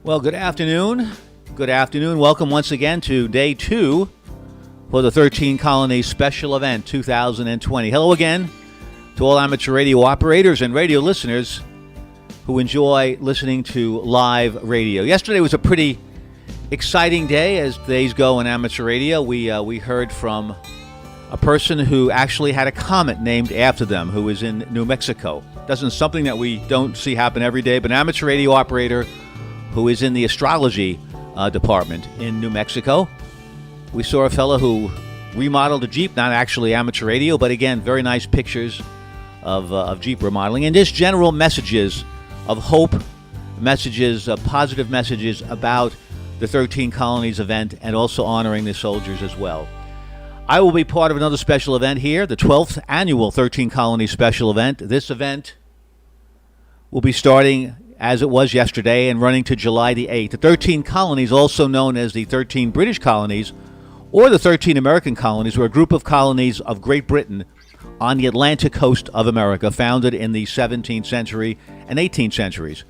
Well, good afternoon. Good afternoon. Welcome once again to day 2 for the 13 Colonies Special Event 2020. Hello again to all amateur radio operators and radio listeners who enjoy listening to live radio. Yesterday was a pretty exciting day, as days go in amateur radio. We heard from a person who actually had a comet named after them, who is in New Mexico. Doesn't something that we don't see happen every day, but an amateur radio operator who is in the astrology department in New Mexico. We saw a fellow who remodeled a Jeep, not actually amateur radio, but again, very nice pictures of Jeep remodeling. And just general messages of hope, messages, positive messages about the 13 Colonies event and also honoring the soldiers as well. I will be part of another special event here, the 12th annual 13 Colonies special event. This event will be starting as it was yesterday and running to July the 8th. The 13 colonies, also known as the 13 British colonies or the 13 American colonies, were a group of colonies of Great Britain on the Atlantic coast of America, founded in the 17th century and 18th centuries.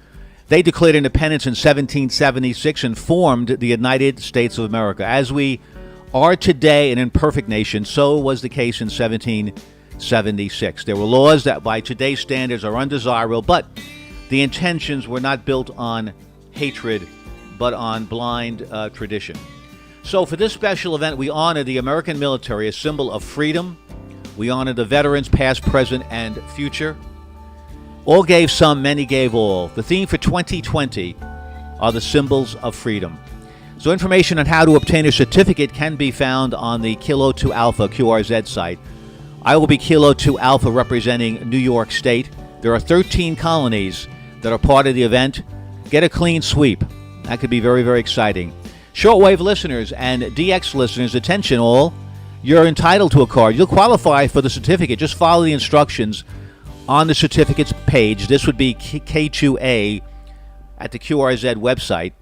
They declared independence in 1776 and formed the United States of America. As we are today an imperfect nation, so was the case in 1776. There were laws that by today's standards are undesirable, but the intentions were not built on hatred, but on blind tradition. So for this special event, we honor the American military, a symbol of freedom. We honor the veterans, past, present, and future. All gave some, many gave all. The theme for 2020 are the symbols of freedom. So information on how to obtain a certificate can be found on the Kilo 2 Alpha QRZ site. I will be Kilo 2 Alpha representing New York State. There are 13 colonies that are part of the event. Get a clean sweep. That could be very, very exciting. Shortwave listeners and DX listeners, attention all. You're entitled to a card. You'll qualify for the certificate. Just follow the instructions on the certificates page. This would be K2A at the QRZ website.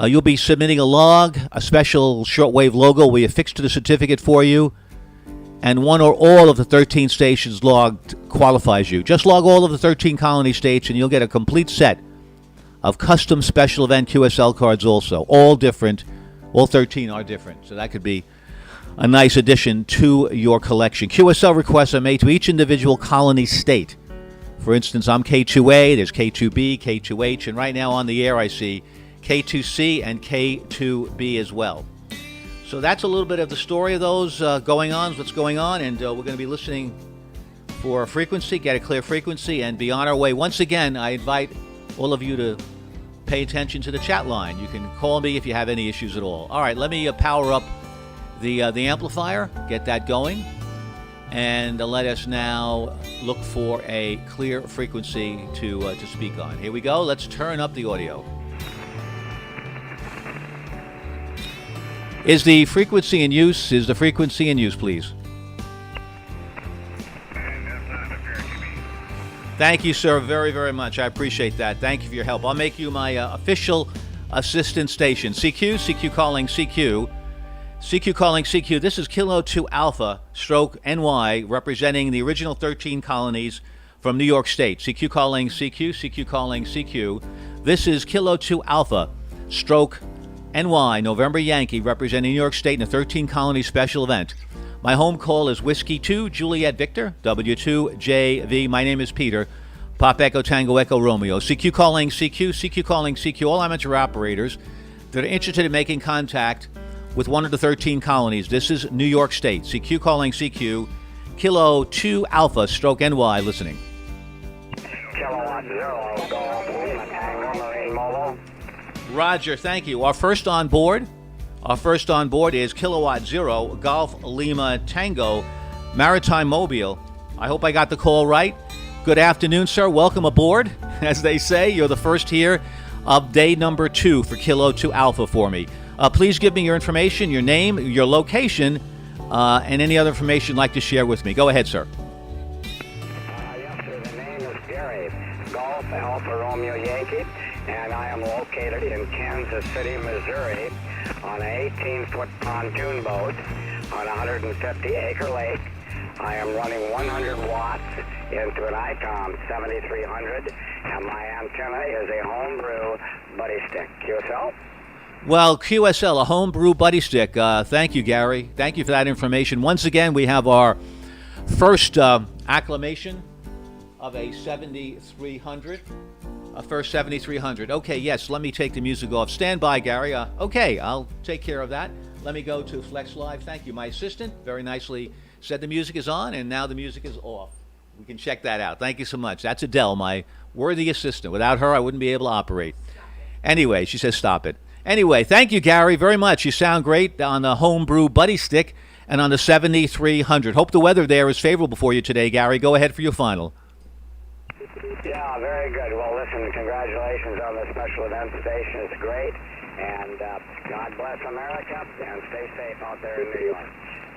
You'll be submitting a log. A special shortwave logo will be affixed to the certificate for you. And one or all of the 13 stations logged qualifies you. Just log all of the 13 colony states and you'll get a complete set of custom special event QSL cards also. All different. All 13 are different. So that could be a nice addition to your collection. QSL requests are made to each individual colony state. For instance, I'm K2A, there's K2B, K2H, and right now on the air I see K2C and K2B as well. So that's a little bit of the story of those going on, what's going on, and we're going to be listening for a frequency, get a clear frequency, and be on our way. Once again, I invite all of you to pay attention to the chat line. You can call me if you have any issues at all. All right, let me power up the amplifier, get that going, and let us now look for a clear frequency to speak on. Here we go. Let's turn up the audio. Is the frequency in use? Is the frequency in use, please? Thank you, sir, very, very much. I appreciate that. Thank you for your help. I'll make you my official assistant station. CQ calling CQ. CQ calling CQ. This is Kilo 2 Alpha stroke NY, representing the original 13 colonies from New York State. CQ calling CQ calling CQ. This is Kilo 2 Alpha, stroke NY, November Yankee, representing New York State in a 13 colony special event. My home call is Whiskey 2, Juliet Victor, W2JV. My name is Peter, Pop Echo Tango Echo Romeo. CQ calling CQ, CQ calling CQ. All amateur operators that are interested in making contact with one of the 13 colonies. This is New York State. CQ calling CQ, Kilo 2 Alpha, stroke NY, listening. Kilowatt 0, Golf Lima Tango Marine Mobile. Roger, thank you. Our first on board is Kilowatt 0, Golf Lima Tango, Maritime Mobile. I hope I got the call right. Good afternoon, sir. Welcome aboard. As they say, you're the first here of day number 2 for Kilo 2 Alpha for me. Please give me your information, your name, your location, and any other information you'd like to share with me. Go ahead, sir. Yes, sir. The name is Gary, Golf Alpha Romeo Yankee, and I am located in Kansas City, Missouri, on an 18-foot pontoon boat on a 150-acre lake. I am running 100 watts into an ICOM 7300, and my antenna is a homebrew buddy stick. QSL? Well, QSL, a homebrew buddy stick. Thank you, Gary. Thank you for that information. Once again, we have our first acclamation of a 7300. A first 7300. Okay, yes, let me take the music off. Stand by, Gary. Okay, I'll take care of that. Let me go to Flex Live. Thank you. My assistant very nicely said the music is on, and now the music is off. We can check that out. Thank you so much. That's Adele, my worthy assistant. Without her, I wouldn't be able to operate. Anyway, she says stop it. Anyway, thank you, Gary, very much. You sound great on the homebrew buddy stick and on the 7300. Hope the weather there is favorable for you today, Gary. Go ahead for your final. Yeah, very good. Well, listen, congratulations on the special event station. It's great. And God bless America, and stay safe out there in New York.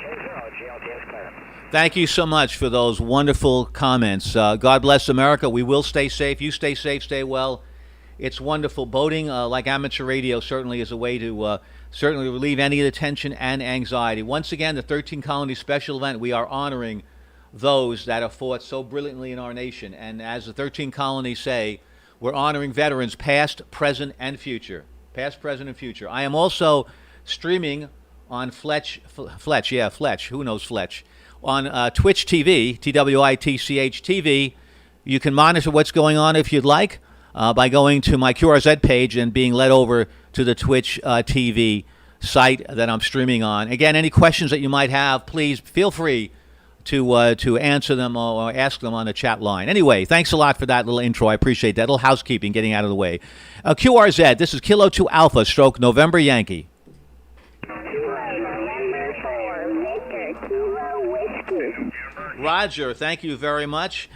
K0, GLT is clear. Thank you so much for those wonderful comments. God bless America. We will stay safe. You stay safe, stay well. It's wonderful. Boating, like amateur radio, certainly is a way to certainly relieve any of the tension and anxiety. Once again, the 13 Colony Special Event, we are honoring those that have fought so brilliantly in our nation. And as the 13 Colonies say, we're honoring veterans past, present, and future. Past, present, and future. I am also streaming on Fletch, who knows Fletch, on Twitch TV, TWITCH TV. You can monitor what's going on if you'd like by going to my QRZ page and being led over to the Twitch TV site that I'm streaming on. Again, any questions that you might have, please feel free to answer them or ask them on the chat line. Anyway, thanks a lot for that little intro. I appreciate that little housekeeping, getting out of the way. QRZ, this is Kilo 2 Alpha, stroke November Yankee. Roger, thank you very much.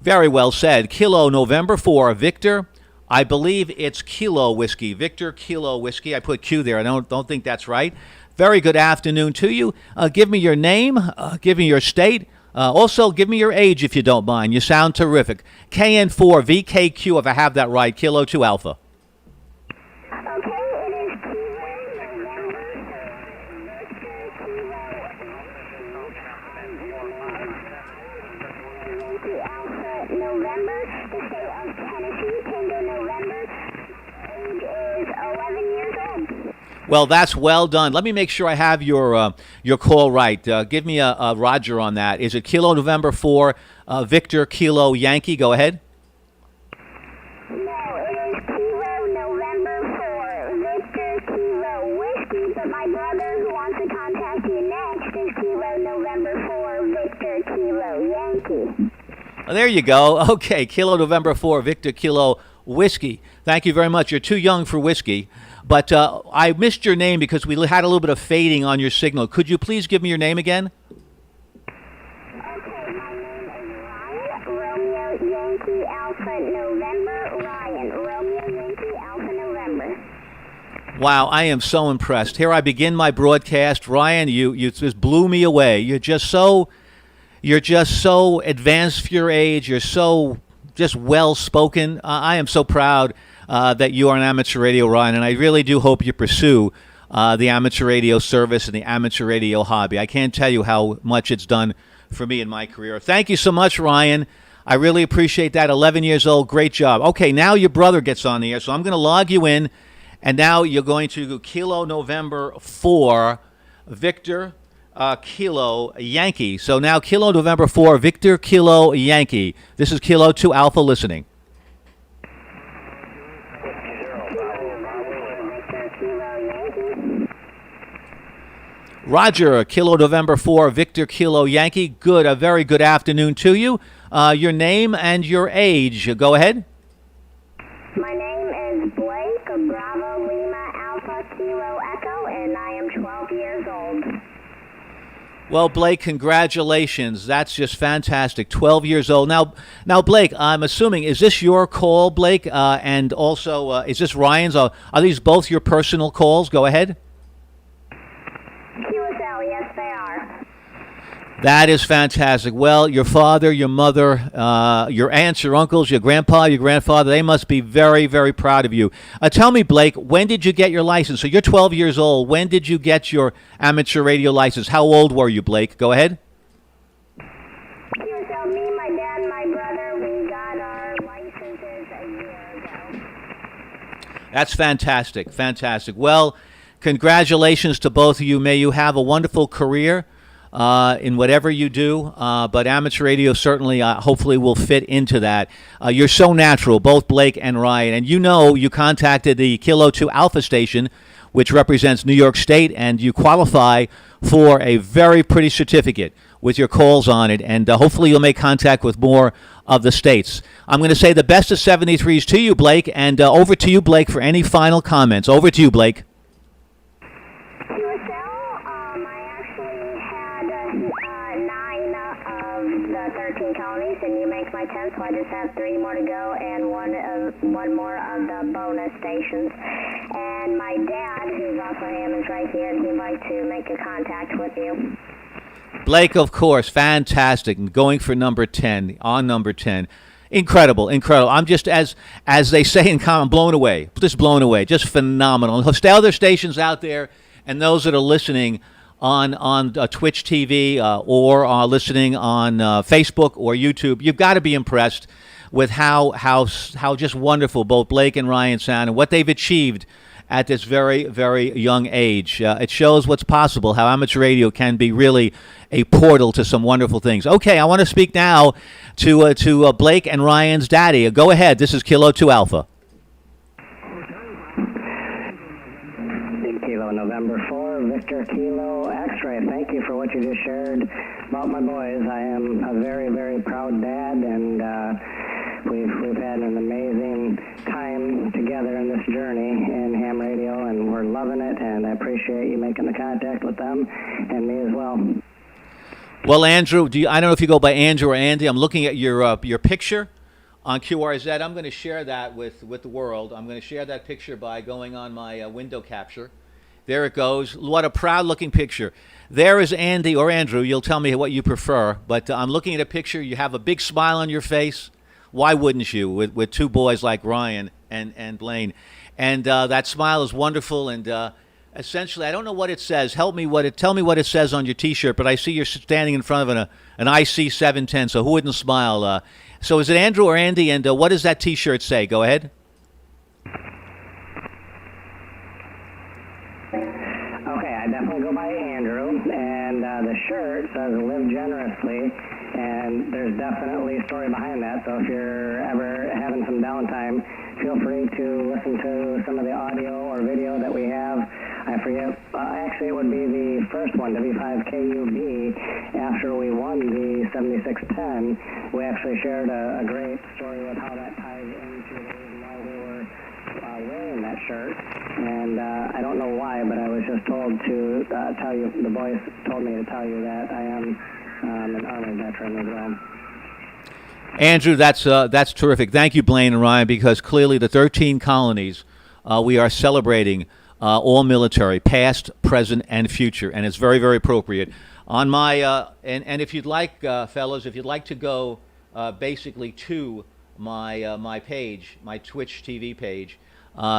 Very well said. Kilo November 4, Victor. I believe it's Kilo Whiskey. Victor Kilo Whiskey. I put Q there. I don't think that's right. Very good afternoon to you. Give me your name. Give me your state. Also, give me your age if you don't mind. You sound terrific. KN4 VKQ, if I have that right. Kilo 2 Alpha. Well, that's well done. Let me make sure I have your call right. Give me a Roger on that. Is it Kilo November 4, Victor Kilo Yankee? Go ahead. No, it is Kilo November 4, Victor Kilo Whiskey, but my brother who wants to contact you next is Kilo November 4, Victor Kilo Yankee. Oh, there you go. Okay, Kilo November 4, Victor Kilo Whiskey. Thank you very much. You're too young for whiskey. But I missed your name because we had a little bit of fading on your signal. Could you please give me your name again? Okay, my name is Ryan, Romeo Yankee Alpha November, Ryan, Romeo Yankee Alpha November. Wow, I am so impressed. Here I begin my broadcast. Ryan, you just blew me away. You're just so advanced for your age. You're so just well-spoken. I am so proud that you are an amateur radio, Ryan, and I really do hope you pursue the amateur radio service and the amateur radio hobby. I can't tell you how much it's done for me in my career. Thank you so much, Ryan. I really appreciate that. 11 years old. Great job. Okay, now your brother gets on the air, so I'm going to log you in, and now you're going to go Kilo November 4, Victor Kilo Yankee. So now Kilo November 4, Victor Kilo Yankee. This is Kilo 2 Alpha listening. Roger, Kilo November 4, Victor Kilo Yankee. Good, a very good afternoon to you. Your name and your age. Go ahead. My name is Blake, Bravo Lima Alpha Kilo Echo, and I am 12 years old. Well, Blake, congratulations. That's just fantastic. 12 years old. Now, Blake, I'm assuming, is this your call, Blake? And also, is this Ryan's? Are these both your personal calls? Go ahead. QSL, yes, they are. That is fantastic. Well, your father, your mother, your aunts, your uncles, your grandpa, your grandfather, they must be very, very proud of you. Tell me, Blake, when did you get your license? So you're 12 years old. When did you get your amateur radio license? How old were you, Blake? Go ahead. QSL, me, my dad, and my brother, we got our licenses a year ago. That's fantastic. Fantastic. Well, congratulations to both of you. May you have a wonderful career in whatever you do, but amateur radio certainly, hopefully, will fit into that. You're so natural, both Blake and Ryan, and you contacted the Kilo 2 Alpha station, which represents New York State, and you qualify for a very pretty certificate with your calls on it, and hopefully you'll make contact with more of the states. I'm going to say the best of 73s to you, Blake, and over to you, Blake, for any final comments. Over to you, Blake. And you make my 10th, so I just have 3 more to go, and one more of the bonus stations. And my dad, who's also Hammond's right here, and he'd like to make a contact with you. Blake, of course, fantastic, and going for number 10, on number 10. Incredible, incredible. I'm just, as they say in common, blown away, just phenomenal. Stay other stations out there, and those that are listening on Twitch TV or listening on Facebook or YouTube, you've got to be impressed with how just wonderful both Blake and Ryan sound and what they've achieved at this very, very young age. It shows what's possible, how amateur radio can be really a portal to some wonderful things. Okay, I want to speak now to Blake and Ryan's daddy. Go ahead. This is Kilo 2 Alpha. Kilo November 4, Victor Kilo X-Ray. Thank you for what you just shared about my boys. I am a very, very proud dad, and we've had an amazing time together in this journey in ham radio, and we're loving it, and I appreciate you making the contact with them and me as well. Well, Andrew, I don't know if you go by Andrew or Andy. I'm looking at your picture on QRZ. I'm going to share that with the world. I'm going to share that picture by going on my window capture. There it goes. What a proud-looking picture. There is Andy or Andrew. You'll tell me what you prefer. But I'm looking at a picture. You have a big smile on your face. Why wouldn't you with 2 boys like Ryan and Blaine? And that smile is wonderful. And essentially, I don't know what it says. Tell me what it says on your T-shirt. But I see you're standing in front of an IC 710. So who wouldn't smile? So is it Andrew or Andy? And what does that T-shirt say? Go ahead. Okay, I definitely go by Andrew, and the shirt says "Live Generously," and there's definitely a story behind that. So if you're ever having some downtime, feel free to listen to some of the audio or video that we have. I forget. Actually, it would be the first one, W5KUB. After we won the 7610, we actually shared a great story of how that ties into the reason why we were wearing that shirt. And I don't know why, but I was just told to tell you, the boys told me to tell you that I am an Army veteran as well. Andrew, that's terrific. Thank you, Blaine and Ryan, because clearly the 13 colonies, we are celebrating all military, past, present, and future, and it's very, very appropriate. On my and if you'd like, fellows, if you'd like to go basically to my page, my Twitch TV page,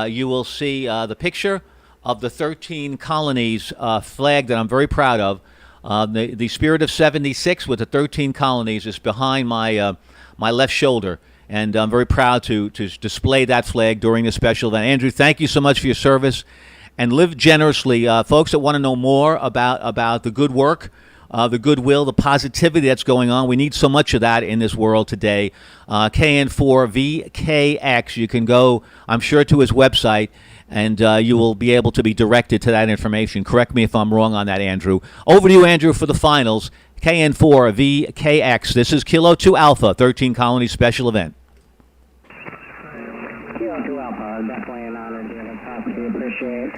you will see the picture of the 13 colonies flag that I'm very proud of. The Spirit of 76 with the 13 colonies is behind my my left shoulder. And I'm very proud to display that flag during this special event. Andrew, thank you so much for your service. And live generously. Folks that want to know more about the good work, the goodwill, the positivity that's going on, we need so much of that in this world today. KN4VKX, you can go, I'm sure, to his website, and you will be able to be directed to that information. Correct me if I'm wrong on that, Andrew. Over to you, Andrew, for the finals. KN4VKX. This is Kilo 2 Alpha, 13 Colony special event. Kilo 2 Alpha, definitely an honor to be able to talk to you. Appreciate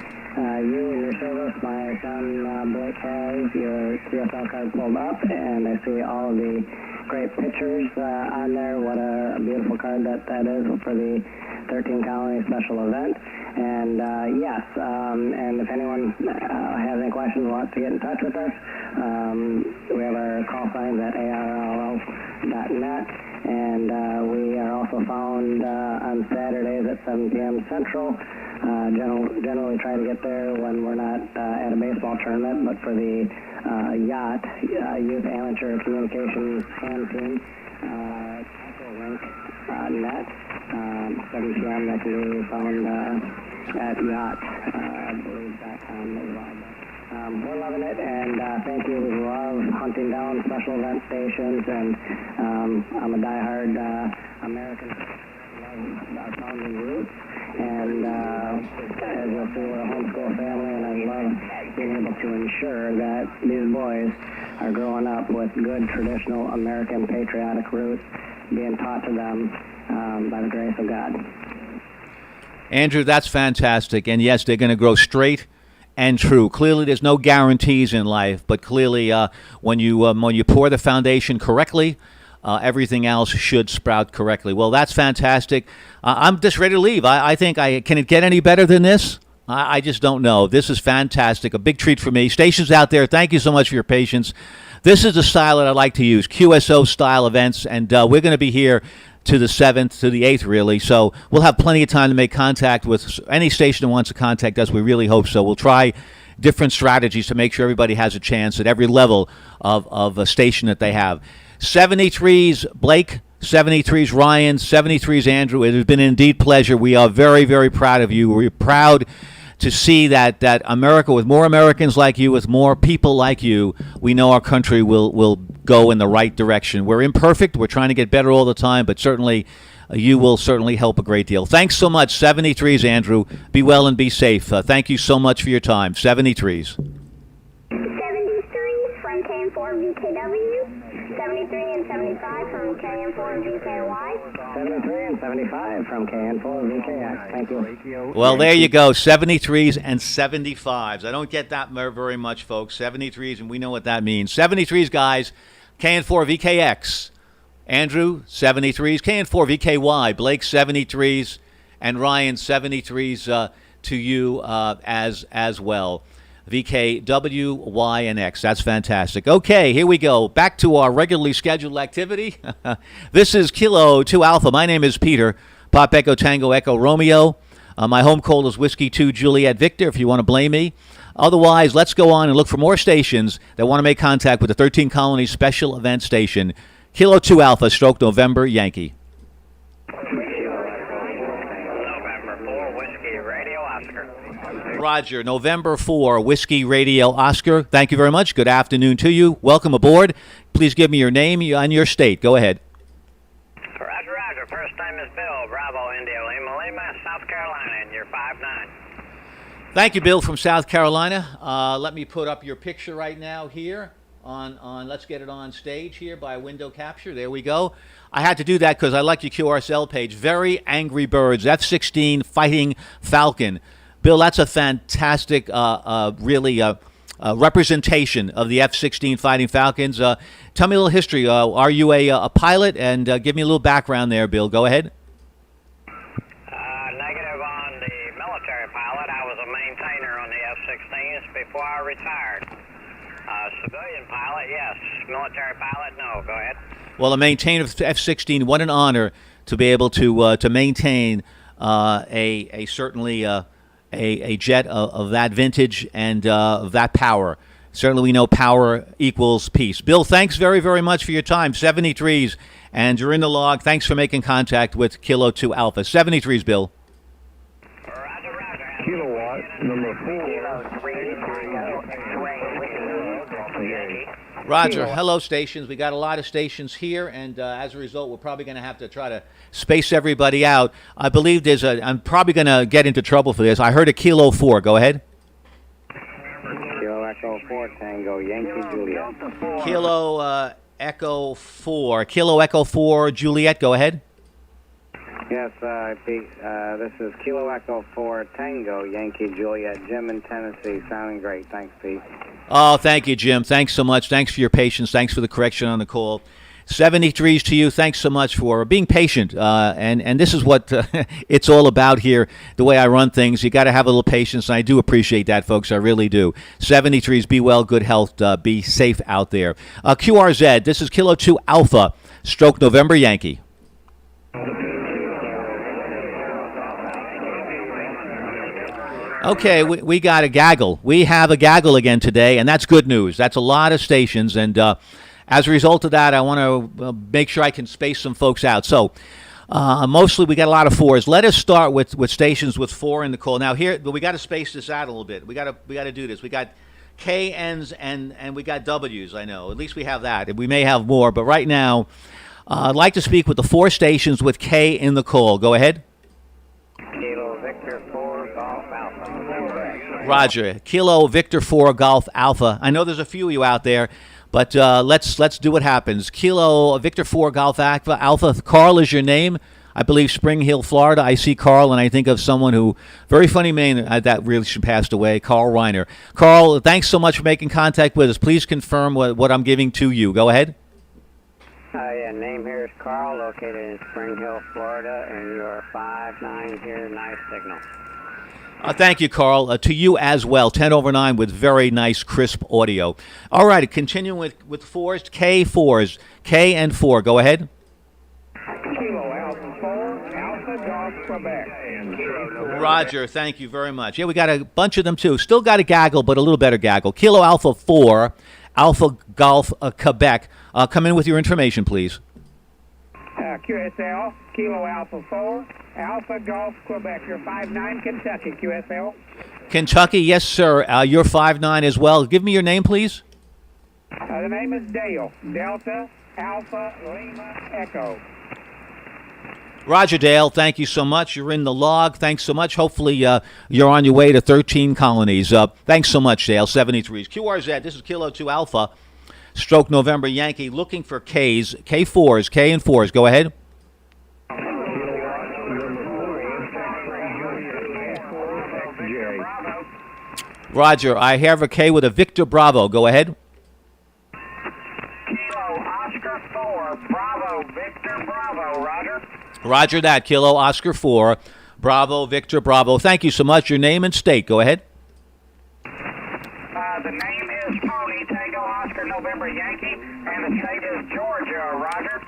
you and your service. My son Blake has your QSL card pulled up, and I see all of the great pictures on there. What a beautiful card that is for the 13 Colony special event. And yes, and if anyone has any questions, wants to get in touch with us, we have our call signs at arll.net, and we are also found on Saturdays at 7 p.m. Central. Generally try to get there when we're not at a baseball tournament, but for the yacht, Youth Amateur Communications Hand Team, net, 7 p.m. that can be found at yacht, I believe, .com as well. We're loving it, and thank you. We love hunting down special event stations, and I'm a diehard American. Love our founding roots, and as you'll see, we're a homeschool family, and I love being able to ensure that these boys are growing up with good traditional American patriotic roots being taught to them by the grace of God. Andrew, that's fantastic. And yes, they're going to grow straight and true. Clearly, there's no guarantees in life, but clearly, when you pour the foundation correctly, everything else should sprout correctly. Well, that's fantastic. I'm just ready to leave. I think can it get any better than this? I just don't know. This is fantastic. A big treat for me. Stations out there, thank you so much for your patience. This is the style that I like to use, QSO style events, and we're going to be here to the 7th, to the 8th, really. So we'll have plenty of time to make contact with any station that wants to contact us. We really hope so. We'll try different strategies to make sure everybody has a chance at every level of a station that they have. 73's Blake, 73's Ryan, 73's Andrew. It has been indeed pleasure. We are very, very proud of you. We're proud to see that America, with more Americans like you, with more people like you, we know our country will go in the right direction. We're imperfect. We're trying to get better all the time, but certainly you will certainly help a great deal. Thanks so much, 73's Andrew. Be well and be safe. Thank you so much for your time, 73's. 73 from KN4VKW. 73 and 75 from KN4VKY. 73 and 75 from KN4VKX. Thank you. Well, there you go, 73s and 75s. I don't get that very much, folks. 73s, and we know what that means. 73s, guys, KN4VKX. Andrew, 73s. KN4VKY. Blake, 73s. And Ryan, 73s to you as well. VK, Y, and X. That's fantastic. Okay, here we go. Back to our regularly scheduled activity. This is Kilo 2 Alpha. My name is Peter. Pop Echo Tango Echo Romeo. My home code is Whiskey 2 Juliet Victor, if you want to blame me. Otherwise, let's go on and look for more stations that want to make contact with the 13 Colony special event station. Kilo 2 Alpha, stroke November Yankee. Roger, November 4, Whiskey Radio Oscar. Thank you very much. Good afternoon to you. Welcome aboard. Please give me your name and your state. Go ahead. Roger. First name is Bill. Bravo, India, Lima, South Carolina, and you're 5'9". Thank you, Bill from South Carolina. Let me put up your picture right now here on let's get it on stage here by window capture. There we go. I had to do that because I like your QRSL page. Very Angry Birds, F-16 Fighting Falcon. Bill, that's a fantastic, representation of the F-16 Fighting Falcons. Tell me a little history. Are you a pilot? And give me a little background there, Bill. Go ahead. Negative on the military pilot. I was a maintainer on the F-16s before I retired. Civilian pilot, yes. Military pilot, no. Go ahead. Well, a maintainer of F-16, what an honor to be able to maintain certainly a jet of that vintage and of that power. certainly we know power equals peace. Bill, thanks very, very much for your time. 73s, and you're in the log. Thanks for making contact with Kilo 2 Alpha. 73s, Bill. Kilowatt number 4. Roger. Hello, stations. We got a lot of stations here, and as a result, we're probably going to have to try to space everybody out. I believe I'm probably going to get into trouble for this. I heard a Kilo 4. Go ahead. Kilo Echo 4 Tango Yankee Juliet. Kilo Echo 4. Kilo Echo 4 Juliet. Go ahead. Yes, Pete. This is Kilo Echo 4 Tango Yankee Juliet. Jim in Tennessee. Sounding great. Thanks, Pete. Oh, thank you, Jim. Thanks so much. Thanks for your patience. Thanks for the correction on the call. 73s to you. Thanks so much for being patient. And this is what it's all about here, the way I run things. You got to have a little patience, and I do appreciate that, folks. I really do. 73s, be well, good health, be safe out there. QRZ, this is Kilo 2 Alpha, stroke November Yankee. Okay, we got a gaggle. We have a gaggle again today, and that's good news. That's a lot of stations, and as a result of that, I want to make sure I can space some folks out. So, mostly we got a lot of 4s. Let us start with stations with 4 in the call. Now here, but we got to space this out a little bit. We got to do this. We got KNs and we got Ws. I know. At least we have that. We may have more, but right now, I'd like to speak with the 4 stations with K in the call. Go ahead. Kilo Victor 4 Golf Alpha. Roger. Kilo Victor 4 Golf Alpha. I know there's a few of you out there, but let's do what happens. Kilo Victor 4 Golf Alpha. Carl is your name. I believe Spring Hill, Florida. I see Carl, and I think of someone who, very funny man that really passed away, Carl Reiner. Carl, thanks so much for making contact with us. Please confirm what I'm giving to you. Go ahead. Yeah, name here is Carl, located in Spring Hill, Florida, and you're 5-9 here. Nice signal. Thank you, Carl. To you as well. 10 over 9 with very nice, crisp audio. All right, continuing with 4s, K4s. K and 4. Go ahead. Kilo Alpha 4, Alpha Golf Quebec. Roger, thank you very much. Yeah, we got a bunch of them, too. Still got a gaggle, but a little better gaggle. Kilo Alpha 4, Alpha Golf Quebec. Come in with your information, please. QSL, Kilo Alpha 4, Alpha Golf Quebec. You're 5-9 Kentucky, QSL. Kentucky, yes, sir. You're 5'9" as well. Give me your name, please. The name is Dale. Delta Alpha Lima Echo. Roger, Dale. Thank you so much. You're in the log. Thanks so much. Hopefully, you're on your way to 13 colonies. Thanks so much, Dale. 73s. QRZ, this is Kilo 2 Alpha, stroke November Yankee, looking for Ks, K4s, K and 4s. Go ahead. Roger, I have a K with a Victor Bravo. Go ahead. Kilo Oscar 4 Bravo Victor Bravo. Roger. Roger that. Kilo Oscar 4 Bravo Victor Bravo. Thank you so much. Your name and state. Go ahead. The name is Tony Tango Oscar November Yankee, and the state is Georgia. Roger.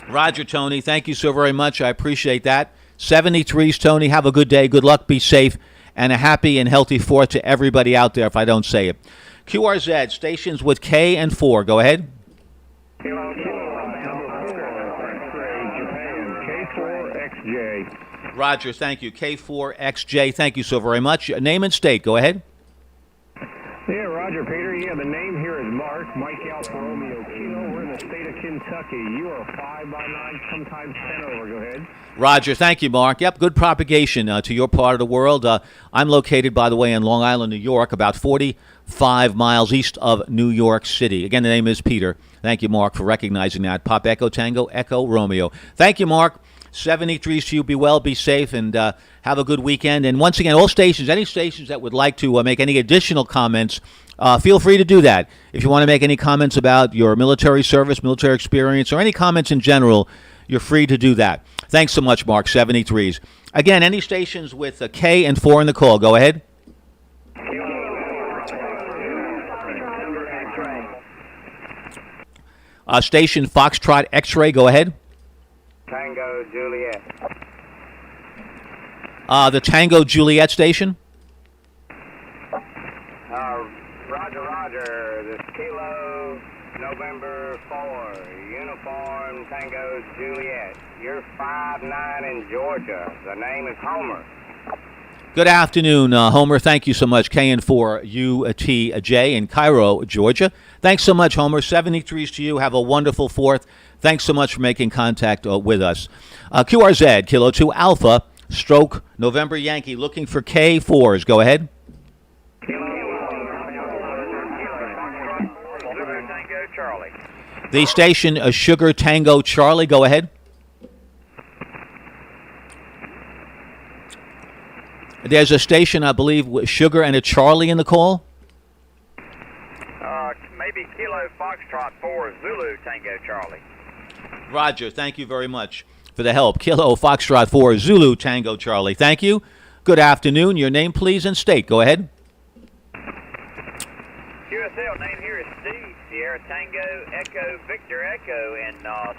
Roger, Tony. Thank you so very much. I appreciate that. 73s, Tony. Have a good day. Good luck. Be safe. And a happy and healthy 4th to everybody out there if I don't say it. QRZ, stations with K and 4. Go ahead. K4XJ. Roger, thank you. K4XJ, thank you so very much. Name and state. Go ahead. Yeah, Roger, Peter. Yeah, the name here is Mark, Mike Alpha Romeo Kilo. We're in the state of Kentucky. You are 5-9, sometimes 10 over. Go ahead. Roger, thank you, Mark. Yep, good propagation to your part of the world. I'm located, by the way, in Long Island, New York, about 45 miles east of New York City. Again, the name is Peter. Thank you, Mark, for recognizing that. Pop Echo Tango, Echo Romeo. Thank you, Mark. 73s to you. Be well, be safe, and have a good weekend. And once again, all stations, any stations that would like to make any additional comments, feel free to do that. If you want to make any comments about your military service, military experience, or any comments in general, you're free to do that. Thanks so much, Mark. 73s. Again, any stations with a K and 4 in the call, go ahead. Station Foxtrot X-Ray, go ahead. Tango Juliet. The Tango Juliet station. Roger, Roger. Kilo Juliet. You're 5'9" in Georgia. The name is Homer. Good afternoon, Homer. Thank you so much. KN4 UTJ in Cairo, Georgia. Thanks so much, Homer. 73s to you. Have a wonderful 4th. Thanks so much for making contact with us. QRZ, Kilo 2 Alpha, stroke November Yankee, looking for K4s. Go ahead. Tango Charlie. The station, Sugar Tango Charlie. Go ahead. There's a station, I believe, with Sugar and a Charlie in the call. Maybe Kilo Foxtrot 4 Zulu Tango Charlie. Roger, thank you very much for the help. Kilo Foxtrot 4 Zulu Tango Charlie. Thank you. Good afternoon. Your name, please, and state. Go ahead. QSL name here is Steve. Sierra Tango Echo Victor Echo, and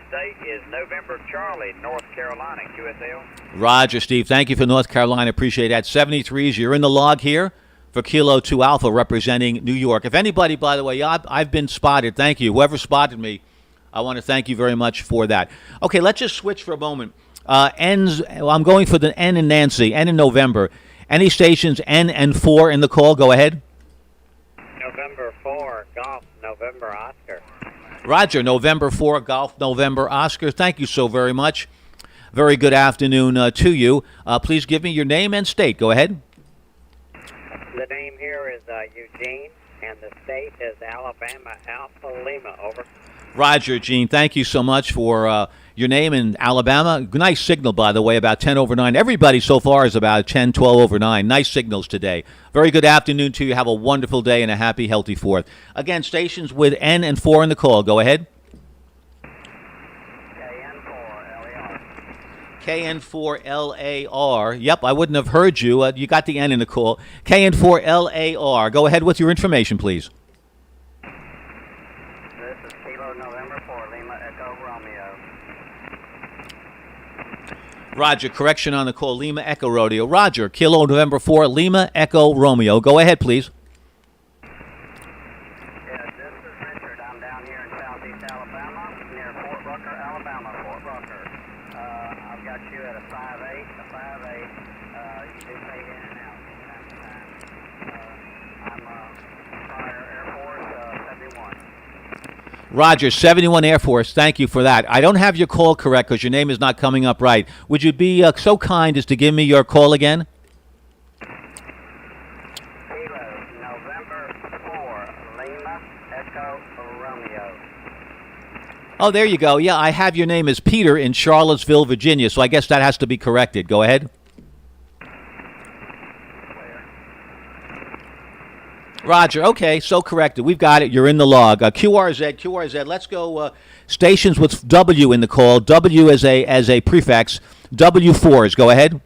state is November Charlie, North Carolina. QSL. Roger, Steve. Thank you for North Carolina. Appreciate that. 73s. You're in the log here for Kilo 2 Alpha representing New York. If anybody, by the way, I've been spotted. Thank you. Whoever spotted me, I want to thank you very much for that. Okay, let's just switch for a moment. I'm going for the N in Nancy, N in November. Any stations N and 4 in the call? Go ahead. November 4 Golf November Oscar. Roger, November 4 Golf November Oscar. Thank you so very much. Very good afternoon to you. Please give me your name and state. Go ahead. The name here is Eugene, and the state is Alabama Alpha Lima. Over. Roger, Gene. Thank you so much for your name in Alabama. Nice signal, by the way, about 10 over 9. Everybody so far is about 10, 12 over 9. Nice signals today. Very good afternoon to you. Have a wonderful day and a happy, healthy 4th. Again, stations with N and 4 in the call. Go ahead. KN4LAR. Yep, I wouldn't have heard you. You got the N in the call. KN4LAR. Go ahead with your information, please. This is Kilo November 4 Lima Echo Romeo. Roger, correction on the call. Lima Echo Rodeo. Roger, Kilo November 4 Lima Echo Romeo. Go ahead, please. Yes, this is Richard. I'm down here in southeast Alabama, near Fort Rucker, Alabama. Fort Rucker. I've got you at a 5'8", a 5'8". You do fade in and out from time to time. I'm prior Air Force 71. Roger, 71 Air Force. Thank you for that. I don't have your call correct because your name is not coming up right. Would you be so kind as to give me your call again? Kilo November 4 Lima Echo Romeo. Oh, there you go. Yeah, I have your name as Peter in Charlottesville, Virginia, so I guess that has to be corrected. Go ahead. Roger, okay, so corrected. We've got it. You're in the log. QRZ. Let's go stations with W in the call. W as a prefix. W4s. Go ahead.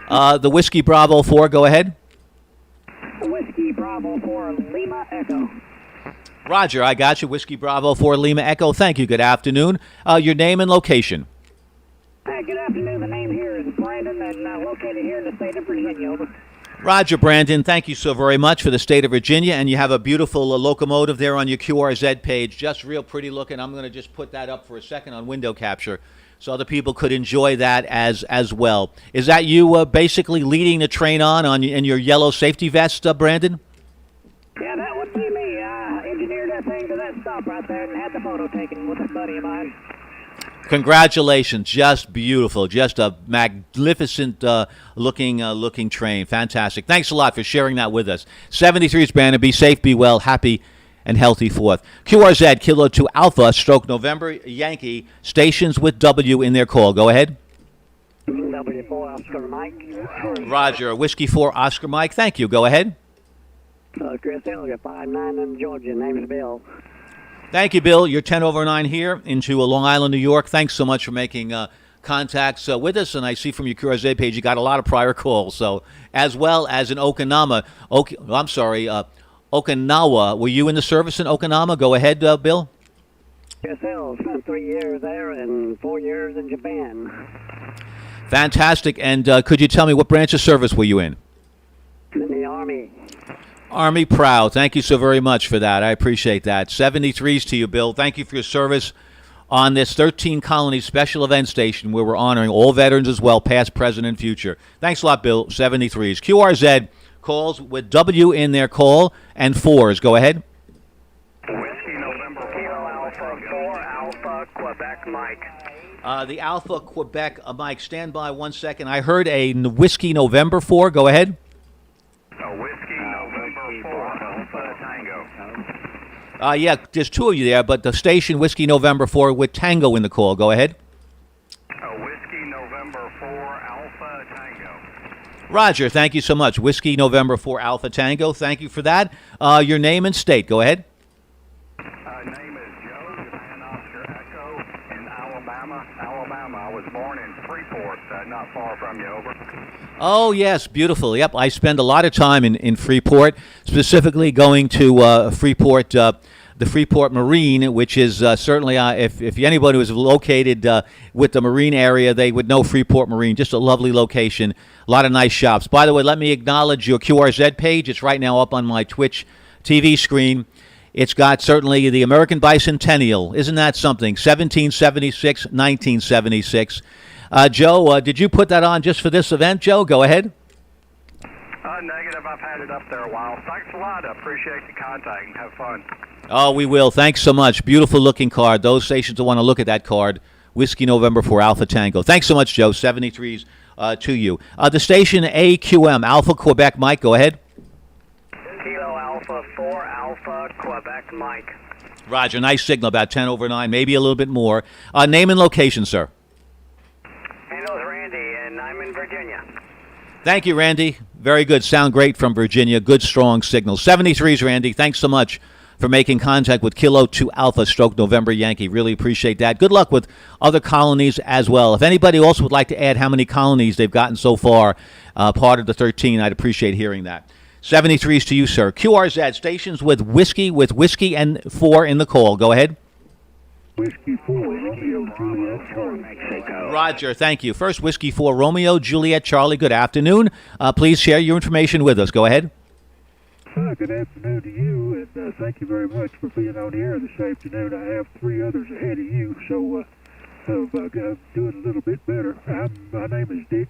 The Whiskey Bravo 4. Go ahead. Whiskey Bravo 4 Lima Echo. Roger, I got you. Whiskey Bravo 4 Lima Echo. Thank you. Good afternoon. Your name and location. Good afternoon. The name here is Brandon, and located here in the state of Virginia. Over. Roger, Brandon. Thank you so very much for the state of Virginia, and you have a beautiful locomotive there on your QRZ page. Just real pretty looking. I'm going to just put that up for a second on window capture so other people could enjoy that as well. Is that you basically leading the train in your yellow safety vest, Brandon? Yeah, that would be me. I engineered that thing to that stop right there and had the photo taken with a buddy of mine. Congratulations. Just beautiful. Just a magnificent looking train. Fantastic. Thanks a lot for sharing that with us. 73's Brandon. Be safe, be well, happy, and healthy 4th. QRZ, Kilo 2 Alpha, stroke November Yankee, stations with W in their call. Go ahead. W4 Oscar Mike. Roger. Whiskey 4 Oscar Mike. Thank you. Go ahead. Chris Elliott, 5'9" in Georgia. Name is Bill. Thank you, Bill. You're 10 over 9 here into Long Island, New York. Thanks so much for making contacts with us. And I see from your QRZ page you got a lot of prior calls. So as well as in Okinawa. Okinawa. Were you in the service in Okinawa? Go ahead, Bill. Chris Elliott, spent 3 years there and 4 years in Japan. Fantastic. And could you tell me what branch of service were you in? In the Army. Army proud. Thank you so very much for that. I appreciate that. 73s to you, Bill. Thank you for your service on this 13 Colony special event station where we're honoring all veterans as well, past, present, and future. Thanks a lot, Bill. 73s. QRZ calls with W in their call and 4s. Go ahead. Whiskey November Kilo Alpha 4 Alpha Quebec Mike. The Alpha Quebec, Mike, stand by 1 second. I heard a Whiskey November 4. Go ahead. Whiskey November 4 Alpha Tango. Yeah, there's 2 of you there, but the station Whiskey November 4 with Tango in the call. Go ahead. Whiskey November 4 Alpha Tango. Roger, thank you so much. Whiskey November 4 Alpha Tango. Thank you for that. Your name and state. Go ahead. Name is Joe, Japan Oscar Echo in Alabama. I was born in Freeport, not far from you, over. Oh, yes, beautiful. Yep, I spend a lot of time in Freeport, specifically going to Freeport, the Freeport Marine, which is certainly, if anybody was located with the Marine area, they would know Freeport Marine. Just a lovely location, a lot of nice shops. By the way, let me acknowledge your QRZ page. It's right now up on my Twitch TV screen. It's got certainly the American Bicentennial. Isn't that something? 1776, 1976. Joe, did you put that on just for this event, Joe? Go ahead. Negative. I've had it up there a while. Thanks a lot. I appreciate the contact and have fun. Oh, we will. Thanks so much. Beautiful looking card. Those stations that want to look at that card. Whiskey November 4 Alpha Tango. Thanks so much, Joe. 73s to you. The station AQM, Alpha Quebec Mike. Go ahead. Kilo Alpha 4 Alpha Quebec Mike. Roger. Nice signal. About 10 over 9. Maybe a little bit more. Name and location, sir. My name's Randy, and I'm in Virginia. Thank you, Randy. Very good. Sound great from Virginia. Good, strong signal. 73s, Randy. Thanks so much for making contact with Kilo 2 Alpha Stroke November Yankee. Really appreciate that. Good luck with other colonies as well. If anybody also would like to add how many colonies they've gotten so far, part of the 13, I'd appreciate hearing that. 73s to you, sir. QRZ, stations with whiskey and 4 in the call. Go ahead. Whiskey 4, Romeo, Juliet, Charlie. Mexico. Roger, thank you. First, Whiskey 4, Romeo, Juliet, Charlie, good afternoon. Please share your information with us. Go ahead. Good afternoon to you, and thank you very much for being on the air this afternoon. I have 3 others ahead of you, so I'm doing a little bit better. My name is Dick,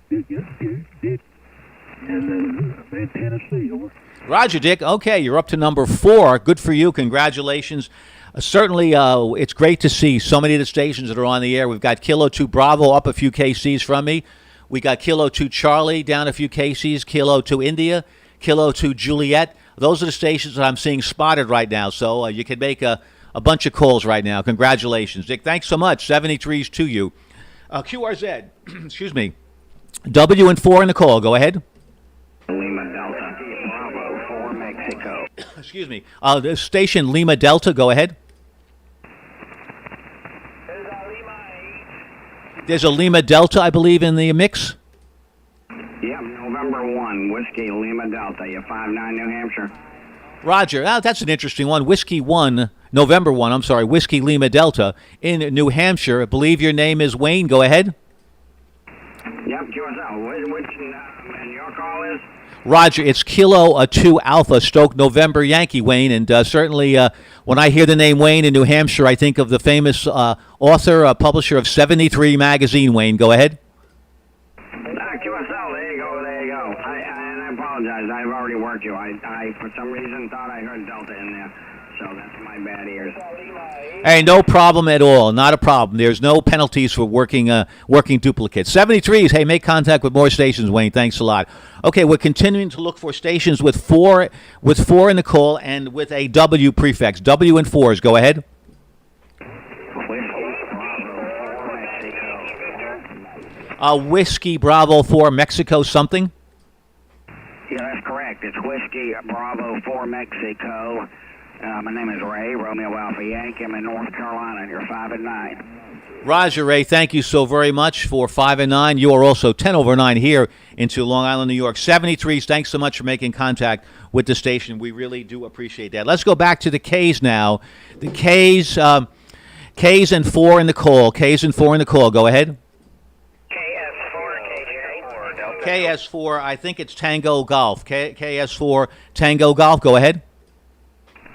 and I'm in Tennessee. Over. Roger, Dick. Okay, you're up to number 4. Good for you. Congratulations. Certainly, it's great to see so many of the stations that are on the air. We've got Kilo 2 Bravo up a few KCs from me. We got Kilo 2 Charlie down a few KCs, Kilo 2 India, Kilo 2 Juliet. Those are the stations that I'm seeing spotted right now. So you can make a bunch of calls right now. Congratulations, Dick. Thanks so much. 73s to you. QRZ, excuse me. W and 4 in the call. Go ahead. Lima Delta Bravo 4 Mexico. Excuse me. The station Lima Delta. Go ahead. There's a Lima Delta, I believe, in the mix. Yep, November 1, Whiskey Lima Delta, you 59 New Hampshire. Roger. That's an interesting one. Whiskey 1, November 1, I'm sorry, Whiskey Lima Delta in New Hampshire. I believe your name is Wayne. Go ahead. Yep, QSL. Which and your call is? Roger, it's Kilo 2 Alpha Stroke November Yankee, Wayne. And certainly when I hear the name Wayne in New Hampshire, I think of the famous author, publisher of 73 magazine, Wayne. Go ahead. QSL, there you go. And I apologize, I've already worked you. I for some reason, thought I heard Delta in there. So that's my bad ears. Hey, no problem at all. Not a problem. There's no penalties for working duplicates. 73s. Hey, make contact with more stations, Wayne. Thanks a lot. Okay, we're continuing to look for stations with 4 in the call and with a W prefix. W and 4s. Go ahead. Whiskey Bravo 4 Mexico something. Yeah, that's correct. It's Whiskey Bravo 4 Mexico. My name is Ray, Romeo Alpha Yankee. I'm in North Carolina, and you're 5 and 9. Roger, Ray, thank you so very much for 5 and 9. You are also 10 over 9 here into Long Island, New York. 73s, thanks so much for making contact with the station. We really do appreciate that. Let's go back to the Ks now. The Ks and 4 in the call. Ks and 4 in the call. Go ahead. KS4, KJ4, Delta KS4, I think it's Tango Golf. KS4 Tango Golf. Go ahead.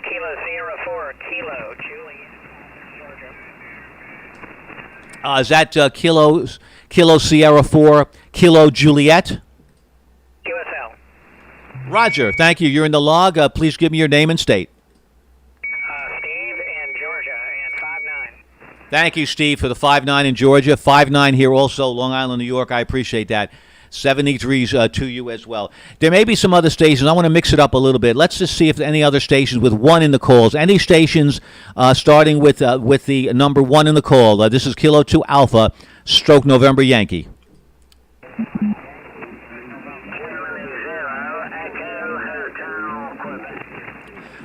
Kilo Sierra 4, Kilo, Juliet. Is that Kilo Sierra 4 Kilo Juliet? QSL. Roger. Thank you. You're in the log. Please give me your name and state. Steve in Georgia and 5'9". Thank you, Steve, for the 5'9" in Georgia. 5'9" here also, Long Island, New York. I appreciate that. 73s to you as well. There may be some other stations. I want to mix it up a little bit. Let's just see if any other stations with 1 in the calls. Any stations starting with the number 1 in the call. This is Kilo 2 Alpha, stroke November Yankee.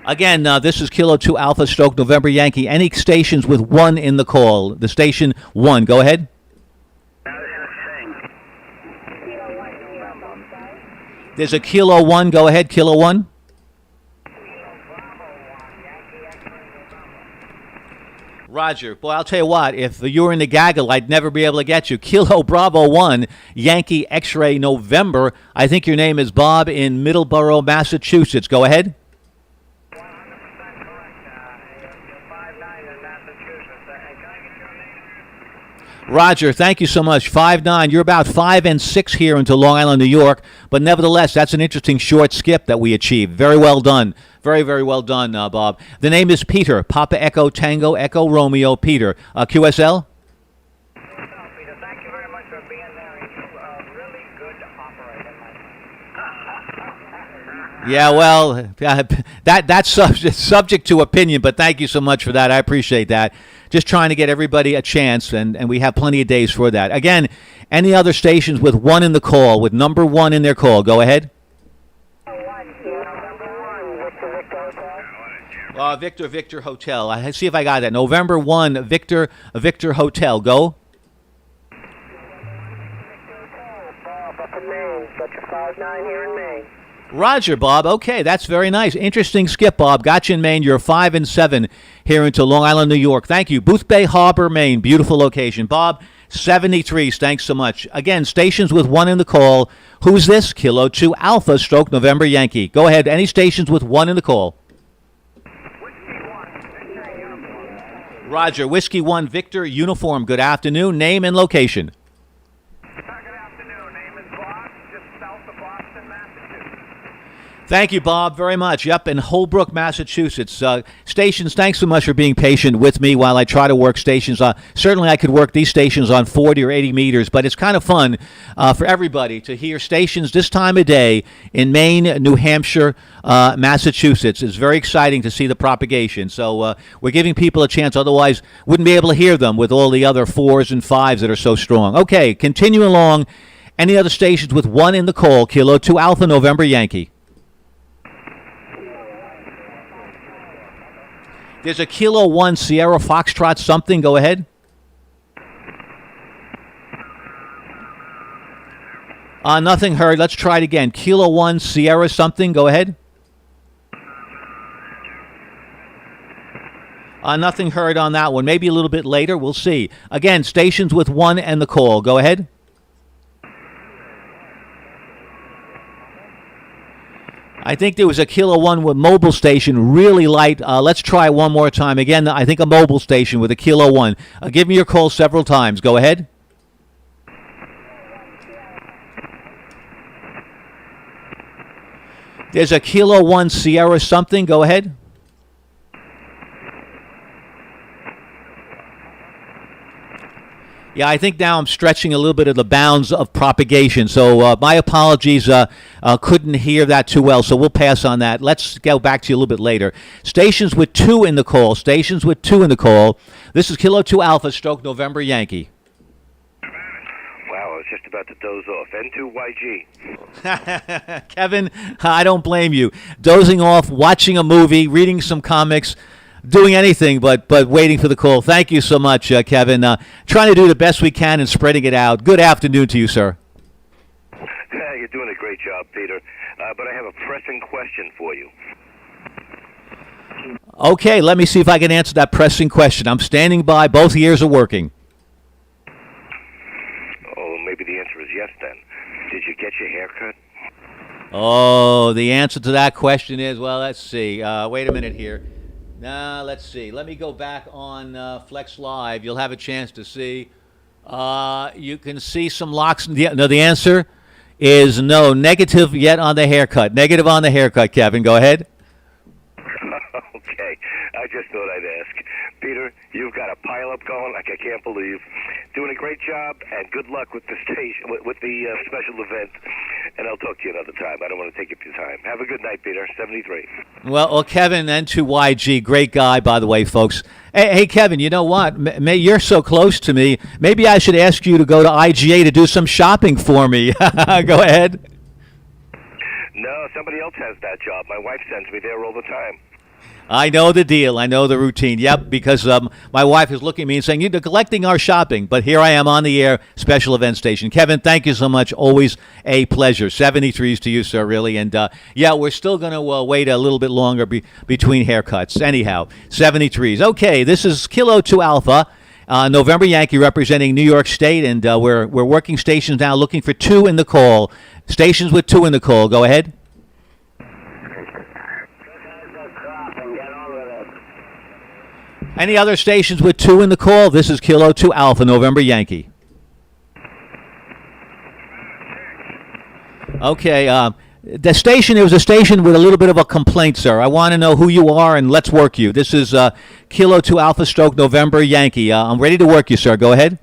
Again, this is Kilo 2 Alpha, stroke November Yankee. Any stations with 1 in the call. The station 1. Go ahead. There's a Kilo 1. Go ahead, Kilo 1. Roger. Boy, I'll tell you what, if you were in the gaggle, I'd never be able to get you. Kilo Bravo 1, Yankee X-Ray November. I think your name is Bob in Middleborough, Massachusetts. Go ahead. Roger, thank you so much. 5'9". You're about 5 and 6 here into Long Island, New York, but nevertheless, that's an interesting short skip that we achieved. Very well done. Very, very well done, Bob. The name is Peter. Papa Echo Tango Echo Romeo Peter. QSL? Peter, thank you very much for being there, and you are a really good operator. Yeah, well, that's subject to opinion, but thank you so much for that. I appreciate that. Just trying to get everybody a chance, and we have plenty of days for that. Again, any other stations with 1 in the call, with number 1 in their call, go ahead. Victor Hotel. I see if I got that. November 1, Victor Hotel. Go. Roger, Bob. Okay, that's very nice. Interesting skip, Bob. Got you in Maine. You're 5 and 7 here into Long Island, New York. Thank you. Boothbay Harbor, Maine. Beautiful location. Bob, 73s. Thanks so much. Again, stations with 1 in the call. Who's this? Kilo 2 Alpha, stroke November Yankee. Go ahead. Any stations with 1 in the call? Roger. Whiskey 1 Victor Uniform. Good afternoon. Name and location. Thank you, Bob, very much. Yep, in Holbrook, Massachusetts. Stations, thanks so much for being patient with me while I try to work stations. Certainly I could work these stations on 40 or 80 meters, but it's kind of fun for everybody to hear stations this time of day in Maine, New Hampshire, Massachusetts. It's very exciting to see the propagation. So we're giving people a chance, otherwise wouldn't be able to hear them with all the other 4s and 5s that are so strong. Okay, continuing along. Any other stations with 1 in the call? Kilo 2 Alpha, November Yankee. There's a Kilo 1 Sierra Foxtrot something. Go ahead. Nothing heard. Let's try it again. Kilo 1 Sierra something. Go ahead. Nothing heard on that one. Maybe a little bit later. We'll see. Again, stations with 1 and the call. Go ahead. I think there was a Kilo 1 with mobile station, really light. Let's try one more time. Again, I think a mobile station with a Kilo 1. Give me your call several times. Go ahead. There's a Kilo 1 Sierra something. Go ahead. Yeah, I think now I'm stretching a little bit of the bounds of propagation. So my apologies, couldn't hear that too well, so we'll pass on that. Let's go back to you a little bit later. Stations with 2 in the call. Stations with 2 in the call. This is Kilo 2 Alpha, stroke November Yankee. Wow, I was just about to doze off. N2YG. Kevin, I don't blame you. Dozing off, watching a movie, reading some comics, doing anything but waiting for the call. Thank you so much, Kevin. Trying to do the best we can and spreading it out. Good afternoon to you, sir. You're doing a great job, Peter. But I have a pressing question for you. Okay, let me see if I can answer that pressing question. I'm standing by. Both ears are working. Oh, maybe the answer is yes, then. Did you get your hair cut? Oh, the answer to that question is, well, let's see. Wait a minute here. Let's see. Let me go back on Flex Live. You'll have a chance to see. You can see some locks. No, the answer is no. Negative yet on the haircut. Negative on the haircut, Kevin. Go ahead. Okay, I just thought I'd ask. Peter, you've got a pile-up going like I can't believe. Doing a great job, and good luck with the station, with the special event. And I'll talk to you another time. I don't want to take up your time. Have a good night, Peter. 73. Well, Kevin, and to YG, great guy, by the way, folks. Hey, Kevin, you know what? You're so close to me. Maybe I should ask you to go to IGA to do some shopping for me. Go ahead. No, somebody else has that job. My wife sends me there all the time. I know the deal. I know the routine. Yep, because my wife is looking at me and saying, you're neglecting our shopping. But here I am on the air, special event station. Kevin, thank you so much. Always a pleasure. 73s to you, sir, really. And, yeah, we're still going to wait a little bit longer between haircuts. Anyhow, 73s. Okay, this is Kilo 2 Alpha, November Yankee representing New York State. And we're working stations now looking for 2 in the call. Stations with 2 in the call. Go ahead. Any other stations with 2 in the call? This is Kilo 2 Alpha, November Yankee. Okay, the station, it was a station with a little bit of a complaint, sir. I want to know who you are, and let's work you. This is Kilo 2 Alpha stroke November Yankee. I'm ready to work you, sir. Go ahead.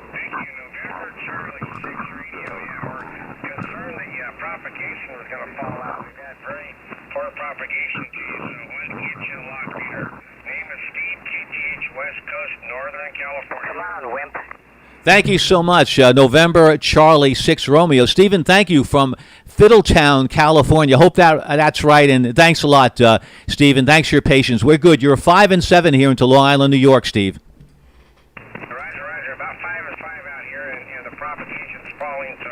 Thank you, November Charlie 6 Radio. We're concerned the propagation was going to fall out. We've had very poor propagation to you, so why don't we get you a lock, Peter? Name is Steve, KTH, West Coast, Northern California. Come on, wimp. Thank you so much, November Charlie 6 Romeo. Stephen, thank you from Fiddletown, California. Hope that's right, and thanks a lot, Stephen. Thanks for your patience. We're good. You're 5 and 7 here into Long Island, New York, Steve. Roger. About 5 and 5 out here, and the propagation's falling. So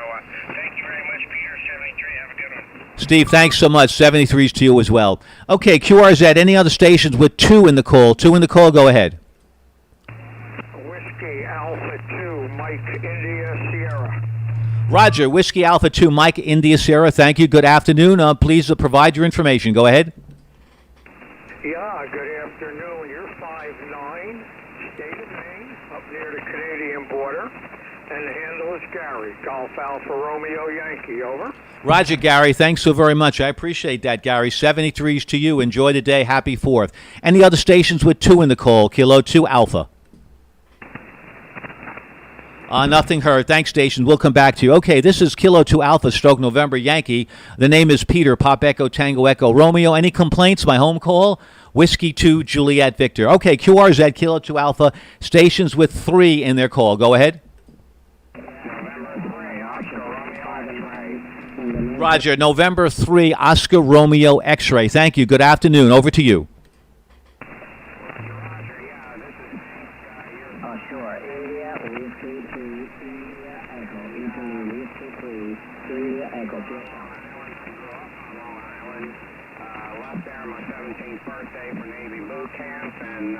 thank you very much, Peter. 73. Have a good one. Steve, thanks so much. 73s to you as well. Okay, QRZ, any other stations with 2 in the call? 2 in the call, go ahead. Whiskey Alpha 2, Mike India Sierra. Roger, Whiskey Alpha 2, Mike India Sierra. Thank you. Good afternoon. Please provide your information. Go ahead. Yeah, good afternoon. You're 5'9", state of Maine, up near the Canadian border. And the handle is Gary, Golf Alpha Romeo Yankee, over. Roger, Gary. Thanks so very much. I appreciate that, Gary. 73s to you. Enjoy the day. Happy 4th. Any other stations with 2 in the call? Kilo 2 Alpha. Nothing heard. Thanks, station. We'll come back to you. Okay, this is Kilo 2 Alpha stroke November Yankee. The name is Peter, Pop Echo Tango Echo Romeo. Any complaints? My home call? Whiskey 2 Juliet Victor. Okay, QRZ Kilo 2 Alpha. Stations with 3 in their call. Go ahead. Roger, November 3, Oscar Romeo X-Ray. Thank you. Good afternoon. Over to you. Left there my 17th birthday for Navy boot camp and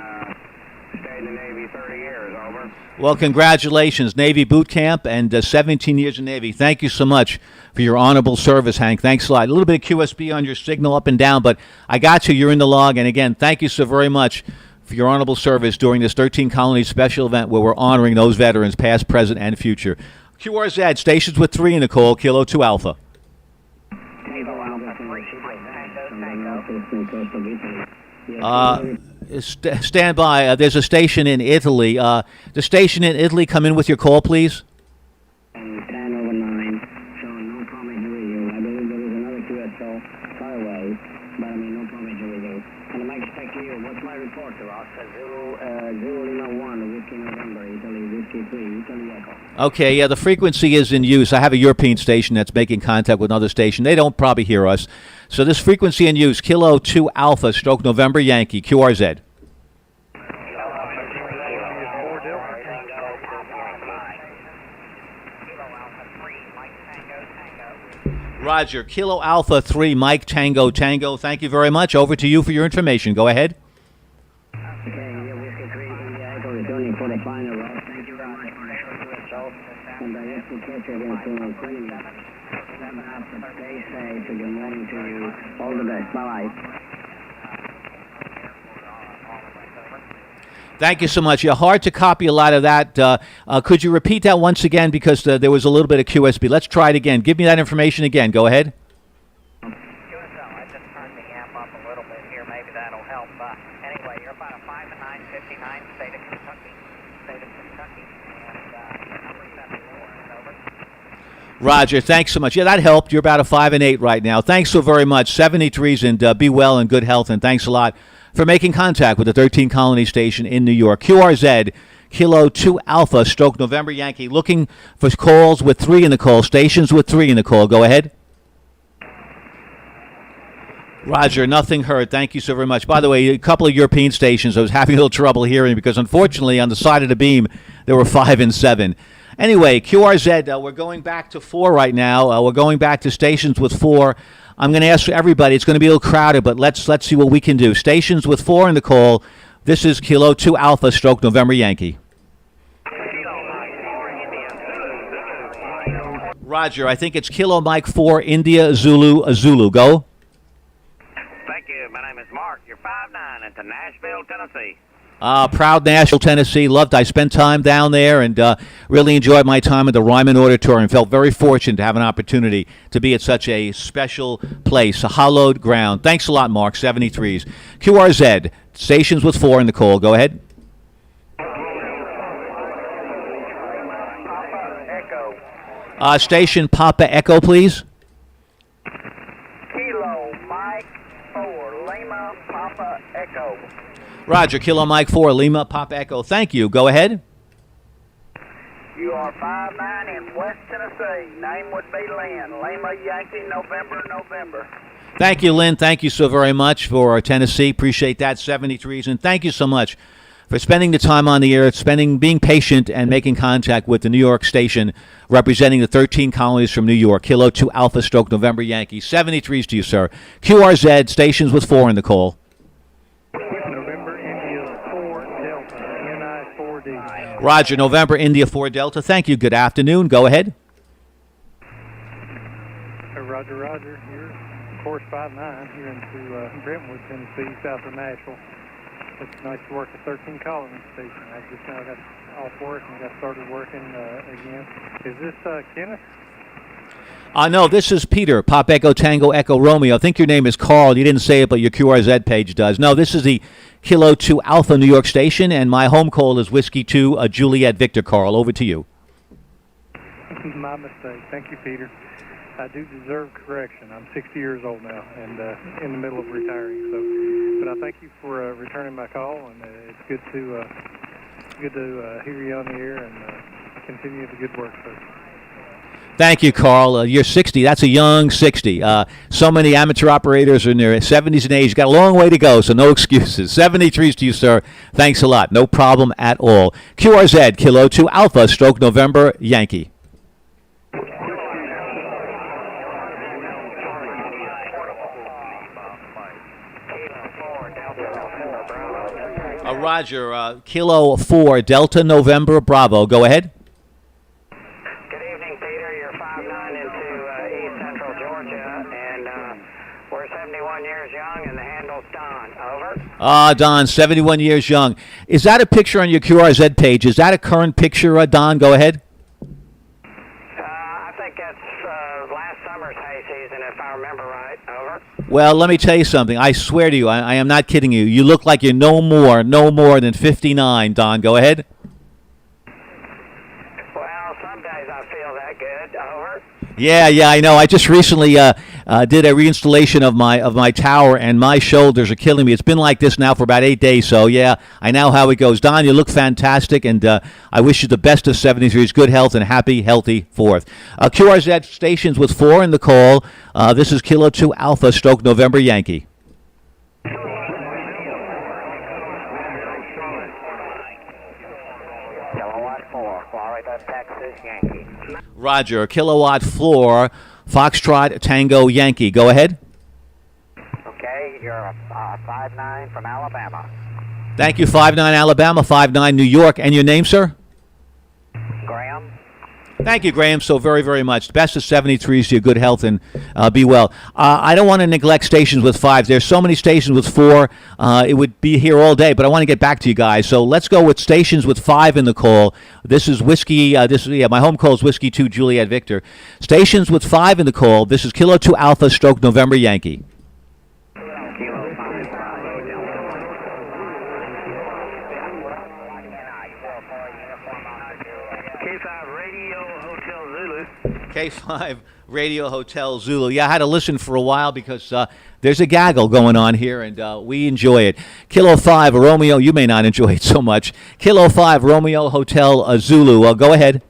stayed in the Navy 30 years, over. Well, congratulations, Navy boot camp and 17 years in Navy. Thank you so much for your honorable service, Hank. Thanks a lot. A little bit of QSB on your signal up and down, but I got you. You're in the log. And again, thank you so very much for your honorable service during this 13 Colonies special event where we're honoring those veterans, past, present, and future. QRZ, stations with 3 in the call, Kilo 2 Alpha. Stand by. There's a station in Italy. The station in Italy, come in with your call, please. 10 over 9, so no problem here with you. I believe there is another QSO far away, but I mean, no problem here with you. And I might expect you. What's my report, Oscar? 001, Whiskey November, Italy, Whiskey 3, Italy Echo. Okay, yeah, the frequency is in use. I have a European station that's making contact with another station. They don't probably hear us. So this frequency in use, Kilo 2 Alpha, stroke November Yankee, QRZ. Roger, Kilo Alpha 3, Mike Tango Tango. Thank you very much. Over to you for your information. Go ahead. Okay, Whiskey 3, India Echo, returning for the final round. Thank you very much for the show. And to catch you again soon on Friday. Stay safe. Good morning to you. All the best. Bye-bye. Thank you so much. Yeah, hard to copy a lot of that. Could you repeat that once again because there was a little bit of QSB. Let's try it again. Give me that information again. Go ahead. QSL, I just turned the amp up a little bit here. Maybe that'll help. Anyway, you're about a 5 and 9, 59, state of Kentucky. And number 74. Over. Roger, thanks so much. Yeah, that helped. You're about a 5 and 8 right now. Thanks so very much. 73s, and be well and good health, and thanks a lot for making contact with the 13 Colony Station in New York. QRZ, Kilo 2 Alpha, stroke November Yankee. Looking for calls with 3 in the call, stations with 3 in the call. Go ahead. Roger, nothing heard. Thank you so very much. By the way, a couple of European stations I was having a little trouble hearing because, unfortunately, on the side of the beam, there were 5 and 7. Anyway, QRZ, we're going back to 4 right now. We're going back to stations with 4. I'm going to ask everybody. It's going to be a little crowded, but let's see what we can do. Stations with 4 in the call. This is Kilo 2 Alpha, stroke November Yankee. Roger, I think it's Kilo Mike 4 India Zulu Zulu. Go. Thank you. My name is Mark. You're 5'9" into Nashville, Tennessee. Proud Nashville, Tennessee. Loved. I spent time down there and really enjoyed my time at the Ryman Auditorium. Felt very fortunate to have an opportunity to be at such a special place, a hallowed ground. Thanks a lot, Mark. 73s. QRZ, stations with 4 in the call. Go ahead. Echo. Station Papa Echo, please. Kilo Mike 4 Lima Papa Echo. Roger, Kilo Mike 4 Lima Papa Echo. Thank you. Go ahead. You are 5'9" in West Tennessee. Name would be Lynn. Lima Yankee November. Thank you, Lynn. Thank you so very much for Tennessee. Appreciate that. 73s. And thank you so much for spending the time on the air, being patient and making contact with the New York station representing the 13 colonies from New York. Kilo 2 Alpha stroke November Yankee. 73s to you, sir. QRZ, stations with 4 in the call. November India 4 Delta, NI 4D. Roger, November India 4 Delta. Thank you. Good afternoon. Go ahead. Roger. Here, course 5'9" here into Brentwood, Tennessee, south of Nashville. It's nice to work at 13 Colony Station. I just now got off work and got started working again. Is this Kenneth? No, this is Peter, Pop Echo Tango Echo Romeo. I think your name is Carl. You didn't say it, but your QRZ page does. No, this is the Kilo 2 Alpha New York Station, and my home call is Whiskey 2 Juliet Victor. Carl, over to you. My mistake. Thank you, Peter. I do deserve correction. I'm 60 years old now and in the middle of retiring. But I thank you for returning my call, and it's good to hear you on the air and continue the good work, sir. Thank you, Carl. You're 60. That's a young 60. So many amateur operators are in their 70s and 80s. Got a long way to go, so no excuses. 73s to you, sir. Thanks a lot. No problem at all. QRZ, Kilo 2 Alpha, stroke November Yankee. Roger, Kilo 4 Delta November Bravo. Go ahead. Good evening, Peter. You're 5'9" into East Central Georgia, and we're 71 years young, and the handle's Don. Over. Don, 71 years young. Is that a picture on your QRZ page? Is that a current picture, Don? Go ahead. I think that's last summer's hay season, if I remember right. Over. Well, let me tell you something. I swear to you, I am not kidding you. You look like you're no more than 59, Don. Go ahead. Well, some days I feel that good. Over. Yeah, I know. I just recently did a reinstallation of my tower, and my shoulders are killing me. It's been like this now for about 8 days, so yeah, I know how it goes. Don, you look fantastic, and I wish you the best of 73s, good health, and happy, healthy 4th. QRZ stations with 4 in the call. This is Kilo 2 Alpha, stroke November Yankee. Kilowatt 4, Florida, Texas, Yankee. Roger, Kilowatt 4, Foxtrot Tango Yankee. Go ahead. Okay, you're 5'9" from Alabama. Thank you, 5'9" Alabama, 5'9" New York. And your name, sir? Graham. Thank you, Graham, so very, very much. Best of 73s to you, good health, and be well. I don't want to neglect stations with 5s. There's so many stations with 4. It would be here all day, but I want to get back to you guys. So let's go with stations with 5 in the call. This is Whiskey, my home call is Whiskey 2 Juliet Victor. Stations with 5 in the call. This is Kilo 2 Alpha stroke November Yankee. K5 Radio Hotel Zulu. Yeah, I had to listen for a while because there's a gaggle going on here, and we enjoy it. Kilo 5 Romeo, you may not enjoy it so much. Kilo 5 Romeo Hotel Zulu. Go ahead.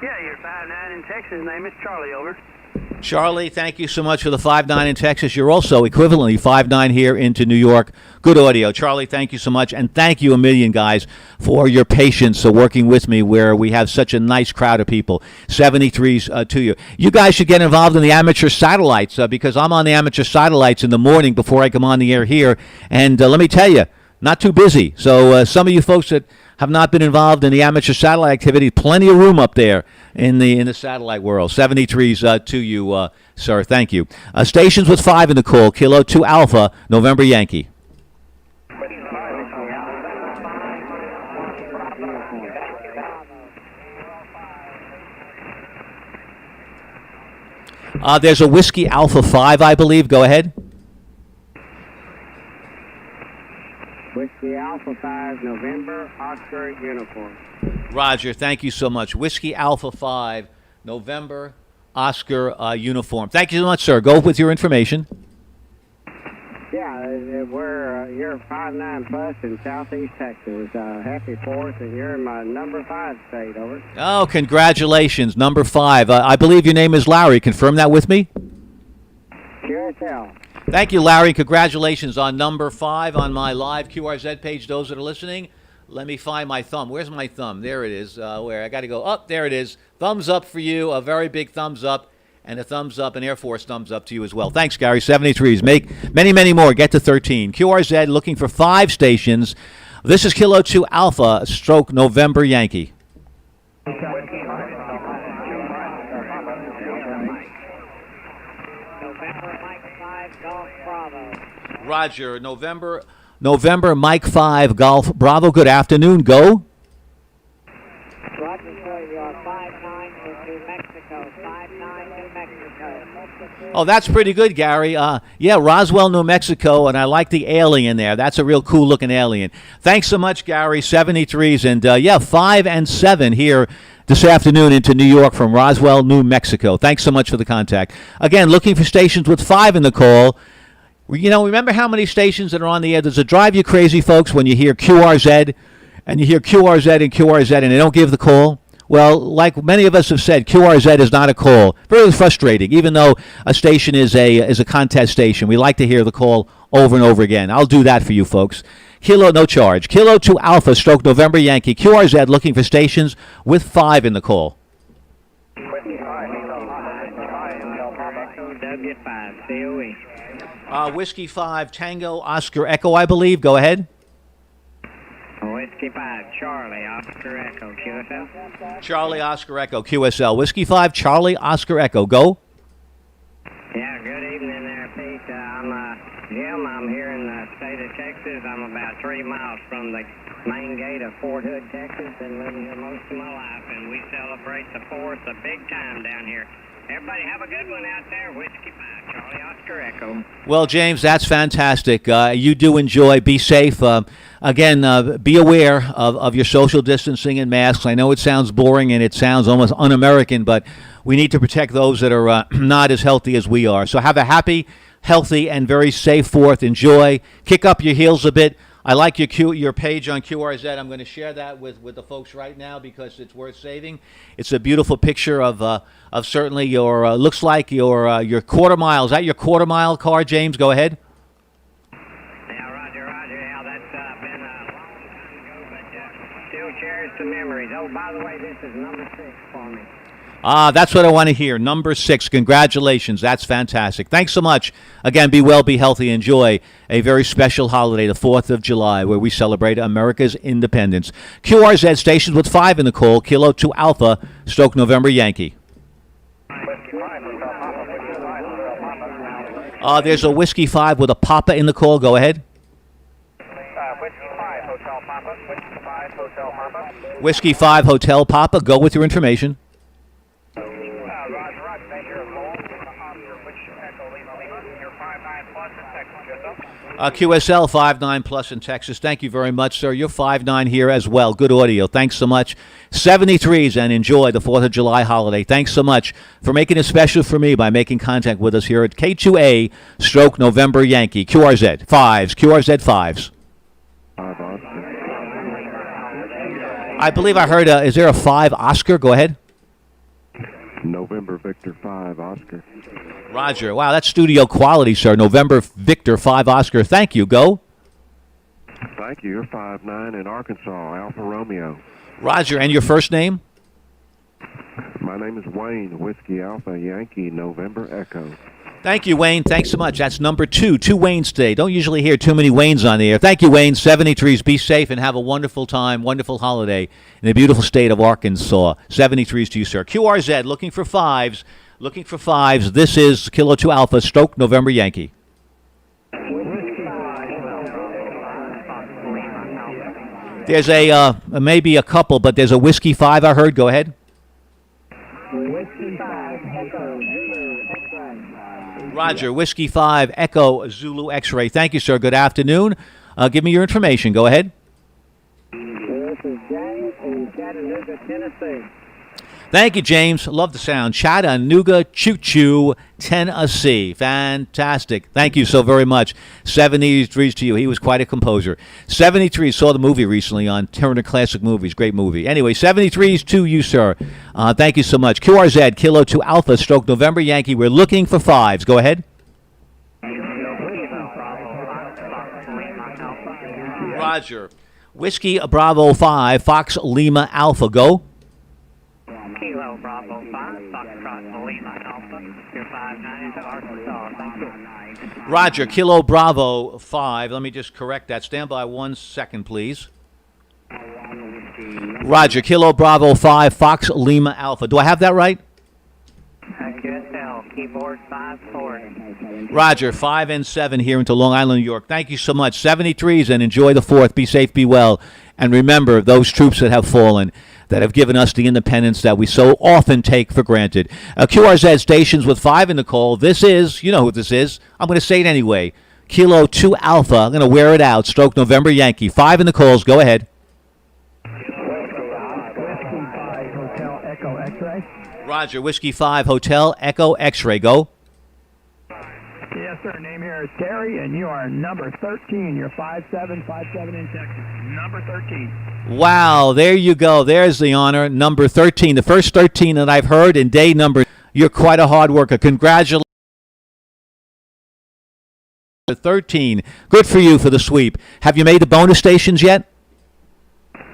Yeah, you're 5-9 in Texas. Name is Charlie, over. Charlie, thank you so much for the 5-9 in Texas. You're also equivalently 5-9 here into New York. Good audio. Charlie, thank you so much. And thank you a million, guys, for your patience working with me where we have such a nice crowd of people. 73s to you. You guys should get involved in the amateur satellites because I'm on the amateur satellites in the morning before I come on the air here. And let me tell you, not too busy. So some of you folks that have not been involved in the amateur satellite activity, plenty of room up there in the satellite world. 73s to you, sir. Thank you. Stations with 5 in the call. Kilo 2 Alpha, November Yankee. There's a Whiskey Alpha 5, I believe. Go ahead. Whiskey Alpha 5, November, Oscar uniform. Roger, thank you so much. Whiskey Alpha 5, November, Oscar uniform. Thank you so much, sir. Go with your information. Yeah, you're 5-9 plus in Southeast Texas. Happy 4th, and you're in my number 5 state, over. Oh, congratulations, number 5. I believe your name is Larry. Confirm that with me. QSL. Thank you, Larry. Congratulations on number 5 on my live QRZ page. Those that are listening, let me find my thumb. Where's my thumb? There it is. Where? I got to go up. There it is. Thumbs up for you. A very big thumbs up. And a thumbs up, an Air Force thumbs up to you as well. Thanks, Gary. 73s. Make many, many more. Get to 13. QRZ looking for 5 stations. This is Kilo 2 Alpha stroke November Yankee. Roger, November Mike 5 Golf Bravo. Good afternoon. Go. Roger, sir. You are 5-9 to New Mexico. 5-9 New Mexico. Oh, that's pretty good, Gary. Yeah, Roswell, New Mexico, and I like the alien there. That's a real cool-looking alien. Thanks so much, Gary. 73s, and 5 and 7 here this afternoon into New York from Roswell, New Mexico. Thanks so much for the contact. Again, looking for stations with 5 in the call. You know, remember how many stations that are on the air? Does it drive you crazy, folks, when you hear QRZ and you hear QRZ and QRZ and they don't give the call? Well, like many of us have said, QRZ is not a call. Very frustrating, even though a station is a contest station. We like to hear the call over and over again. I'll do that for you, folks. Kilo, no charge. Kilo 2 Alpha stroke November Yankee. QRZ looking for stations with 5 in the call. W5, COE. Whiskey 5 Tango Oscar Echo, I believe. Go ahead. Whiskey 5 Charlie Oscar Echo, QSL. Charlie Oscar Echo, QSL. Whiskey 5 Charlie Oscar Echo. Go. Yeah, good evening there, Pete. I'm Jim. I'm here in the state of Texas. I'm about 3 miles from the main gate of Fort Hood, Texas, and living here most of my life. And we celebrate the 4th a big time down here. Everybody have a good one out there. Whiskey 5 Charlie Oscar Echo. Well, James, that's fantastic. You do enjoy. Be safe. Again, be aware of your social distancing and masks. I know it sounds boring and it sounds almost un-American, but we need to protect those that are not as healthy as we are. So have a happy, healthy, and very safe 4th. Enjoy. Kick up your heels a bit. I like your page on QRZ. I'm going to share that with the folks right now because it's worth saving. It's a beautiful picture of certainly your looks like your quarter mile. Is that your quarter mile car, James? Go ahead. Yeah, Roger. Yeah, that's been a long time ago, but still cherish the memories. Oh, by the way, this is number 6 for me. That's what I want to hear. Number 6. Congratulations. That's fantastic. Thanks so much. Again, be well, be healthy, enjoy a very special holiday, the 4th of July, where we celebrate America's independence. QRZ stations with 5 in the call, Kilo 2 Alpha, Stroke November Yankee. There's a Whiskey 5 with a Papa in the call. Go ahead. Whiskey 5, Hotel Papa. Whiskey 5, Hotel Papa. Whiskey 5 Hotel Papa. Go with your information. Roger, thank you. Which Echo Lima Lima. You're 5-9 plus in Texas, QSL 5-9 plus in Texas. Thank you very much, sir. You're 5-9 here as well. Good audio. Thanks so much. 73s and enjoy the 4th of July holiday. Thanks so much for making it special for me by making contact with us here at K2A Stroke November Yankee. QRZ 5s. QRZ 5s. I believe I heard, is there a 5 Oscar? Go ahead. November Victor 5 Oscar. Roger. Wow, that's studio quality, sir. November Victor 5 Oscar. Thank you. Go. Thank you. You're 5-9 in Arkansas, Alpha Romeo. Roger. And your first name? My name is Wayne, Whiskey Alpha Yankee November Echo. Thank you, Wayne. Thanks so much. That's number 2. 2 Waynes today. Don't usually hear too many Waynes on the air. Thank you, Wayne. 73s. Be safe and have a wonderful time, wonderful holiday in the beautiful state of Arkansas. 73s to you, sir. QRZ, looking for 5s. Looking for 5s. This is Kilo 2 Alpha, Stroke November Yankee. There's a maybe a couple, but there's a Whiskey 5 I heard. Go ahead. Whiskey 5, Echo. Roger, Whiskey 5, Echo, Zulu X-Ray. Thank you, sir. Good afternoon. Give me your information. Go ahead. This is James in Chattanooga, Tennessee. Thank you, James. Love the sound. Chattanooga, Choo-Choo, Tennessee. Fantastic. Thank you so very much. 73s to you. He was quite a composer. 73s, saw the movie recently on Turner Classic Movies. Great movie. Anyway, 73s to you, sir. Thank you so much. QRZ, Kilo 2 Alpha, Stroke November Yankee. We're looking for 5s. Go ahead. Roger. Whiskey Bravo 5, Fox Lima Alpha. Go. Kilo Bravo 5, Foxtrot Lima Alpha. You're 5-9 into Arkansas. Thank you. Roger, Kilo Bravo 5. Let me just correct that. Stand by 1 second, please. Roger, Kilo Bravo 5, Fox Lima Alpha. Do I have that right? QSL, keyboard 5-4. Roger, 5 and 7 here into Long Island, New York. Thank you so much. 73s and enjoy the 4th. Be safe, be well. And remember those troops that have fallen, that have given us the independence that we so often take for granted. QRZ stations with 5 in the call. This is, you know who this is. I'm going to say it anyway. Kilo 2 Alpha. I'm going to wear it out. Stroke November Yankee. 5 in the calls. Go ahead. Whiskey 5 Hotel Echo X-Ray. Roger, Whiskey 5 Hotel Echo X-Ray. Go. Yes, sir. Name here is Terry, and you are number 13. You're 5757 in Texas. Number 13. Wow, there you go. There's the honor. Number 13. The first 13 that I've heard in day number. You're quite a hard worker. Congratulations. 13. Good for you for the sweep. Have you made the bonus stations yet?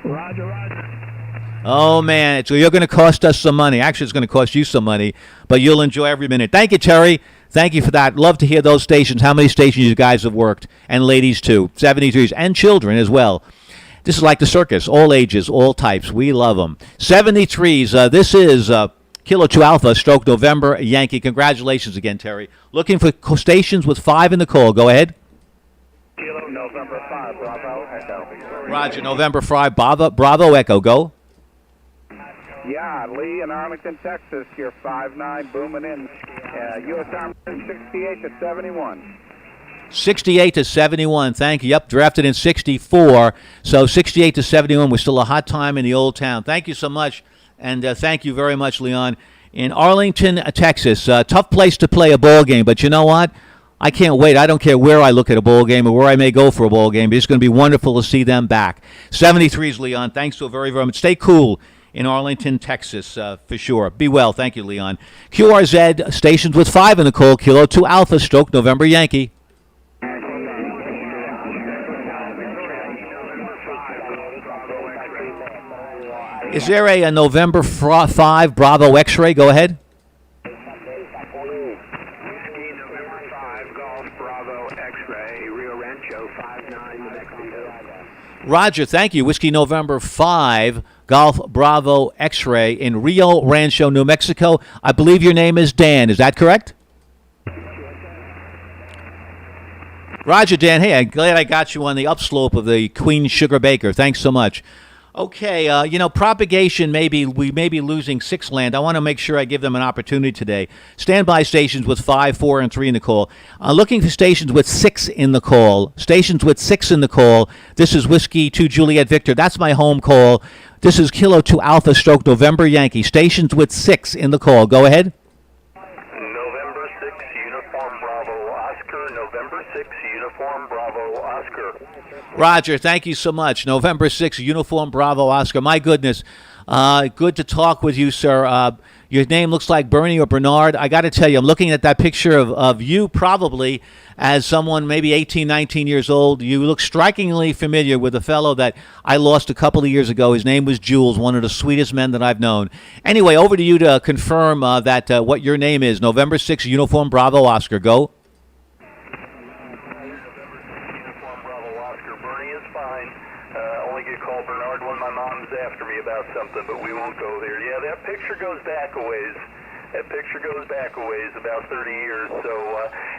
Roger, Roger. Oh, man. So you're going to cost us some money. Actually, it's going to cost you some money, but you'll enjoy every minute. Thank you, Terry. Thank you for that. Love to hear those stations, how many stations you guys have worked, and ladies, too. 73s, and children as well. This is like the circus, all ages, all types. We love them. 73s, this is Kilo 2 Alpha, Stroke November Yankee. Congratulations again, Terry. Looking for stations with 5 in the call. Go ahead. Kilo November 5, Bravo Echo. Roger, November 5, Bravo Echo. Go. Yeah, Lee in Arlington, Texas. You're 5-9, booming in. U.S. Army 68 to 71. 68 to 71. Thank you. Yep, drafted in 64. So 68 to 71. We're still a hot time in the old town. Thank you so much. And thank you very much, Leon. In Arlington, Texas. Tough place to play a ball game. But you know what? I can't wait. I don't care where I look at a ball game or where I may go for a ball game. It's going to be wonderful to see them back. 73s, Leon. Thanks so very, very much. Stay cool in Arlington, Texas, for sure. Be well. Thank you, Leon. QRZ, stations with 5 in the call. Kilo 2 Alpha, Stroke November Yankee. Is there a November 5 Bravo X-ray? Go ahead. Whiskey November 5 Golf Bravo X-ray Rio Rancho 59 New Mexico. Roger, thank you. Whiskey November 5 Golf Bravo X-ray in Rio Rancho, New Mexico. I believe your name is Dan. Is that correct? Roger, Dan. Hey, I'm glad I got you on the upslope of the Queen Sugar Baker. Thanks so much. Okay, propagation, we may be losing 6 land. I want to make sure I give them an opportunity today. Standby stations with 5, 4, and 3 in the call. Looking for stations with 6 in the call. Stations with 6 in the call. This is Whiskey 2 Juliet Victor. That's my home call. This is Kilo 2 Alpha Stroke November Yankee. Stations with 6 in the call. Go ahead. November 6 Uniform Bravo Oscar. November 6 Uniform Bravo Oscar. Roger, thank you so much. November 6th, Uniform Bravo Oscar. My goodness, good to talk with you, sir. Your name looks like Bernie or Bernard. I got to tell you, I'm looking at that picture of you probably as someone maybe 18, 19 years old. You look strikingly familiar with a fellow that I lost a couple of years ago. His name was Jules, one of the sweetest men that I've known. Anyway, over to you to confirm that what your name is. November 6th, Uniform Bravo Oscar. Go. Bernard when my mom's after me about something, but we won't go there. Yeah, that picture goes back a ways. That picture goes back a ways, about 30 years. So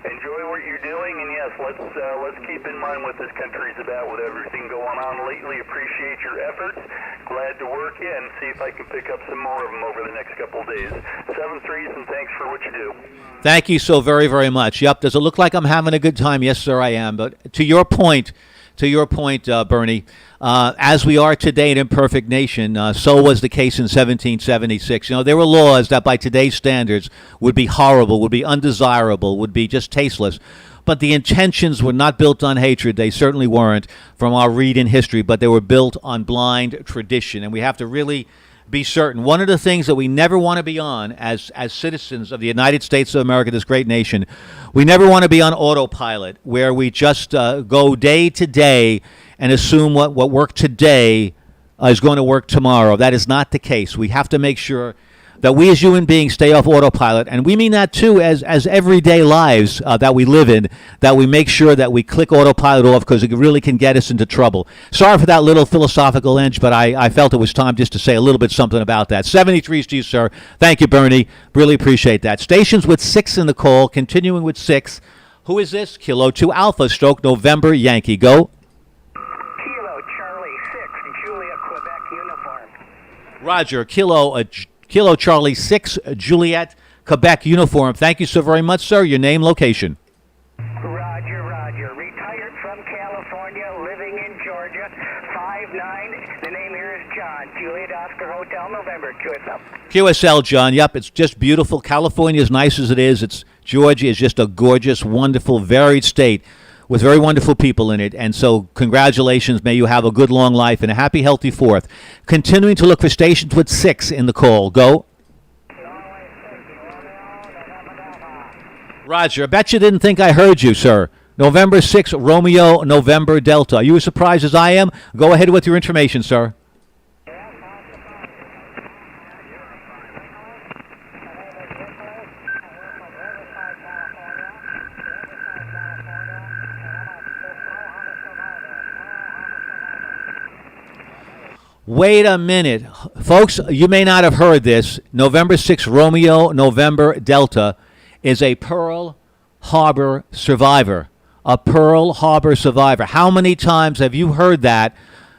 enjoy what you're doing, and yes, let's keep in mind what this country's about with everything going on lately. Appreciate your efforts. Glad to work you and see if I can pick up some more of them over the next couple of days. 7-3s, and thanks for what you do. Thank you so very, very much. Yep, does it look like I'm having a good time? Yes, sir, I am. But to your point, Bernie, as we are today an imperfect nation, so was the case in 1776. There were laws that by today's standards would be horrible, would be undesirable, would be just tasteless. But the intentions were not built on hatred. They certainly weren't from our read in history, but they were built on blind tradition. And we have to really be certain. One of the things that we never want to be on as citizens of the United States of America, this great nation, we never want to be on autopilot where we just go day to day and assume what worked today is going to work tomorrow. That is not the case. We have to make sure that we as human beings stay off autopilot. And we mean that too as everyday lives that we live in, that we make sure that we click autopilot off because it really can get us into trouble. Sorry for that little philosophical inch, but I felt it was time just to say a little bit something about that. 73s to you, sir. Thank you, Bernie. Really appreciate that. Stations with 6 in the call, continuing with 6. Who is this? Kilo 2 Alpha Stroke November Yankee. Go. Kilo Charlie 6 Juliet Quebec uniform. Roger. Kilo Charlie 6 Juliet Quebec uniform. Thank you so very much, sir. Your name, location. Roger. Retired from California, living in Georgia. 5'9". The name here is John. Juliet Oscar Hotel, November. QSL. QSL, John. Yep, it's just beautiful. California, as nice as it is, Georgia is just a gorgeous, wonderful, varied state with very wonderful people in it. And so congratulations. May you have a good, long life and a happy, healthy 4th. Continuing to look for stations with 6 in the call. Go. Roger, I bet you didn't think I heard you, sir. November 6, Romeo, November, Delta. Are you as surprised as I am? Go ahead with your information, sir. Wait a minute. Folks, you may not have heard this. November 6, Romeo, November, Delta is a Pearl Harbor survivor. A Pearl Harbor survivor. How many times have you heard that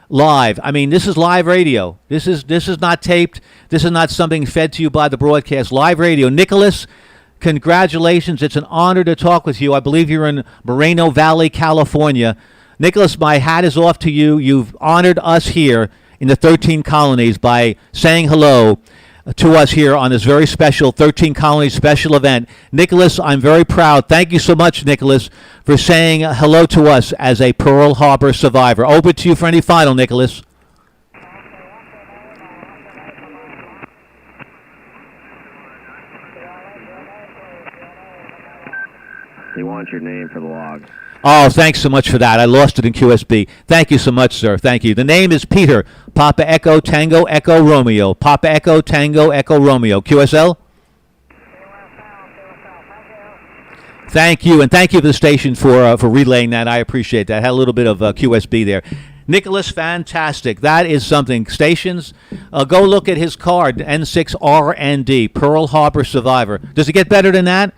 live? I mean, this is live radio. This is not taped. This is not something fed to you by the broadcast. Live radio. Nicholas, congratulations. It's an honor to talk with you. I believe you're in Moreno Valley, California. Nicholas, my hat is off to you. You've honored us here in the 13 colonies by saying hello to us here on this very special 13 Colonies special event. Nicholas, I'm very proud. Thank you so much, Nicholas, for saying hello to us as a Pearl Harbor survivor. Over to you for any final, Nicholas. He wants your name for the log. Oh, thanks so much for that. I lost it in QSB. Thank you so much, sir. Thank you. The name is Peter. Papa Echo Tango Echo Romeo. Papa Echo Tango Echo Romeo. QSL? Thank you, and thank you to the station for relaying that. I appreciate that. I had a little bit of QSB there. Nicholas, fantastic. That is something. Stations, go look at his card, N6RND, Pearl Harbor Survivor. Does it get better than that?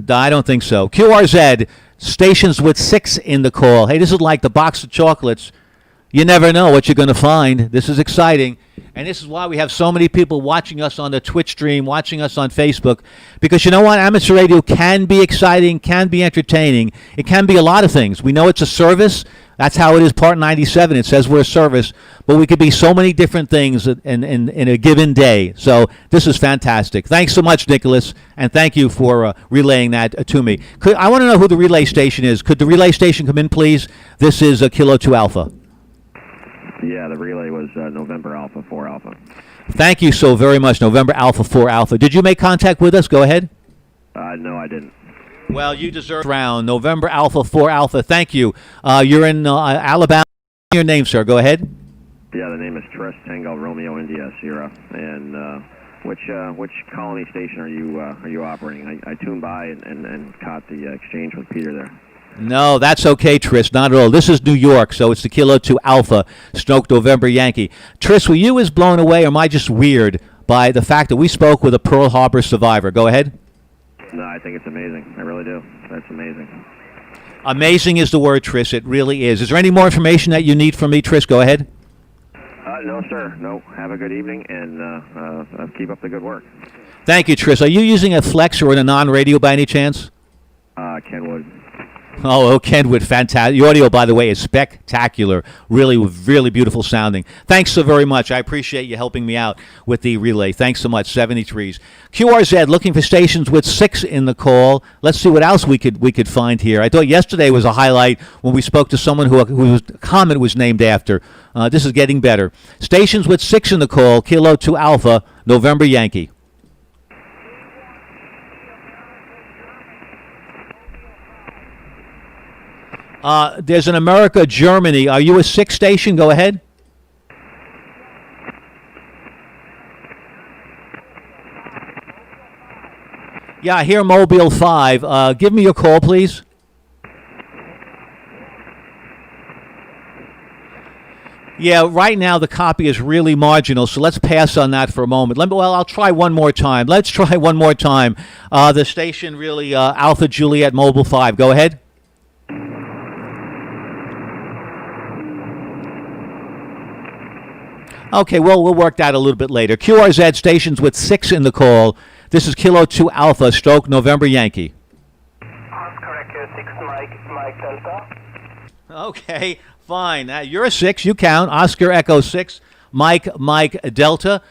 I don't think so. QRZ, stations with 6 in the call. Hey, this is like the box of chocolates. You never know what you're going to find. This is exciting. And this is why we have so many people watching us on the Twitch stream, watching us on Facebook. Because you know what? Amateur radio can be exciting, can be entertaining. It can be a lot of things. We know it's a service. That's how it is, Part 97. It says we're a service. But we could be so many different things in a given day. So this is fantastic. Thanks so much, Nicholas. And thank you for relaying that to me. I want to know who the relay station is. Could the relay station come in, please? This is Kilo 2 Alpha. Yeah, the relay was November Alpha 4 Alpha. Thank you so very much, November Alpha 4 Alpha. Did you make contact with us? Go ahead. No, I didn't. Well, you deserve round. November Alpha 4 Alpha. Thank you. You're in Alabama. Your name, sir. Go ahead. Yeah, the name is Tres Tango Romeo India Sierra. And which colony station are you operating? I tuned by and caught the exchange with Peter there. No, that's okay, Tris. Not at all. This is New York, so it's the Kilo 2 Alpha, Stoke November Yankee. Tris, were you as blown away, or am I just weird by the fact that we spoke with a Pearl Harbor survivor? Go ahead. No, I think it's amazing. I really do. That's amazing. Amazing is the word, Tris. It really is. Is there any more information that you need from me, Tris? Go ahead. No, sir. No. Have a good evening, and keep up the good work. Thank you, Tris. Are you using a Flex or a non-radio by any chance? Kenwood. Oh, Kenwood, fantastic. The audio, by the way, is spectacular. Really, really beautiful sounding. Thanks so very much. I appreciate you helping me out with the relay. Thanks so much. 73s. QRZ, looking for stations with 6 in the call. Let's see what else we could find here. I thought yesterday was a highlight when we spoke to someone whose comment was named after. This is getting better. Stations with 6 in the call. Kilo 2 Alpha, November Yankee. There's an America, Germany. Are you a 6 station? Go ahead. Yeah, I hear Mobile 5. Give me your call, please. Yeah, right now the copy is really marginal, so let's pass on that for a moment. I'll try one more time. Let's try one more time. The station really, Alpha Juliet Mobile 5. Go ahead. Okay, well, we'll work that a little bit later. QRZ stations with 6 in the call. This is Kilo 2 Alpha, Stoke November Yankee. Correct, 6 Mike Delta. Okay, fine. You're a 6. You count. Oscar Echo 6, Mike Delta.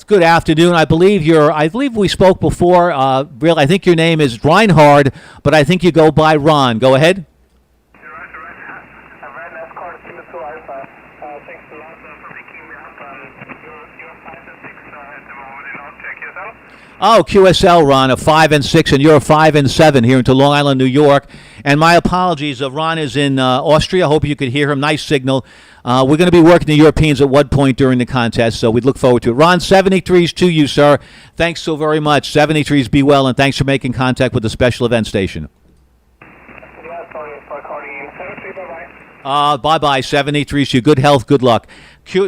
Good afternoon. I believe we spoke before. Really, I think your name is Reinhard, but I think you go by Ron. Go ahead. Oh, QSL, Ron, a 5 and 6, and you're a 5 and 7 here into Long Island, New York. And my apologies, Ron is in Austria. Hope you could hear him. Nice signal. We're going to be working the Europeans at one point during the contest, so we'd look forward to it. Ron, 73s to you, sir. Thanks so very much. 73s, be well, and thanks for making contact with the special event station. Bye-bye, 73s to you. Good health, good luck.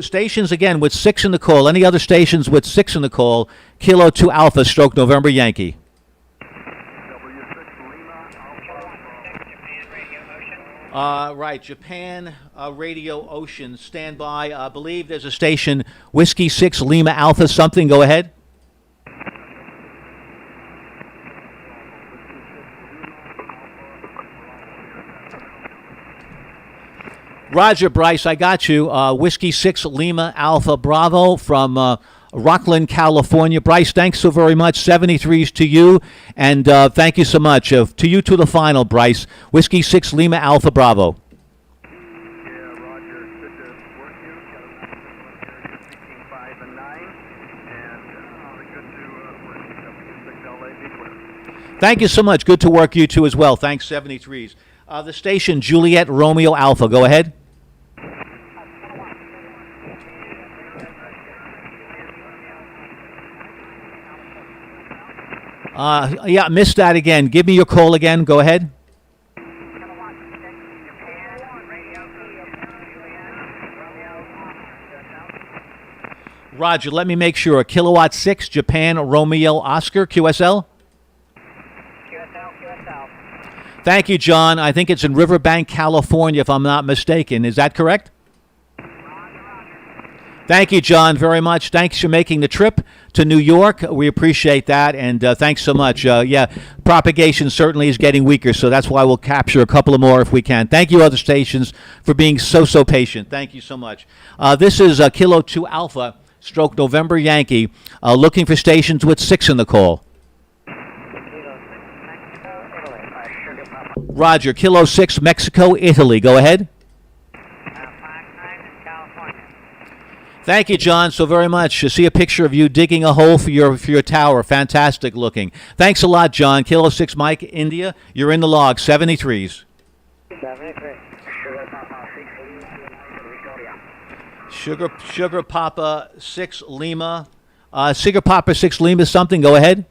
Stations, again, with 6 in the call. Any other stations with 6 in the call? Kilo 2 Alpha, Stroke November Yankee. Right, Japan Radio Ocean, stand by. I believe there's a station, Whiskey 6 Lima Alpha something. Go ahead. Roger, Bryce, I got you. Whiskey 6 Lima Alpha Bravo from Rockland, California. Bryce, thanks so very much. 73s to you, and thank you so much. To you to the final, Bryce. Whiskey 6 Lima Alpha Bravo. Thank you so much. Good to work you two as well. Thanks, 73s. The station Juliet Romeo Alpha. Go ahead. Yeah, missed that again. Give me your call again. Go ahead. Roger, let me make sure. Kilowatt 6, Japan, Romeo, Oscar, QSL? QSL. Thank you, John. I think it's in Riverbank, California, if I'm not mistaken. Is that correct? Thank you, John, very much. Thanks for making the trip to New York. We appreciate that, and thanks so much. Yeah, propagation certainly is getting weaker, so that's why we'll capture a couple of more if we can. Thank you, other stations, for being so patient. Thank you so much. This is Kilo 2 Alpha, stroke November Yankee, looking for stations with 6 in the call. Roger, Kilo 6, Mexico, Italy. Go ahead. Thank you, John, so very much. You see a picture of you digging a hole for your tower. Fantastic looking. Thanks a lot, John. Kilo 6, Mike, India. You're in the log. 73s. 73. Sugar Papa 6 Lima. Sugar Papa 6 Lima something. Go ahead.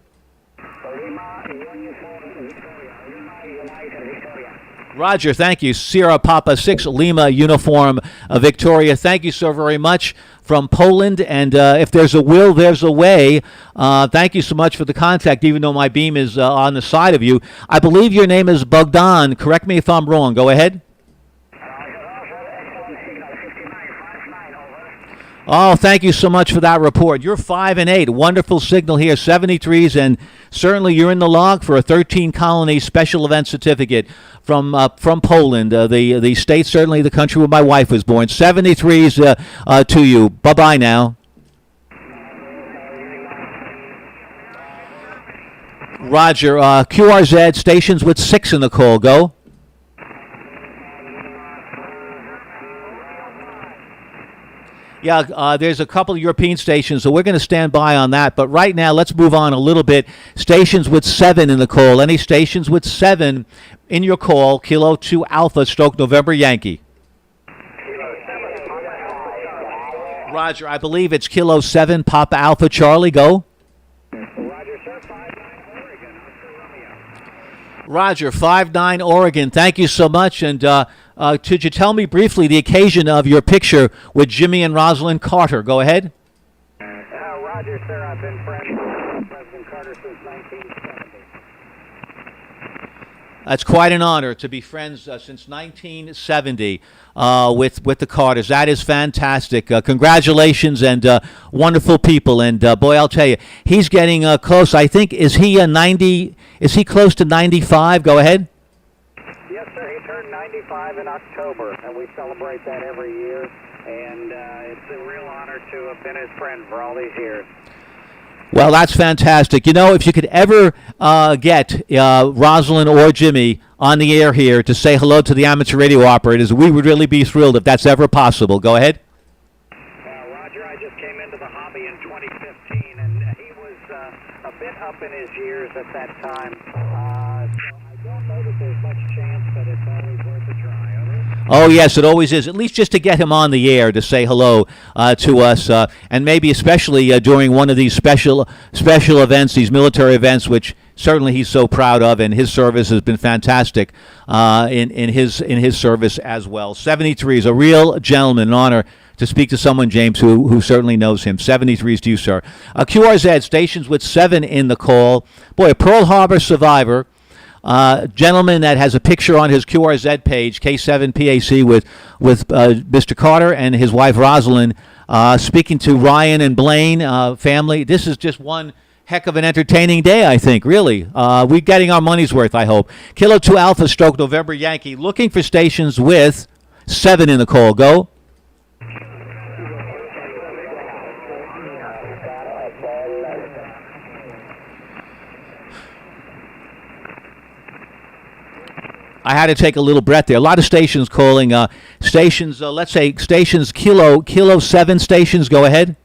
Roger, thank you. Sierra Papa 6 Lima Uniform Victoria. Thank you so very much from Poland. And if there's a will, there's a way. Thank you so much for the contact, even though my beam is on the side of you. I believe your name is Bogdan. Correct me if I'm wrong. Go ahead. Oh, thank you so much for that report. You're 5 and 8. Wonderful signal here, 73s, and certainly you're in the log for a 13 colony special event certificate from Poland, the state, certainly the country where my wife was born. 73s to you. Bye-bye now. Roger, QRZ stations with 6 in the call. Go. Yeah, there's a couple of European stations, so we're going to stand by on that. But right now, let's move on a little bit. Stations with 7 in the call. Any stations with 7 in your call? Kilo 2 Alpha, stroke November Yankee. Roger, I believe it's Kilo 7 Papa Alpha Charlie. Go. Roger, 5-9 Oregon. Thank you so much. And could you tell me briefly the occasion of your picture with Jimmy and Rosalind Carter? Go ahead. Roger, sir. I've been friends with President Carter since 1970. That's quite an honor to be friends since 1970 with the Carters. That is fantastic. Congratulations, and wonderful people. And boy, I'll tell you, he's getting close. I think is he 90? Is he close to 95? Go ahead. Yes, sir. He turned 95 in October, and we celebrate that every year. And it's a real honor to have been his friend for all these years. Well, that's fantastic. You know, if you could ever get Rosalind or Jimmy on the air here to say hello to the amateur radio operators, we would really be thrilled if that's ever possible. Go ahead. Roger, I just came into the hobby in 2015, and he was a bit up in his years at that time. So I don't know that there's much chance, but it's always worth a try. Oh, yes, it always is. At least just to get him on the air to say hello to us, and maybe especially during one of these special events, these military events, which certainly he's so proud of, and his service has been fantastic in his service as well. 73 is a real gentleman, an honor to speak to someone, James, who certainly knows him. 73s to you, sir. QRZ, stations with 7 in the call. Boy, a Pearl Harbor survivor. Gentleman that has a picture on his QRZ page, K7PAC, with Mr. Carter and his wife Rosalind, speaking to Ryan and Blaine family. This is just one heck of an entertaining day, I think, really. We're getting our money's worth, I hope. Kilo 2 Alpha, stroke November Yankee, looking for stations with 7 in the call. Go. I had to take a little breath there. A lot of stations calling. Stations, let's say stations, Kilo 7 stations. Go ahead.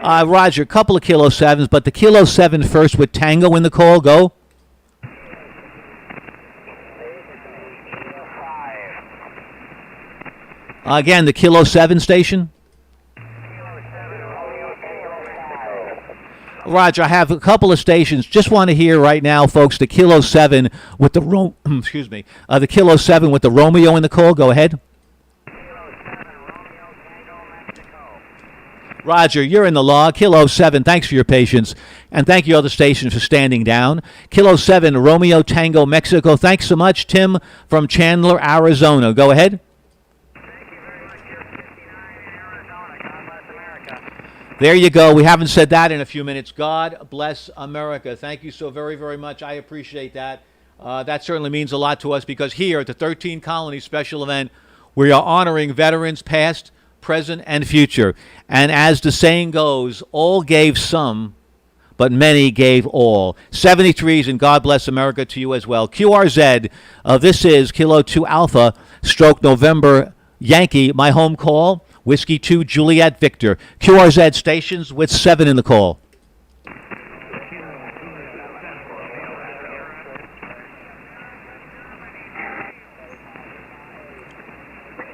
Roger, a couple of Kilo 7s, but the Kilo 7 first with Tango in the call. Go. Again, the Kilo 7 station. Roger, I have a couple of stations. Just want to hear right now, folks, the Kilo 7 with the excuse me, the Kilo 7 with the Romeo in the call. Go ahead. Roger, you're in the log. Kilo 7, thanks for your patience. And thank you, other stations, for standing down. Kilo 7, Romeo Tango, Mexico. Thanks so much. Tim from Chandler, Arizona. Go ahead. There you go. We haven't said that in a few minutes. God bless America. Thank you so very, very much. I appreciate that. That certainly means a lot to us because here at the 13 Colonies special event, we are honoring veterans past, present, and future. And as the saying goes, all gave some, but many gave all. 73s and God bless America to you as well. QRZ, this is Kilo 2 Alpha, stroke November Yankee, my home call. Whiskey 2 Juliet Victor. QRZ stations with 7 in the call.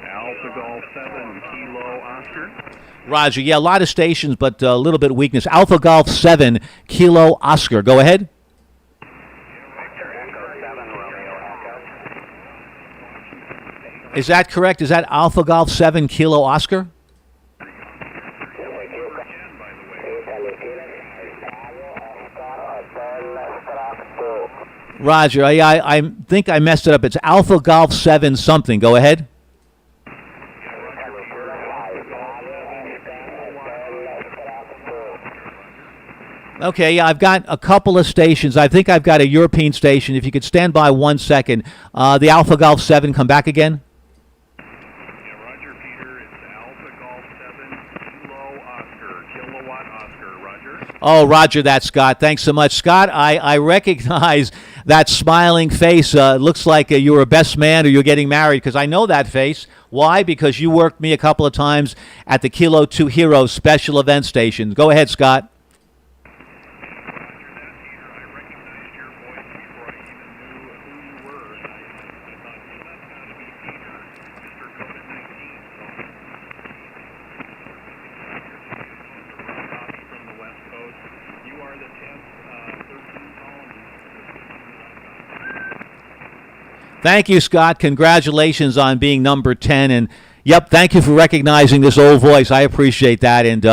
Alpha Golf 7 Kilo Oscar. Roger. Yeah, a lot of stations, but a little bit of weakness. Alpha Golf 7 Kilo Oscar. Go ahead. Is that correct? Is that Alpha Golf 7 Kilo Oscar? Roger, I think I messed it up. It's Alpha Golf 7 something. Go ahead. Okay, yeah, I've got a couple of stations. I think I've got a European station. If you could stand by 1 second. The Alpha Golf 7, come back again. Oh, Roger that, Scott. Thanks so much. Scott, I recognize that smiling face. Looks like you were a best man or you're getting married because I know that face. Why? Because you worked me a couple of times at the Kilo 2 Heroes special event station. Go ahead, Scott. Thank you, Scott. Congratulations on being number 10. And, yep, thank you for recognizing this old voice. I appreciate that. And,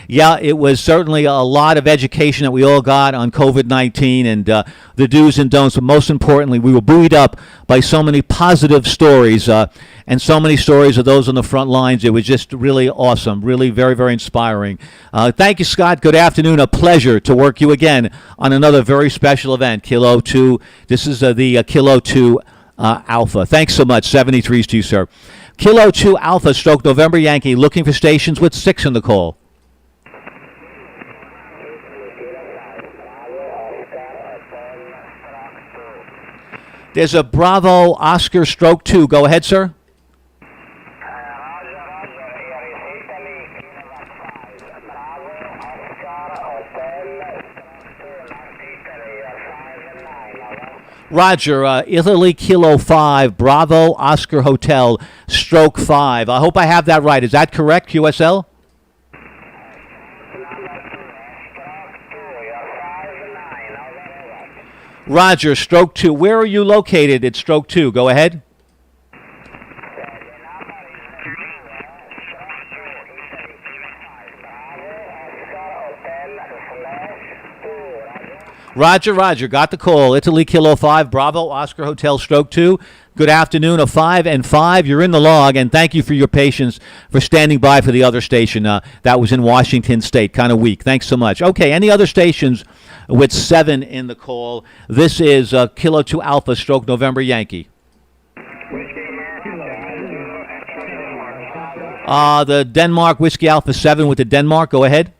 yeah, it was certainly a lot of education that we all got on COVID-19 and the do's and don'ts. But most importantly, we were buoyed up by so many positive stories and so many stories of those on the front lines. It was just really awesome, really very, very inspiring. Thank you, Scott. Good afternoon. A pleasure to work you again on another very special event, Kilo 2. This is the Kilo 2 Alpha. Thanks so much. 73s to you, sir. Kilo 2 Alpha, stroke November Yankee, looking for stations with 6 in the call. There's a Bravo Oscar, stroke 2. Go ahead, sir. Roger, Italy Kilo 5, Bravo Oscar Hotel, stroke 5. I hope I have that right. Is that correct, QSL? Roger, stroke 2. Where are you located at stroke 2? Go ahead. Roger, Roger. Got the call. Italy Kilo 5, Bravo Oscar Hotel, stroke 2. Good afternoon. A 5 and 5. You're in the log, and thank you for your patience for standing by for the other station. That was in Washington State. Kind of weak. Thanks so much. Okay, any other stations with 7 in the call? This is Kilo 2 Alpha, stroke November Yankee. The Denmark Whiskey Alpha 7 with the Denmark. Go ahead.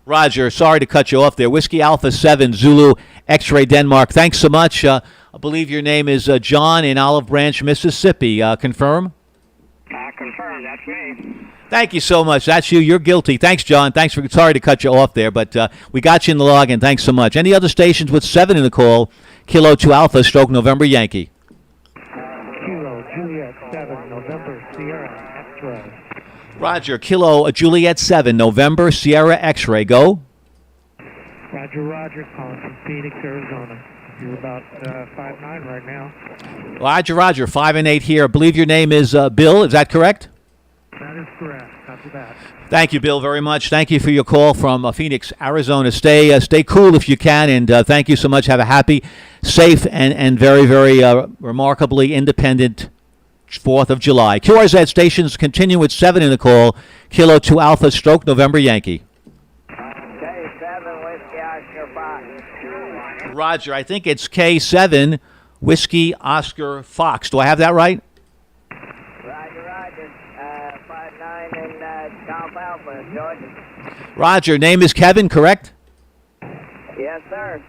Roger, sorry to cut you off there. Whiskey Alpha 7, Zulu, X-Ray Denmark. Thanks so much. I believe your name is John in Olive Branch, Mississippi. Confirm? Confirm. That's me. Thank you so much. That's you. You're guilty. Thanks, John. Sorry to cut you off there, but we got you in the log, and thanks so much. Any other stations with 7 in the call? Kilo 2 Alpha, stroke November Yankee. Kilo Juliet 7, November Sierra X-ray. Roger. Kilo Juliet 7, November Sierra X-ray. Go. Roger, calling from Phoenix, Arizona. You're about 5'9" right now. Roger. 5 and 8 here. I believe your name is Bill. Is that correct? That is correct. Copy that. Thank you, Bill, very much. Thank you for your call from Phoenix, Arizona. Stay cool if you can, and thank you so much. Have a happy, safe, and very, very remarkably independent 4th of July. QRZ stations continue with 7 in the call. Kilo 2 Alpha, stroke November Yankee. K7 Whiskey Oscar Fox. Roger, I think it's K7 Whiskey Oscar Fox. Do I have that right? Roger. 5'9" in Golf Alpha, Georgia. Roger, name is Kevin, correct? Yes, sir.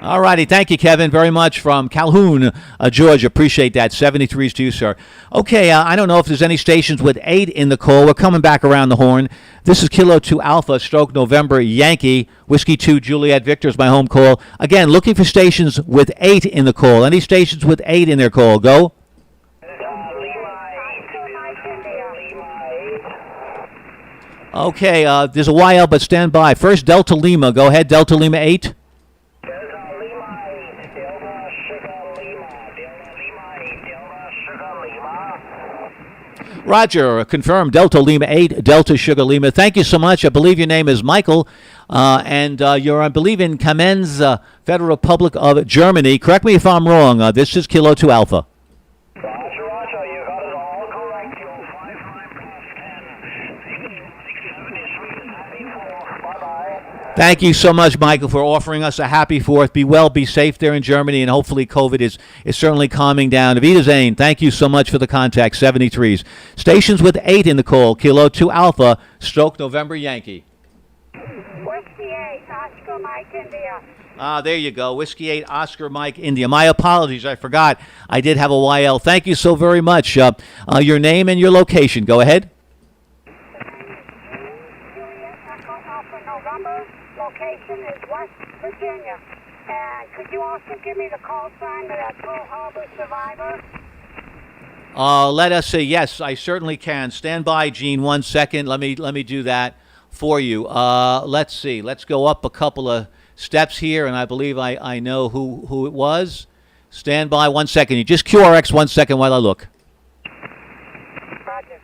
All righty. Thank you, Kevin, very much from Calhoun, Georgia. Appreciate that. 73s to you, sir. Okay, I don't know if there's any stations with 8 in the call. We're coming back around the horn. This is Kilo 2 Alpha, stroke November Yankee. Whiskey 2 Juliet Victor is my home call. Again, looking for stations with 8 in the call. Any stations with 8 in their call? Go. Okay, there's a YL, but stand by. First, Delta Lima. Go ahead, Delta Lima 8. Roger, confirmed. Delta Lima 8, Delta Sugar Lima. Thank you so much. I believe your name is Michael, and you're, I believe, in Kamenz, Federal Republic of Germany. Correct me if I'm wrong. This is Kilo 2 Alpha. Roger, you got it all correct. You're 5'9" plus 10. Bye-bye. Thank you so much, Michael, for offering us a happy 4th. Be well, be safe there in Germany, and hopefully COVID is certainly calming down. Avita Zane, thank you so much for the contact, 73s. Stations with 8 in the call, Kilo 2 Alpha, stroke November Yankee. Whiskey 8, Oscar Mike, India. There you go, Whiskey 8, Oscar Mike, India. My apologies, I forgot. I did have a YL. Thank you so very much. Your name and your location. Go ahead. November. Location is West Virginia. And could you also give me the call sign to that Pearl Harbor survivor? Let us say yes. I certainly can. Stand by, Gene. 1 second. Let me do that for you. Let's see. Let's go up a couple of steps here, and I believe I know who it was. Stand by 1 second. You just QRX 1 second while I look. Roger.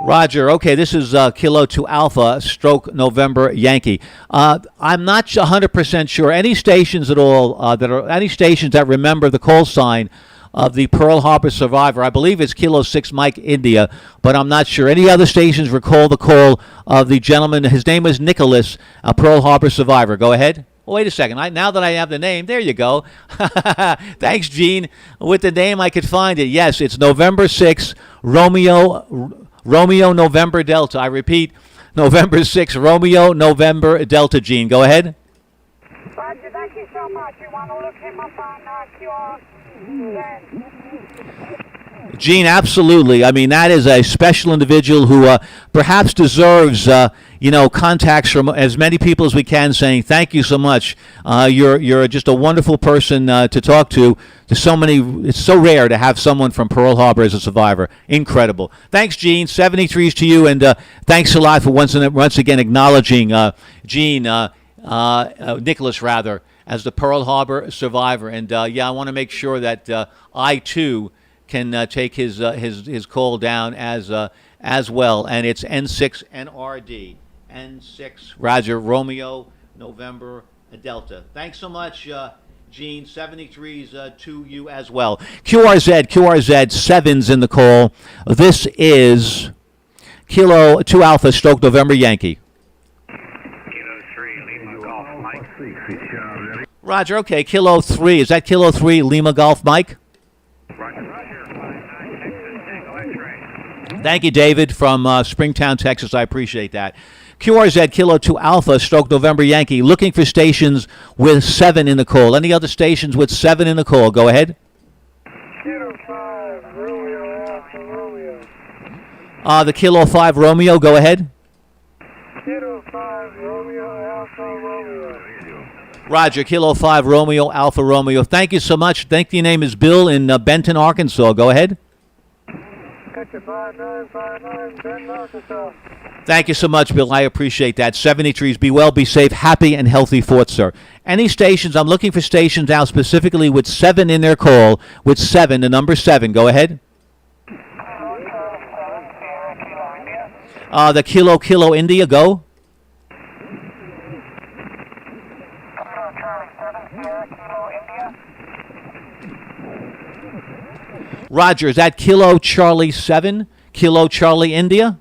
Roger. Okay, this is Kilo 2 Alpha, stroke November Yankee. I'm not 100% sure. Any stations at all any stations that remember the call sign of the Pearl Harbor survivor? I believe it's Kilo 6 Mike India, but I'm not sure. Any other stations recall the call of the gentleman? His name was Nicholas, a Pearl Harbor survivor. Go ahead. Oh, wait a second. Now that I have the name, there you go. Thanks, Gene. With the name, I could find it. Yes, it's November 6, Romeo November Delta. I repeat, November 6, Romeo November Delta, Gene. Go ahead. Roger, thank you so much. You want to look him up on QR? Gene, absolutely. I mean, that is a special individual who perhaps deserves, contacts from as many people as we can, saying thank you so much. You're just a wonderful person to talk to. There's so many. It's so rare to have someone from Pearl Harbor as a survivor. Incredible. Thanks, Gene. 73s to you, and thanks a lot for once again acknowledging Gene, Nicholas rather, as the Pearl Harbor survivor. And I want to make sure that I too can take his call down as well. And it's N6NRD. N6 Roger Romeo November Delta. Thanks so much, Gene, 73's to you as well. QRZ 7's in the call. This is Kilo 2 Alpha stroke November Yankee. Kilo 3, Lima Golf, Mike. Roger, okay, Kilo 3. Is that Kilo 3 Lima Golf Mike? Roger, 59 Texas, Tango X-ray. Thank you, David, from Springtown, Texas. I appreciate that. QRZ Kilo 2 Alpha stroke November Yankee, looking for stations with 7 in the call. Any other stations with 7 in the call? Go ahead. Kilo 5, Romeo, Alpha Romeo. The Kilo 5 Romeo, go ahead. Kilo 5, Romeo, Alpha Romeo. Roger, Kilo 5 Romeo, Alpha Romeo. Thank you so much. Thank you. Your name is Bill in Benton, Arkansas. Go ahead. Catch 5959, Benton, Arkansas. Thank you so much, Bill. I appreciate that. 73s, be well, be safe, happy, and healthy Fort, sir. Any stations, I'm looking for stations now specifically with 7 in their call, with 7, the number 7. Go ahead. The Kilo India, go. Roger, is that Kilo Charlie 7? Kilo Charlie India?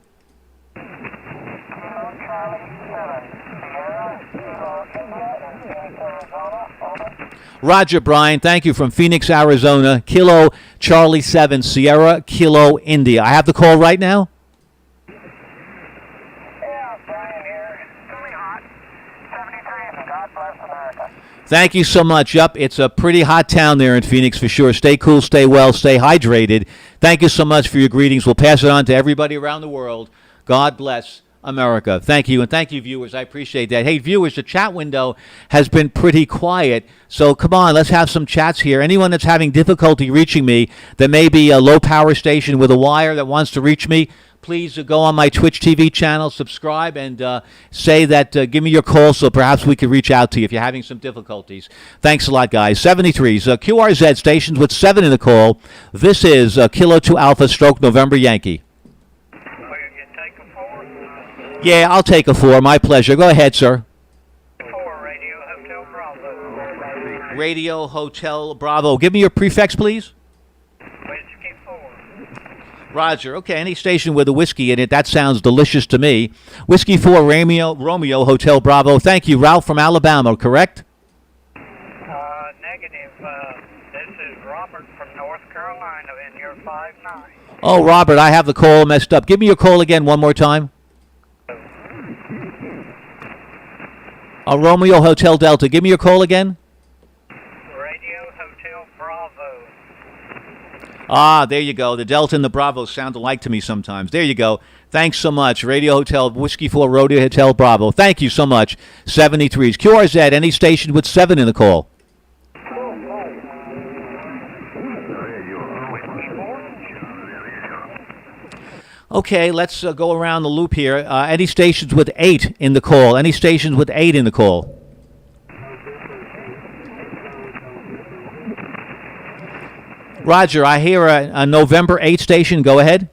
Roger, Brian. Thank you from Phoenix, Arizona. Kilo Charlie 7, Sierra Kilo India. I have the call right now? Yeah, Brian here. It's really hot. 73, and God bless America. Thank you so much. Yup, it's a pretty hot town there in Phoenix for sure. Stay cool, stay well, stay hydrated. Thank you so much for your greetings. We'll pass it on to everybody around the world. God bless America. Thank you, and thank you, viewers. I appreciate that. Hey, viewers, the chat window has been pretty quiet, so come on, let's have some chats here. Anyone that's having difficulty reaching me, that may be a low-power station with a wire that wants to reach me, please go on my Twitch TV channel, subscribe, and say that, give me your call so perhaps we could reach out to you if you're having some difficulties. Thanks a lot, guys. 73s, QRZ stations with 7 in the call. This is Kilo 2 Alpha stroke November Yankee. Yeah, I'll take a 4. My pleasure. Go ahead, sir. 4, Radio Hotel Bravo. Radio Hotel Bravo. Give me your prefix, please. Whiskey 4. Roger. Okay, any station with a whiskey in it, that sounds delicious to me. Whiskey 4, Romeo Hotel Bravo. Thank you. Ralph from Alabama, correct? Negative. This is Robert from North Carolina, and you're 5'9". Oh, Robert, I have the call messed up. Give me your call again one more time. Romeo Hotel Delta. Give me your call again. Radio Hotel Bravo. Ah, there you go. The Delta and the Bravo sound alike to me sometimes. There you go. Thanks so much. Radio Hotel, Whiskey 4, Radio Hotel Bravo. Thank you so much. 73s. QRZ, any station with 7 in the call. Okay, let's go around the loop here. Any stations with 8 in the call? Any stations with 8 in the call? Roger, I hear a November 8 station. Go ahead.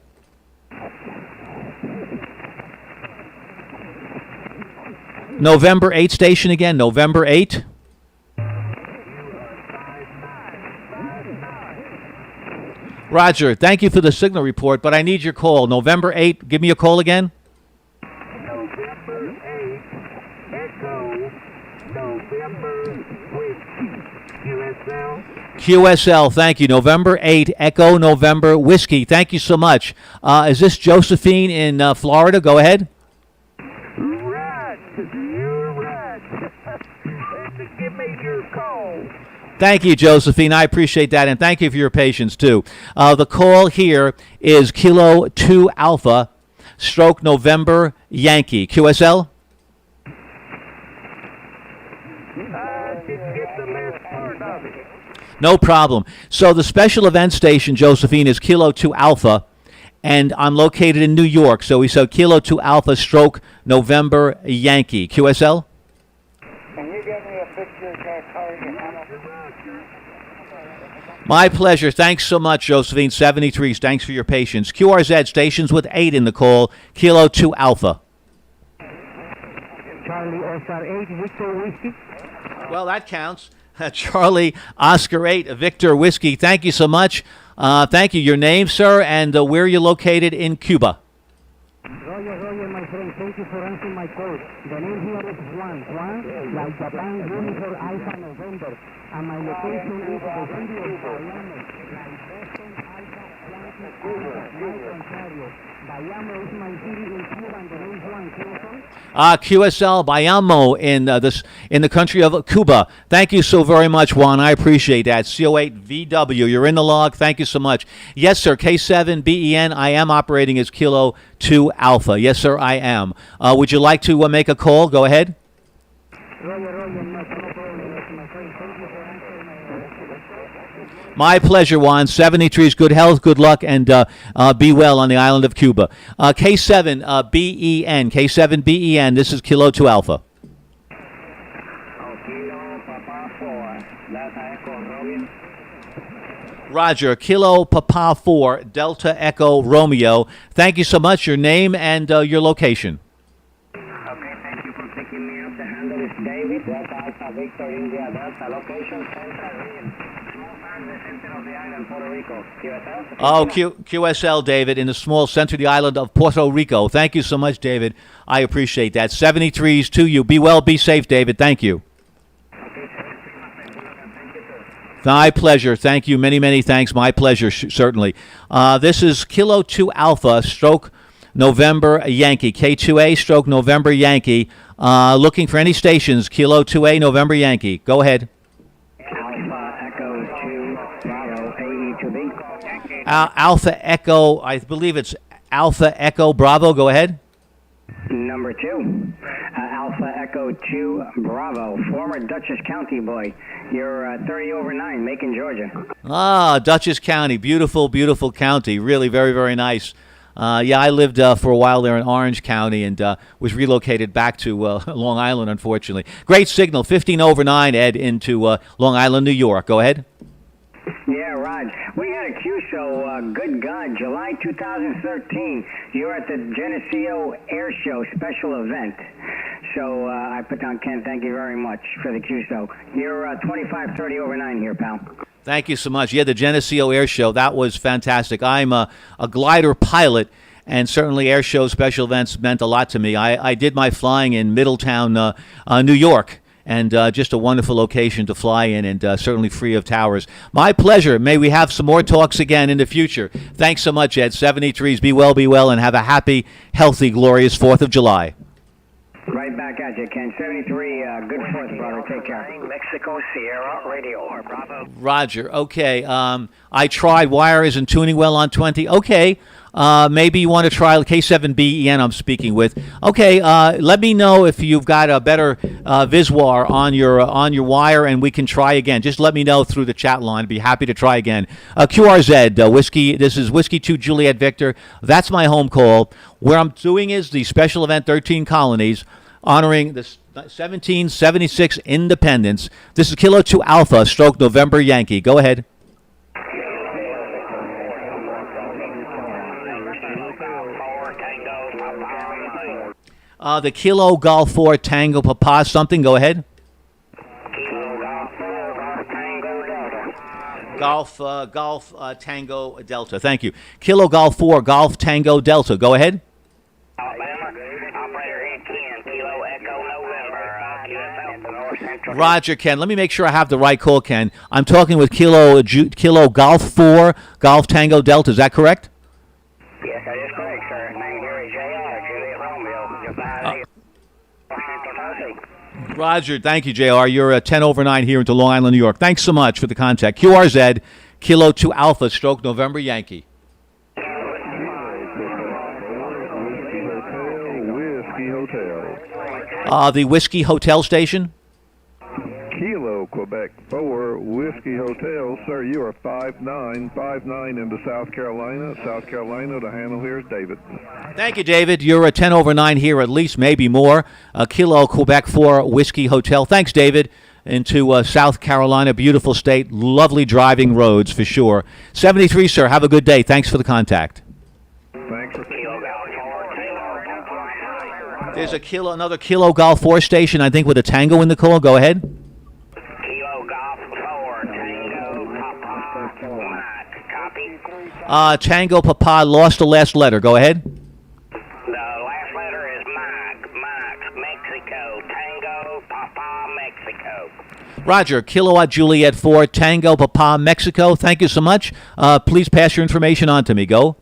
November 8 station again. November 8. Roger, thank you for the signal report, but I need your call. November 8, give me a call again. November 8, Echo, November Whiskey, QSL. QSL, thank you. November 8, Echo, November Whiskey. Thank you so much. Is this Josephine in Florida? Go ahead. Right, you're right. And give me your call. Thank you, Josephine. I appreciate that, and thank you for your patience, too. The call here is Kilo 2 Alpha, stroke November Yankee. QSL? No problem. So the special event station, Josephine, is Kilo 2 Alpha, and I'm located in New York. So we said Kilo 2 Alpha, stroke November Yankee. QSL? Can you get me a picture of that car you have? My pleasure. Thanks so much, Josephine. 73s. Thanks for your patience. QRZ stations with 8 in the call. Kilo 2 Alpha. Charlie SR8, Victor Whiskey. Well, that counts. Charlie Oscar 8 Victor Whiskey. Thank you so much. Thank you. Your name, sir, and where you're located in Cuba. Roger, my friend. Thank you for answering my call. The name here is Juan, like Japan Uniform Alpha November. And my location is the city of Bayamo, like Boston Alpha Yankee Ontario. Bayamo is my city in Cuba, and the name is Juan. QSL Bayamo in the country of Cuba. Thank you so very much, Juan. I appreciate that. CO8VW, you're in the log. Thank you so much. Yes, sir. K7BEN. I am operating as Kilo 2 Alpha. Yes, sir. I am. Would you like to make a call? Go ahead. My pleasure, Juan. 73 is good health, good luck, and be well on the island of Cuba. K7BEN. K7BEN. This is Kilo 2 Alpha. Roger. Kilo Papa 4 Delta Echo Romeo. Thank you so much. Your name and your location. Okay, thank you for picking me up. The handle is David. Delta Alpha Victor India Delta. Location Central Region. The center of the island, Puerto Rico. QSL? Oh, QSL, David, in the small center of the island of Puerto Rico. Thank you so much, David. I appreciate that. 73s to you. Be well, be safe, David. Thank you. My pleasure. Thank you. Many, many thanks. My pleasure, certainly. This is Kilo 2 Alpha stroke November Yankee. K2A stroke November Yankee. Looking for any stations. Kilo 2A November Yankee. Go ahead. Alpha Echo, I believe it's Alpha Echo Bravo. Go ahead. Number 2, Alpha Echo 2 Bravo, former Dutchess County boy. You're 30 over 9, Macon, Georgia. Dutchess County. Beautiful, beautiful county. Really very, very nice. Yeah, I lived for a while there in Orange County and was relocated back to Long Island, unfortunately. Great signal. 15 over 9, Ed, into Long Island, New York. Go ahead. Yeah, Rod. We had a Q show, good God, July 2013. You were at the Geneseo Air Show special event. So I put down Ken, thank you very much for the Q show. You're 25-30 over 9 here, pal. Thank you so much. Yeah, the Geneseo Air Show, that was fantastic. I'm a glider pilot, and certainly air show special events meant a lot to me. I did my flying in Middletown, New York. And just a wonderful location to fly in, and certainly free of towers. My pleasure. May we have some more talks again in the future. Thanks so much, Ed. 73s, be well, and have a happy, healthy, glorious 4th of July. Right back at you, Ken. 73, good 4th, brother. Take care. Mexico Sierra Radio. Bravo. Roger. Okay. I tried. Wire isn't tuning well on 20. Okay. Maybe you want to try K7BEN I'm speaking with. Okay, let me know if you've got a better Viswar on your wire, and we can try again. Just let me know through the chat line. I'd be happy to try again. QRZ, Whiskey, this is Whiskey 2 Juliet Victor. That's my home call. Where I'm doing is the special event 13 Colonies, honoring the 1776 independence. This is Kilo 2 Alpha, stroke November Yankee. Go ahead. The Kilo Golf 4 Tango Papa something. Go ahead. Kilo Golf 4 Tango Delta. Golf Tango Delta. Thank you. Kilo Golf 4 Golf Tango Delta. Go ahead. Alabama, operator 18, Kilo Echo November, QSL, North Central. Roger, Ken. Let me make sure I have the right call, Ken. I'm talking with Kilo Golf 4 Golf Tango Delta. Is that correct? Yes, that is correct, sir. Name here is JR, Juliet Romeo. Roger, thank you, JR. You're 10 over 9 here into Long Island, New York. Thanks so much for the contact. QRZ, Kilo 2 Alpha, stroke November Yankee. Whiskey Hotel. The Whiskey Hotel station? Kilo, Quebec 4, Whiskey Hotel. Sir, you are 5959 into South Carolina. South Carolina, the handle here is David. Thank you, David. You're 10 over 9 here, at least, maybe more. Kilo, Quebec 4, Whiskey Hotel. Thanks, David. Into South Carolina, beautiful state, lovely driving roads for sure. 73, sir, have a good day. Thanks for the contact. Thanks for There's another Kilo Golf 4 station, I think, with a Tango in the call. Go ahead. Kilo Golf Copy. Tango Papa lost the last letter. Go ahead. The last letter is Mike, Mexico. Tango, Papa, Mexico. Roger, Kilowatt Juliet 4, Tango Papa, Mexico. Thank you so much. Please pass your information on to me. Go.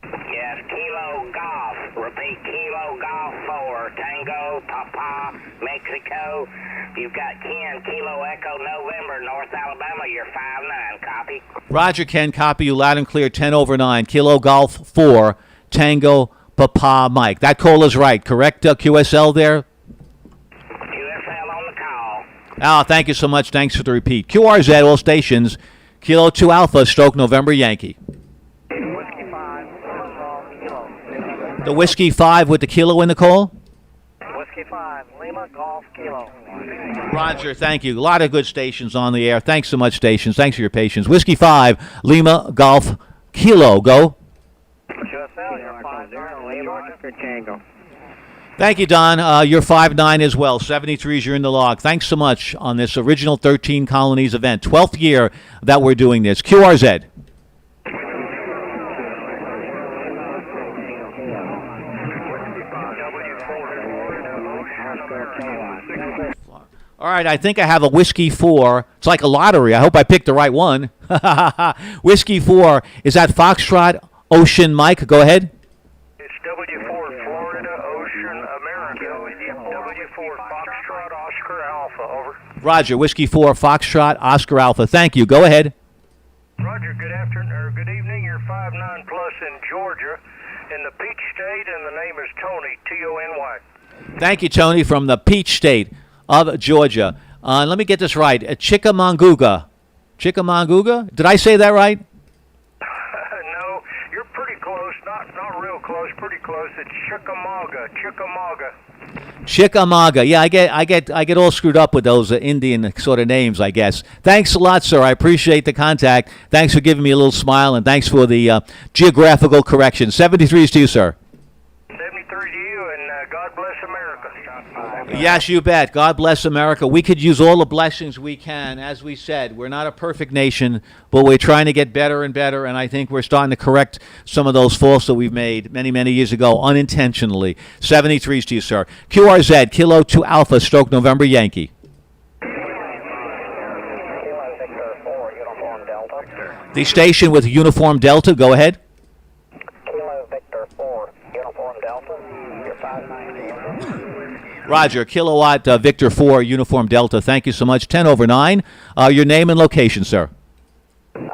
Yes, Kilo Golf. Repeat, Kilo Golf 4, Tango, Papa, Mexico. You've got Ken, Kilo Echo November, North Alabama. You're 5-9. Copy. Roger, Ken, copy you loud and clear, 10/9, Kilo Golf 4, Tango Papa, Mike. That call is right, correct, QSL there? QSL on the call. Oh, thank you so much. Thanks for the repeat. QRZ, all stations, Kilo 2 Alpha, stroke November Yankee. Whiskey 5, Golf Kilo. The Whiskey 5 with the kilo in the call? Whiskey 5, Lima Golf Kilo. Roger, thank you. A lot of good stations on the air. Thanks so much, stations. Thanks for your patience. Whiskey 5, Lima Golf Kilo. Go. QSL, you're 5-0, Lima Oscar Tango. Thank you, Don. You're 5-9 as well. 73s, you're in the log. Thanks so much on this original 13 Colonies event. 12th year that we're doing this. QRZ. All right, I think I have a Whiskey 4. It's like a lottery. I hope I picked the right one. Whiskey 4. Is that Foxtrot Ocean Mike? Go ahead. It's W4 Florida Ocean America. W4 Foxtrot Oscar Alpha. Over. Roger, Whiskey 4, Foxtrot Oscar Alpha. Thank you. Go ahead. Roger, good afternoon or good evening. You're 5-9 plus in Georgia, in the Peach State, and the name is Tony, Tony. Thank you, Tony, from the Peach State of Georgia. Let me get this right. Chickamauga. Chickamauga? Did I say that right? No, you're pretty close. Not real close. Pretty close. It's Chickamauga. Chickamauga. Yeah, I get all screwed up with those Indian sort of names, I guess. Thanks a lot, sir. I appreciate the contact. Thanks for giving me a little smile, and thanks for the geographical correction. 73s to you, sir. 73 to you, and God bless America. Yes, you bet. God bless America. We could use all the blessings we can. As we said, we're not a perfect nation, but we're trying to get better and better, and I think we're starting to correct some of those faults that we've made many, many years ago unintentionally. 73s to you, sir. QRZ, Kilo 2 Alpha, stroke November Yankee. The station with Uniform Delta, go ahead. Kilo Victor 4, Uniform Delta. You're 5-9. Roger, Kilowatt Victor 4, Uniform Delta. Thank you so much. 10/9. Your name and location, sir. Name is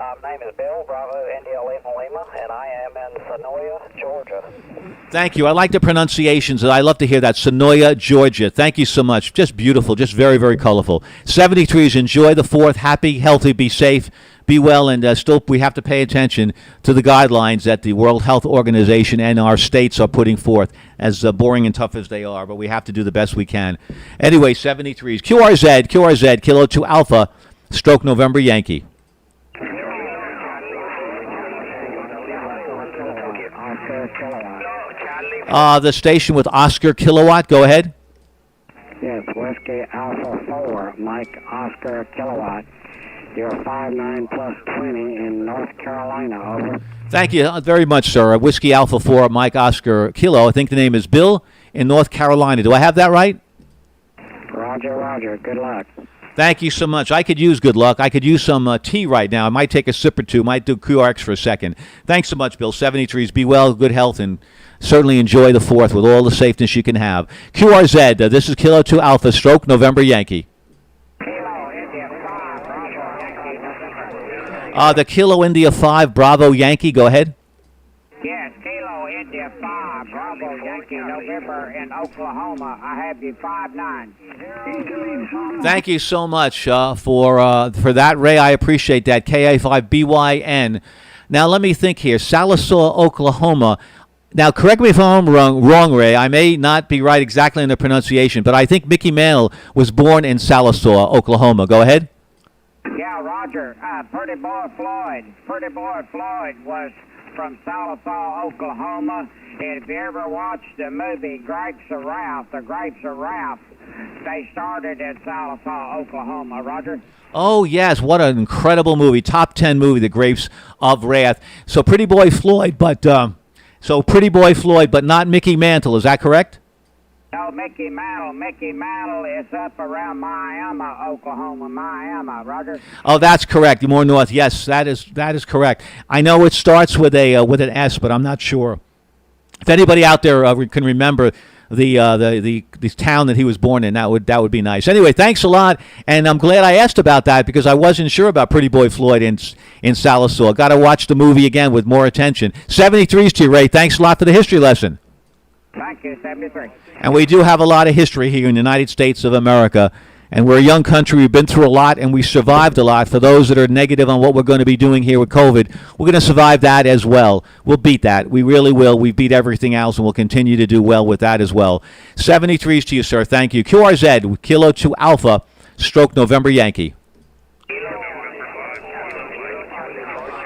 Bill, Bravo, India, Lima, and I am in Sonoya, Georgia. Thank you. I like the pronunciations, and I love to hear that. Sonoya, Georgia. Thank you so much. Just beautiful, just very, very colorful. 73s, enjoy the 4th. Happy, healthy, be safe, be well, and still we have to pay attention to the guidelines that the World Health Organization and our states are putting forth, as boring and tough as they are, but we have to do the best we can. Anyway, 73s. QRZ, Kilo 2 Alpha, stroke November Yankee. The station with Oscar Kilowatt, go ahead. Yes, Whiskey Alpha 4, Mike Oscar Kilowatt. You're 5-9 plus 20 in North Carolina, over. Thank you very much, sir. Whiskey Alpha 4, Mike Oscar Kilo. I think the name is Bill in North Carolina. Do I have that right? Roger. Good luck. Thank you so much. I could use good luck. I could use some tea right now. I might take a sip or two. Might do QRX for a second. Thanks so much, Bill. 73s. Be well, good health, and certainly enjoy the 4th with all the safeness you can have. QRZ, this is Kilo 2 Alpha, stroke November Yankee. The Kilo India 5, Bravo Yankee, go ahead. Yes, Kilo India 5, Bravo Yankee, November in Oklahoma. I have you 5-9. Thank you so much for that, Ray. I appreciate that. KA5BYN. Now, let me think here. Sallisaw, Oklahoma. Now, correct me if I'm wrong, Ray. I may not be right exactly in the pronunciation, but I think Mickey Mantle was born in Sallisaw, Oklahoma. Go ahead. Yeah, Roger. Pretty Boy Floyd was from Sallisaw, Oklahoma. And if you ever watched the movie Grapes of Wrath, They started in Sallisaw, Oklahoma. Roger? Oh, yes. What an incredible movie. Top 10 movie, The Grapes of Wrath. So Pretty Boy Floyd, but not Mickey Mantle. Is that correct? No, Mickey Mantle. Mickey Mantle is up around Miami, Oklahoma. Miami, Roger? Oh, that's correct. More north. Yes, that is correct. I know it starts with an S, but I'm not sure. If anybody out there can remember the town that he was born in, that would be nice. Anyway, thanks a lot, and I'm glad I asked about that because I wasn't sure about Pretty Boy Floyd in Sallisaw. Got to watch the movie again with more attention. 73s to you, Ray. Thanks a lot for the history lesson. Thank you, 73. And we do have a lot of history here in the United States of America. And we're a young country. We've been through a lot, and we survived a lot. For those that are negative on what we're going to be doing here with COVID, we're going to survive that as well. We'll beat that. We really will. We beat everything else, and we'll continue to do well with that as well. 73s to you, sir. Thank you. QRZ, Kilo 2 Alpha, stroke November Yankee.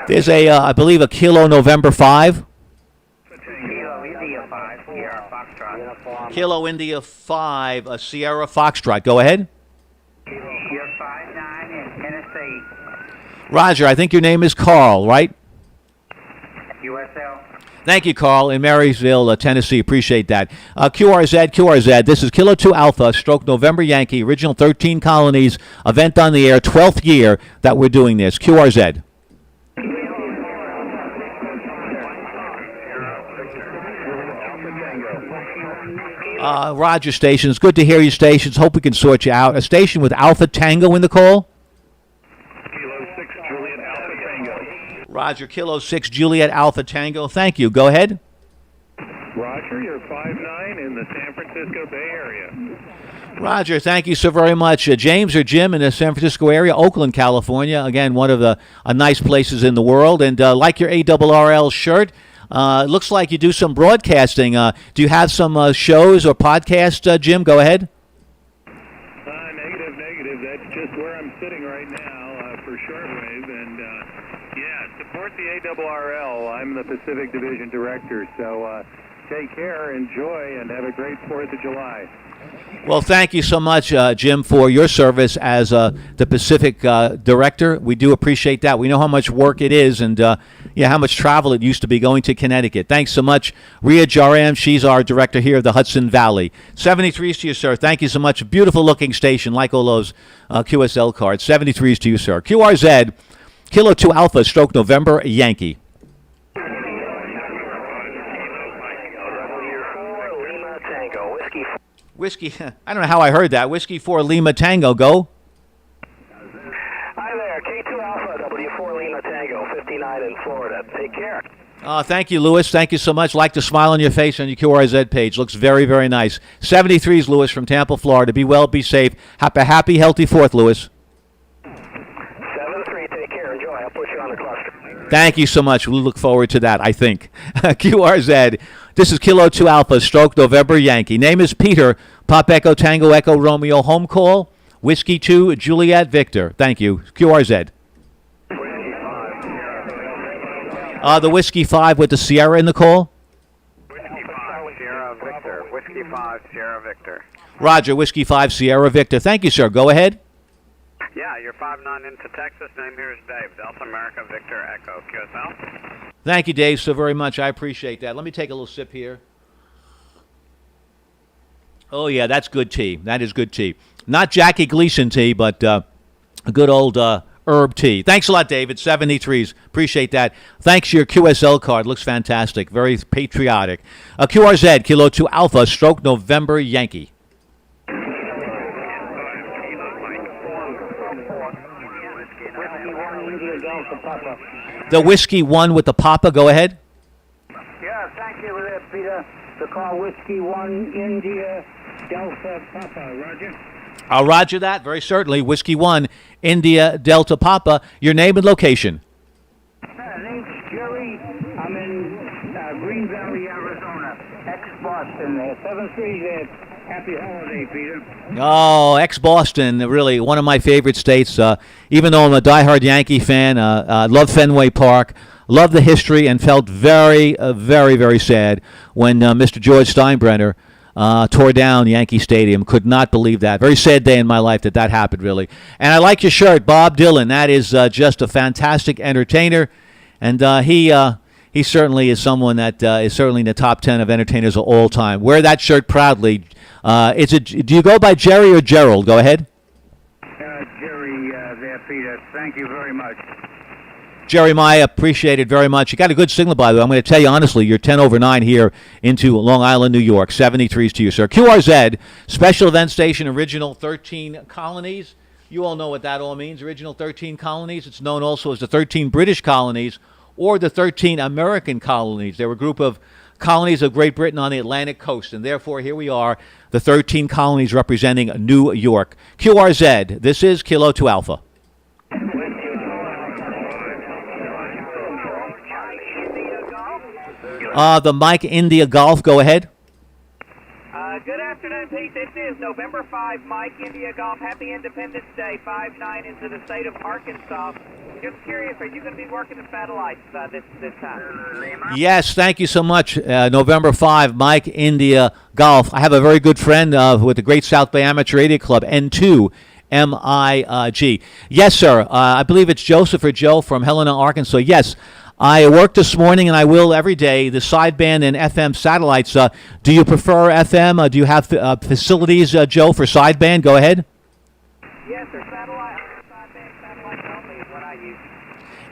There's I believe, a Kilo November 5. Kilo India 5, a Sierra Foxtrot. Go ahead. You're 5-9 in Tennessee. Roger, I think your name is Carl, right? USL. Thank you, Carl, in Marysville, Tennessee. Appreciate that. QRZ, this is Kilo 2 Alpha, stroke November Yankee, original 13 colonies, event on the air, 12th year that we're doing this. QRZ. Roger, stations. Good to hear you, stations. Hope we can sort you out. A station with Alpha Tango in the call? Kilo 6 Juliet Alpha Tango. Roger, Kilo 6 Juliet Alpha Tango. Thank you. Go ahead. Roger, you're 5-9 in the San Francisco Bay Area. Roger, thank you so very much. James or Jim in the San Francisco area, Oakland, California. Again, one of the nice places in the world. And like your ARRL shirt, looks like you do some broadcasting. Do you have some shows or podcasts, Jim? Go ahead. Negative. That's just where I'm sitting right now for shortwave. And, support the ARRL. I'm the Pacific Division Director. So take care, enjoy, and have a great 4th of July. Well, thank you so much, Jim, for your service as the Pacific Director. We do appreciate that. We know how much work it is and how much travel it used to be going to Connecticut. Thanks so much. Rhea Jaram, she's our director here of the Hudson Valley. 73s to you, sir. Thank you so much. Beautiful-looking station, like all those QSL cards. 73s to you, sir. QRZ, Kilo 2 Alpha, stroke November Yankee. Whiskey, I don't know how I heard that. Whiskey 4 Lima Tango, go. Hi there, K2 Alpha, W4 Lima Tango, 59 in Florida. Take care. Thank you, Lewis. Thank you so much. Like the smile on your face on your QRZ page. Looks very, very nice. 73s, Lewis, from Tampa, Florida. Be well, be safe. Have a happy, healthy 4th, Lewis. 7-3, take care. Enjoy. I'll put you on the cluster. Thank you so much. We look forward to that, I think. QRZ. This is Kilo 2 Alpha, stroke November Yankee. Name is Peter. Pop Echo Tango Echo Romeo. Home call. Whiskey 2 Juliet Victor. Thank you. QRZ. The Whiskey 5 with the Sierra in the call. Whiskey 5 Sierra Victor. Whiskey 5 Sierra Victor. Roger. Whiskey 5 Sierra Victor. Thank you, sir. Go ahead. Yeah, you're 5-9 into Texas. Name here is Dave. Delta America Victor Echo QSL. Thank you, Dave, so very much. I appreciate that. Let me take a little sip here. Oh, yeah, that's good tea. That is good tea. Not Jackie Gleason tea, but a good old herb tea. Thanks a lot, David. 73s. Appreciate that. Thanks for your QSL card. Looks fantastic. Very patriotic. QRZ, Kilo 2 Alpha, stroke November Yankee. The Whiskey 1 with the Papa. Go ahead. Yeah, thank you for that, Peter. The call Whiskey 1 India Delta Papa. Roger. I'll roger that, very certainly. Whiskey 1 India Delta Papa. Your name and location. Name's Jerry. I'm in Green Valley, Arizona. Ex-Boston. 7-3. Happy holiday, Peter. Oh, ex-Boston, really one of my favorite states. Even though I'm a diehard Yankee fan, love Fenway Park, love the history, and felt very, very, very sad when Mr. George Steinbrenner tore down Yankee Stadium. Could not believe that. Very sad day in my life that happened, really. And I like your shirt, Bob Dylan. That is just a fantastic entertainer. And he certainly is someone that is certainly in the top 10 of entertainers of all time. Wear that shirt proudly. Do you go by Jerry or Gerald? Go ahead. Jerry there, Peter. Thank you very much. Jeremiah, appreciate it very much. You got a good signal, by the way. I'm going to tell you honestly, you're 10 over 9 here into Long Island, New York. 73s to you, sir. QRZ, Special Event Station, Original 13 Colonies. You all know what that all means, Original 13 Colonies. It's known also as the 13 British Colonies or the 13 American Colonies. They were a group of colonies of Great Britain on the Atlantic coast, and therefore here we are, the 13 colonies representing New York. QRZ, this is Kilo 2 Alpha. The Mike India Golf, go ahead. Good afternoon, Pete. This is November 5, Mike India Golf. Happy Independence Day, 5-9 into the state of Arkansas. Just curious, are you going to be working the satellites this time? Yes, thank you so much. November 5, Mike India Golf. I have a very good friend with the Great South Bay Amateur Radio Club, N2. MIG. Yes, sir. I believe it's Joseph or Joe from Helena, Arkansas. Yes. I work this morning, and I will every day, the sideband and FM satellites. Do you prefer FM? Do you have facilities, Joe, for sideband? Go ahead. Yes, sir. Sideband, satellite only is what I use.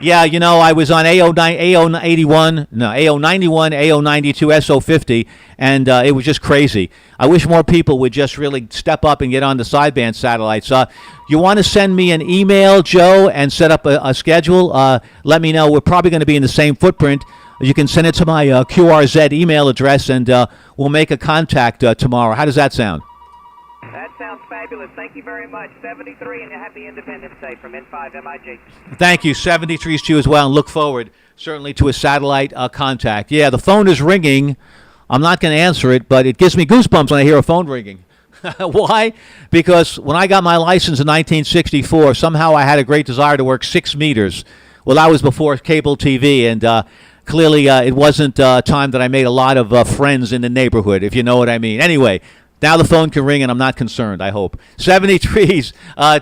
Yeah, you know, I was on AO91, AO92, SO50, and it was just crazy. I wish more people would just really step up and get on the sideband satellites. You want to send me an email, Joe, and set up a schedule? Let me know. We're probably going to be in the same footprint. You can send it to my QRZ email address, and we'll make a contact tomorrow. How does that sound? That sounds fabulous. Thank you very much. 73 and happy Independence Day from N5 MIG. Thank you. 73s to you as well, and look forward certainly to a satellite contact. Yeah, the phone is ringing. I'm not going to answer it, but it gives me goosebumps when I hear a phone ringing. Why? Because when I got my license in 1964, somehow I had a great desire to work 6 meters. Well, that was before cable TV, and clearly it wasn't time that I made a lot of friends in the neighborhood, if you know what I mean. Anyway, now the phone can ring, and I'm not concerned, I hope. 73s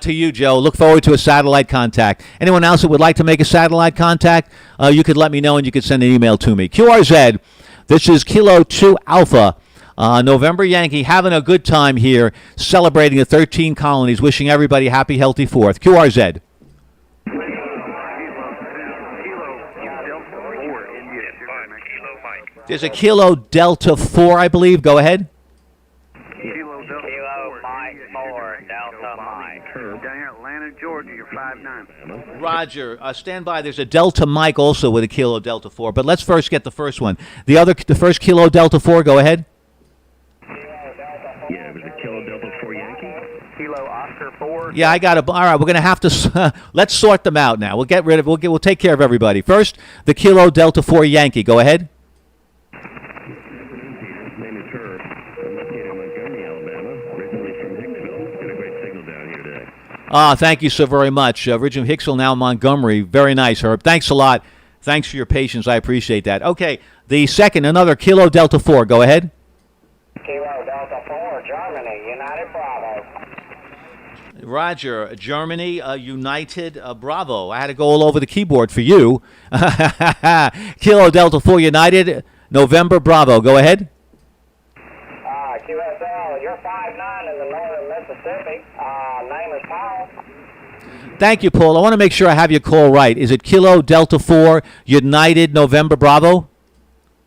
to you, Joe. Look forward to a satellite contact. Anyone else that would like to make a satellite contact, you could let me know, and you could send an email to me. QRZ, this is Kilo 2 Alpha. November Yankee, having a good time here, celebrating the 13 colonies, wishing everybody happy, healthy 4th. QRZ. There's a Kilo Delta 4, I believe. Go ahead. Kilo Mike 4, Delta Mike. Down here in Atlanta, Georgia, you're 5'9". Roger. Stand by. There's a Delta Mike also with a Kilo Delta 4. But let's first get the first one. The first Kilo Delta 4, go ahead. Yeah, it was a Kilo Delta 4 Yankee. Kilo Oscar 4. Yeah, I got it. All right, we're going to have to let's sort them out now. We'll get rid of. We'll take care of everybody. First, the Kilo Delta 4 Yankee. Go ahead. His name is Herb. I'm located in Montgomery, Alabama. Originally from Hicksville. Got a great signal down here today. Thank you so very much. Originally Hicksville, now Montgomery. Very nice, Herb. Thanks a lot. Thanks for your patience. I appreciate that. Okay, the second, another Kilo Delta 4. Go ahead. Kilo Delta 4, Germany, United Bravo. Roger, Germany, United Bravo. I had to go all over the keyboard for you. Kilo Delta 4 United, November Bravo. Go ahead. QSL, you're 5'9" in the northern Mississippi. Name is Paul. Thank you, Paul. I want to make sure I have your call right. Is it Kilo Delta 4 United November Bravo?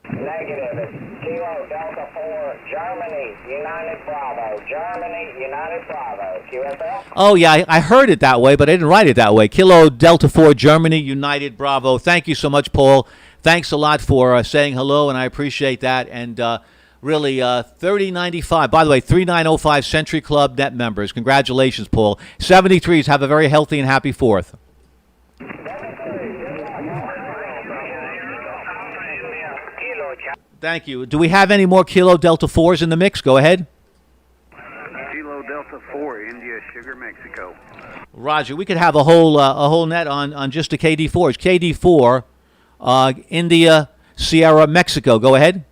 Negative. It's Kilo Delta 4, Germany, United Bravo. Germany, United Bravo. QSL? Oh, yeah, I heard it that way, but I didn't write it that way. Kilo Delta 4, Germany, United Bravo. Thank you so much, Paul. Thanks a lot for saying hello, and I appreciate that. And really, 3095. By the way, 3905 Century Club net members. Congratulations, Paul. 73s, have a very healthy and happy 4th. Thank you. Do we have any more Kilo Delta 4s in the mix? Go ahead. Kilo Delta 4, India, Sugar, Mexico. Roger. We could have a whole net on just the KD4s. KD4, India, Sierra, Mexico. Go ahead.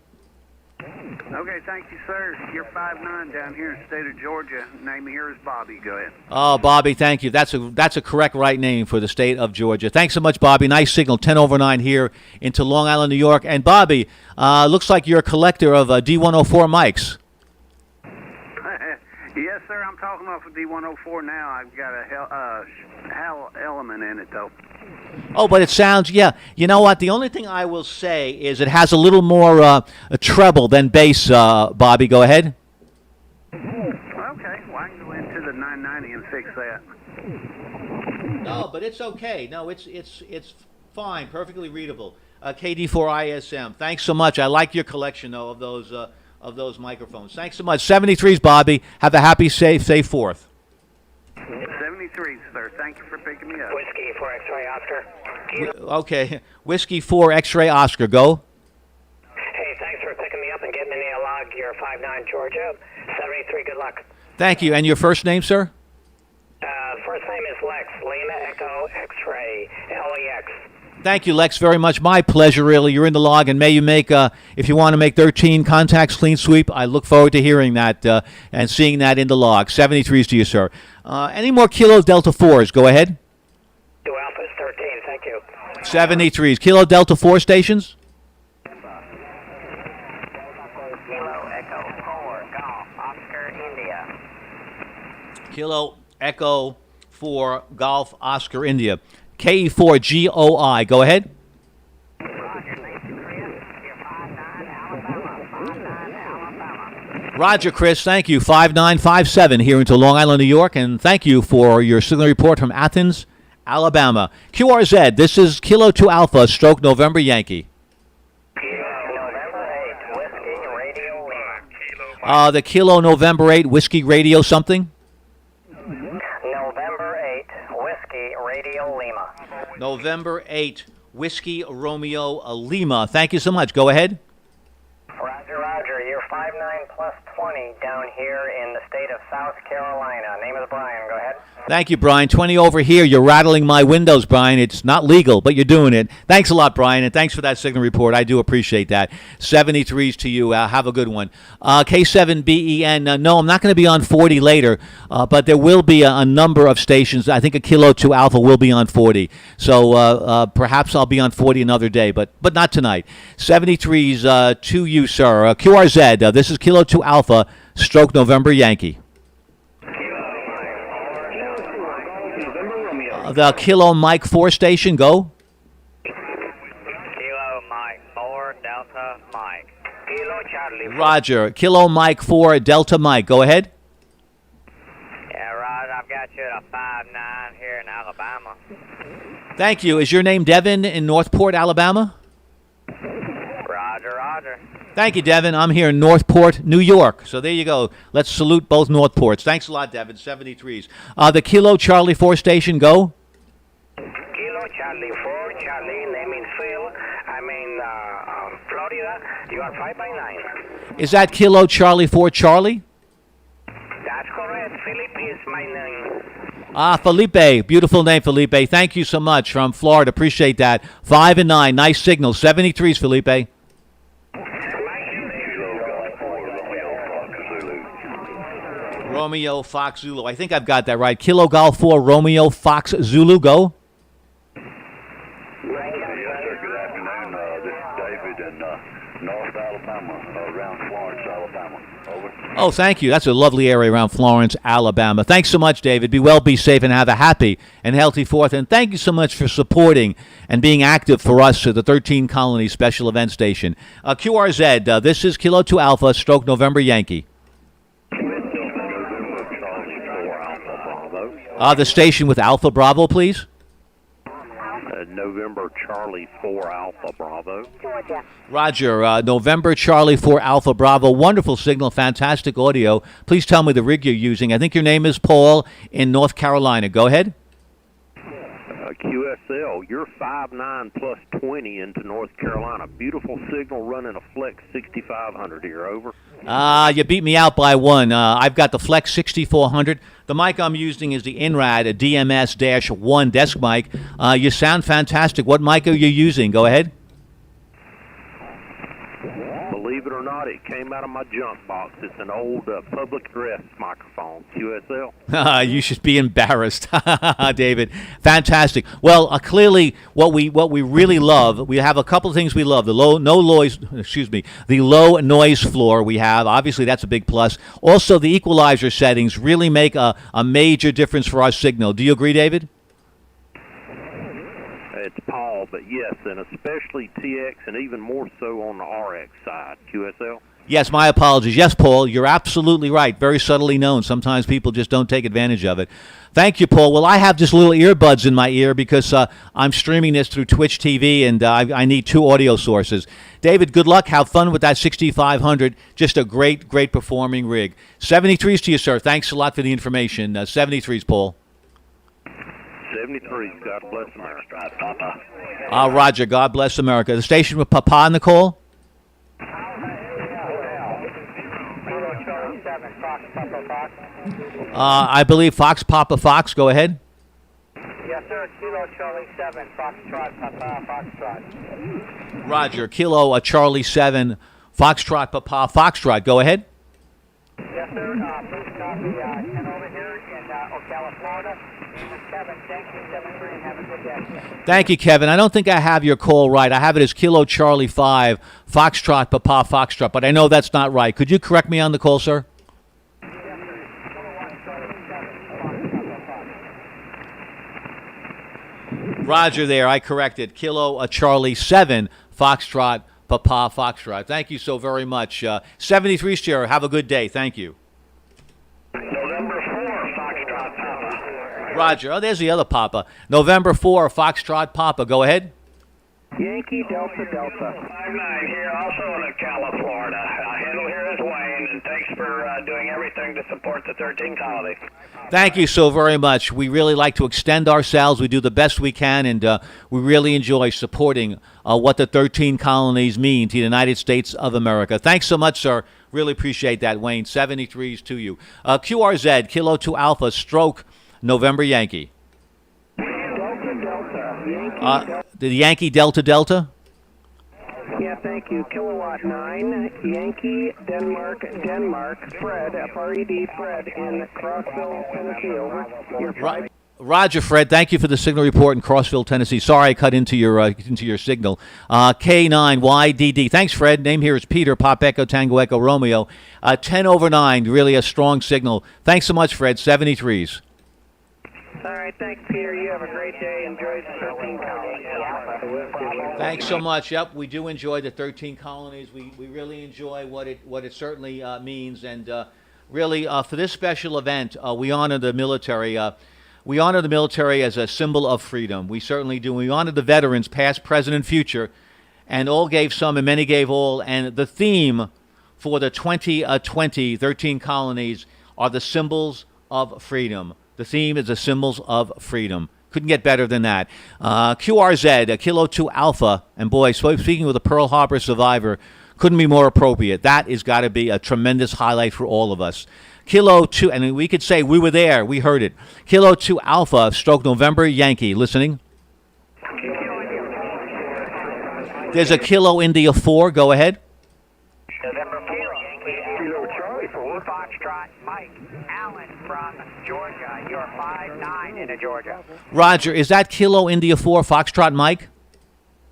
Okay, thank you, sir. You're 5'9" down here in the state of Georgia. Name here is Bobby. Go ahead. Oh, Bobby, thank you. That's a correct right name for the state of Georgia. Thanks so much, Bobby. Nice signal, 10 over 9 here into Long Island, New York. And Bobby, looks like you're a collector of D104 mics. Yes, sir. I'm talking off of D104 now. I've got a HAL element in it, though. Oh, but it sounds, yeah. You know what? The only thing I will say is it has a little more a treble than bass, Bobby. Go ahead. Okay. Well, I can go into the 990 and fix that. No, but it's okay. No, it's fine. Perfectly readable. KD4 ISM. Thanks so much. I like your collection, though, of those microphones. Thanks so much. 73s, Bobby. Have a happy, safe 4th. 73s, sir. Thank you for picking me up. Whiskey for X-ray Oscar. Okay. Whiskey 4 X-ray Oscar. Go. Hey, thanks for picking me up and getting me a log. You're 5'9" Georgia. 73, good luck. Thank you. And your first name, sir? First name is Lex. Lima Echo X-ray LEX. Thank you, Lex, very much. My pleasure, really. You're in the log, and may you make, if you want to make 13 contacts clean sweep, I look forward to hearing that and seeing that in the log. 73s to you, sir. Any more Kilo Delta 4s? Go ahead. 2 Alpha is 13, thank you. 73s. Kilo Delta 4 stations? Kilo Echo 4 Golf Oscar India. Kilo Echo 4 Golf Oscar India. KE4GOI. Go ahead. Roger, Chris. Thank you. 5957 here into Long Island, New York. And thank you for your signal report from Athens, Alabama. QRZ, this is Kilo 2 Alpha, stroke November Yankee. November 8, Whiskey Radio Lima. The Kilo November 8 Whiskey Radio something? November 8, Whiskey Radio Lima. November 8 Whiskey Romeo Lima. Thank you so much. Go ahead. Roger. You're 5'9" plus 20 down here in the state of South Carolina. Name is Brian. Go ahead. Thank you, Brian. 20 over here. You're rattling my windows, Brian. It's not legal, but you're doing it. Thanks a lot, Brian, and thanks for that signal report. I do appreciate that. 73s to you. Have a good one. K7BEN. No, I'm not going to be on 40 later, but there will be a number of stations. I think a Kilo 2 Alpha will be on 40. So perhaps I'll be on 40 another day, but not tonight. 73s to you, sir. QRZ, this is Kilo 2 Alpha, stroke November Yankee. The Kilo Mike 4 station, go. Kilo Mike 4 Delta Mike. Kilo Charlie 4. Roger. Kilo Mike 4 Delta Mike. Go ahead. Yeah, Roger. I've got you at a 5'9" here in Alabama. Thank you. Is your name Devin in Northport, Alabama? Roger. Thank you, Devin. I'm here in Northport, New York. So there you go. Let's salute both Northports. Thanks a lot, Devin. 73s. The Kilo Charlie 4 station, go. Kilo Charlie 4 Charlie. Name is Phil. I'm in Florida. You are 5'9". Is that Kilo Charlie 4 Charlie? That's correct. Philip is my name. Felipe. Beautiful name, Felipe. Thank you so much from Florida. Appreciate that. 5 and 9. Nice signal. 73s, Felipe. Romeo Fox Zulu. I think I've got that right. Kilo Golf 4 Romeo Fox Zulu. Go. Yes, sir. Good afternoon. This is David in North Alabama, around Florence, Alabama. Over. Oh, thank you. That's a lovely area around Florence, Alabama. Thanks so much, David. Be well, be safe, and have a happy and healthy 4th. And thank you so much for supporting and being active for us at the 13 Colony Special Event Station. QRZ, this is Kilo 2 Alpha, stroke November Yankee. The station with Alpha Bravo, please. November Charlie 4 Alpha Bravo. Georgia. Roger. November Charlie 4 Alpha Bravo. Wonderful signal, fantastic audio. Please tell me the rig you're using. I think your name is Paul in North Carolina. Go ahead. QSL, you're 5'9" plus 20 into North Carolina. Beautiful signal running a Flex 6500 here. Over. You beat me out by one. I've got the Flex 6400. The mic I'm using is the INRAD, a DMS-1 desk mic. You sound fantastic. What mic are you using? Go ahead. Believe it or not, it came out of my junk box. It's an old public address microphone, QSL. You should be embarrassed, David. Fantastic. Well, clearly, what we really love, we have a couple of things we love. The low noise floor we have. Obviously, that's a big plus. Also, the equalizer settings really make a major difference for our signal. Do you agree, David? It's Paul, but yes, and especially TX, and even more so on the RX side, QSL. Yes, my apologies. Yes, Paul, you're absolutely right. Very subtly known. Sometimes people just don't take advantage of it. Thank you, Paul. Well, I have just little earbuds in my ear because I'm streaming this through Twitch TV, and I need 2 audio sources. David, good luck. Have fun with that 6500. Just a great, great performing rig. 73s to you, sir. Thanks a lot for the information. 73s, Paul. 73, God bless America. Papa. Roger, God bless America. The station with Papa in the call? I believe Fox Papa Fox. Go ahead. Yes, sir. Kilo Charlie 7, Foxtrot Papa Foxtrot. Roger, Kilo Charlie 7, Foxtrot Papa Foxtrot. Go ahead. Yes, sir. Please copy 10 over here in Ocala, Florida. Kevin, thank you, 73, have a good day. Thank you, Kevin. I don't think I have your call right. I have it as Kilo Charlie 5, Foxtrot Papa Foxtrot, but I know that's not right. Could you correct me on the call, sir? Roger there, I corrected. Kilo Charlie 7, Foxtrot Papa Foxtrot. Thank you so very much. 73 Sierra, have a good day. Thank you. November 4, Foxtrot Papa. Roger. Oh, there's the other Papa. November 4, Foxtrot Papa. Go ahead. Yankee Delta Delta. 59 here, also in Ocala, Florida. Handle here is Wayne, and thanks for doing everything to support the 13 colony. Thank you so very much. We really like to extend ourselves. We do the best we can, and we really enjoy supporting what the 13 colonies mean to the United States of America. Thanks so much, sir. Really appreciate that, Wayne. 73s to you. QRZ, Kilo 2 Alpha, Stroke, November Yankee. The Yankee Delta Delta? Yeah, thank you. Kilowatt 9, Yankee, Denmark, Fred, F-R-E-D, Fred, in Crossville, Tennessee, over. Roger, Fred. Thank you for the signal report in Crossville, Tennessee. Sorry I cut into your signal. K9YDD. Thanks, Fred. Name here is Peter, Pop Echo, Tango Echo, Romeo. 10 over 9, really a strong signal. Thanks so much, Fred. 73s. All right, thanks, Peter. You have a great day. Enjoy the 13 colonies. Thanks so much. Yep, we do enjoy the 13 colonies. We really enjoy what it certainly means. And really, for this special event, we honor the military. We honor the military as a symbol of freedom. We certainly do. We honor the veterans, past, present, and future. And all gave some and many gave all. And the theme for the 2020 13 colonies are the symbols of freedom. The theme is the symbols of freedom. Couldn't get better than that. QRZ, Kilo 2 Alpha, and boy, speaking with a Pearl Harbor survivor, couldn't be more appropriate. That has got to be a tremendous highlight for all of us. Kilo 2, and we could say we were there, we heard it. Kilo 2 Alpha, Stroke November Yankee. Listening? There's a Kilo India 4. Go ahead. November 4, Kilo Charlie 4, Foxtrot Mike, Allen from Georgia. You're 5-9 into Georgia. Roger, is that Kilo India 4, Foxtrot Mike?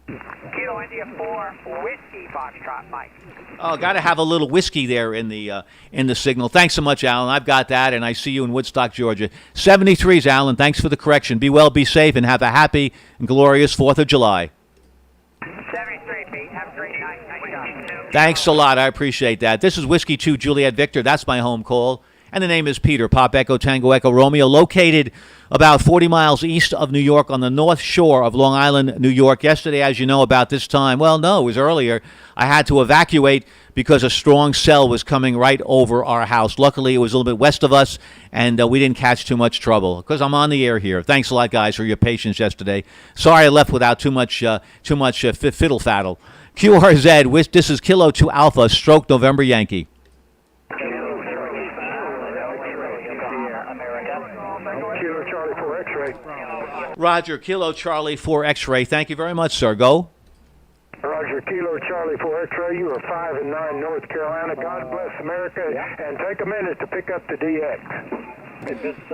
Kilo India 4, Whiskey Foxtrot Mike. Oh, got to have a little whiskey there in the signal. Thanks so much, Alan. I've got that, and I see you in Woodstock, Georgia. 73s, Alan. Thanks for the correction. Be well, be safe, and have a happy and glorious 4th of July. 73, Pete. Have a great night. Nice job. Thanks a lot. I appreciate that. This is Whiskey 2 Juliet Victor. That's my home call. And the name is Peter, Pop Echo, Tango Echo, Romeo, located about 40 miles east of New York on the north shore of Long Island, New York. Yesterday, as you know, about this time, well, no, it was earlier, I had to evacuate because a strong cell was coming right over our house. Luckily, it was a little bit west of us, and we didn't catch too much trouble because I'm on the air here. Thanks a lot, guys, for your patience yesterday. Sorry I left without too much fiddle-faddle. QRZ, this is Kilo 2 Alpha, Stroke November Yankee. Roger, Kilo Charlie 4 X-ray. Thank you very much, sir. Go. Roger, Roger, Kilo Charlie 4 X-ray. You are 5 and 9 North Carolina. God bless America, and take a minute to pick up the DX.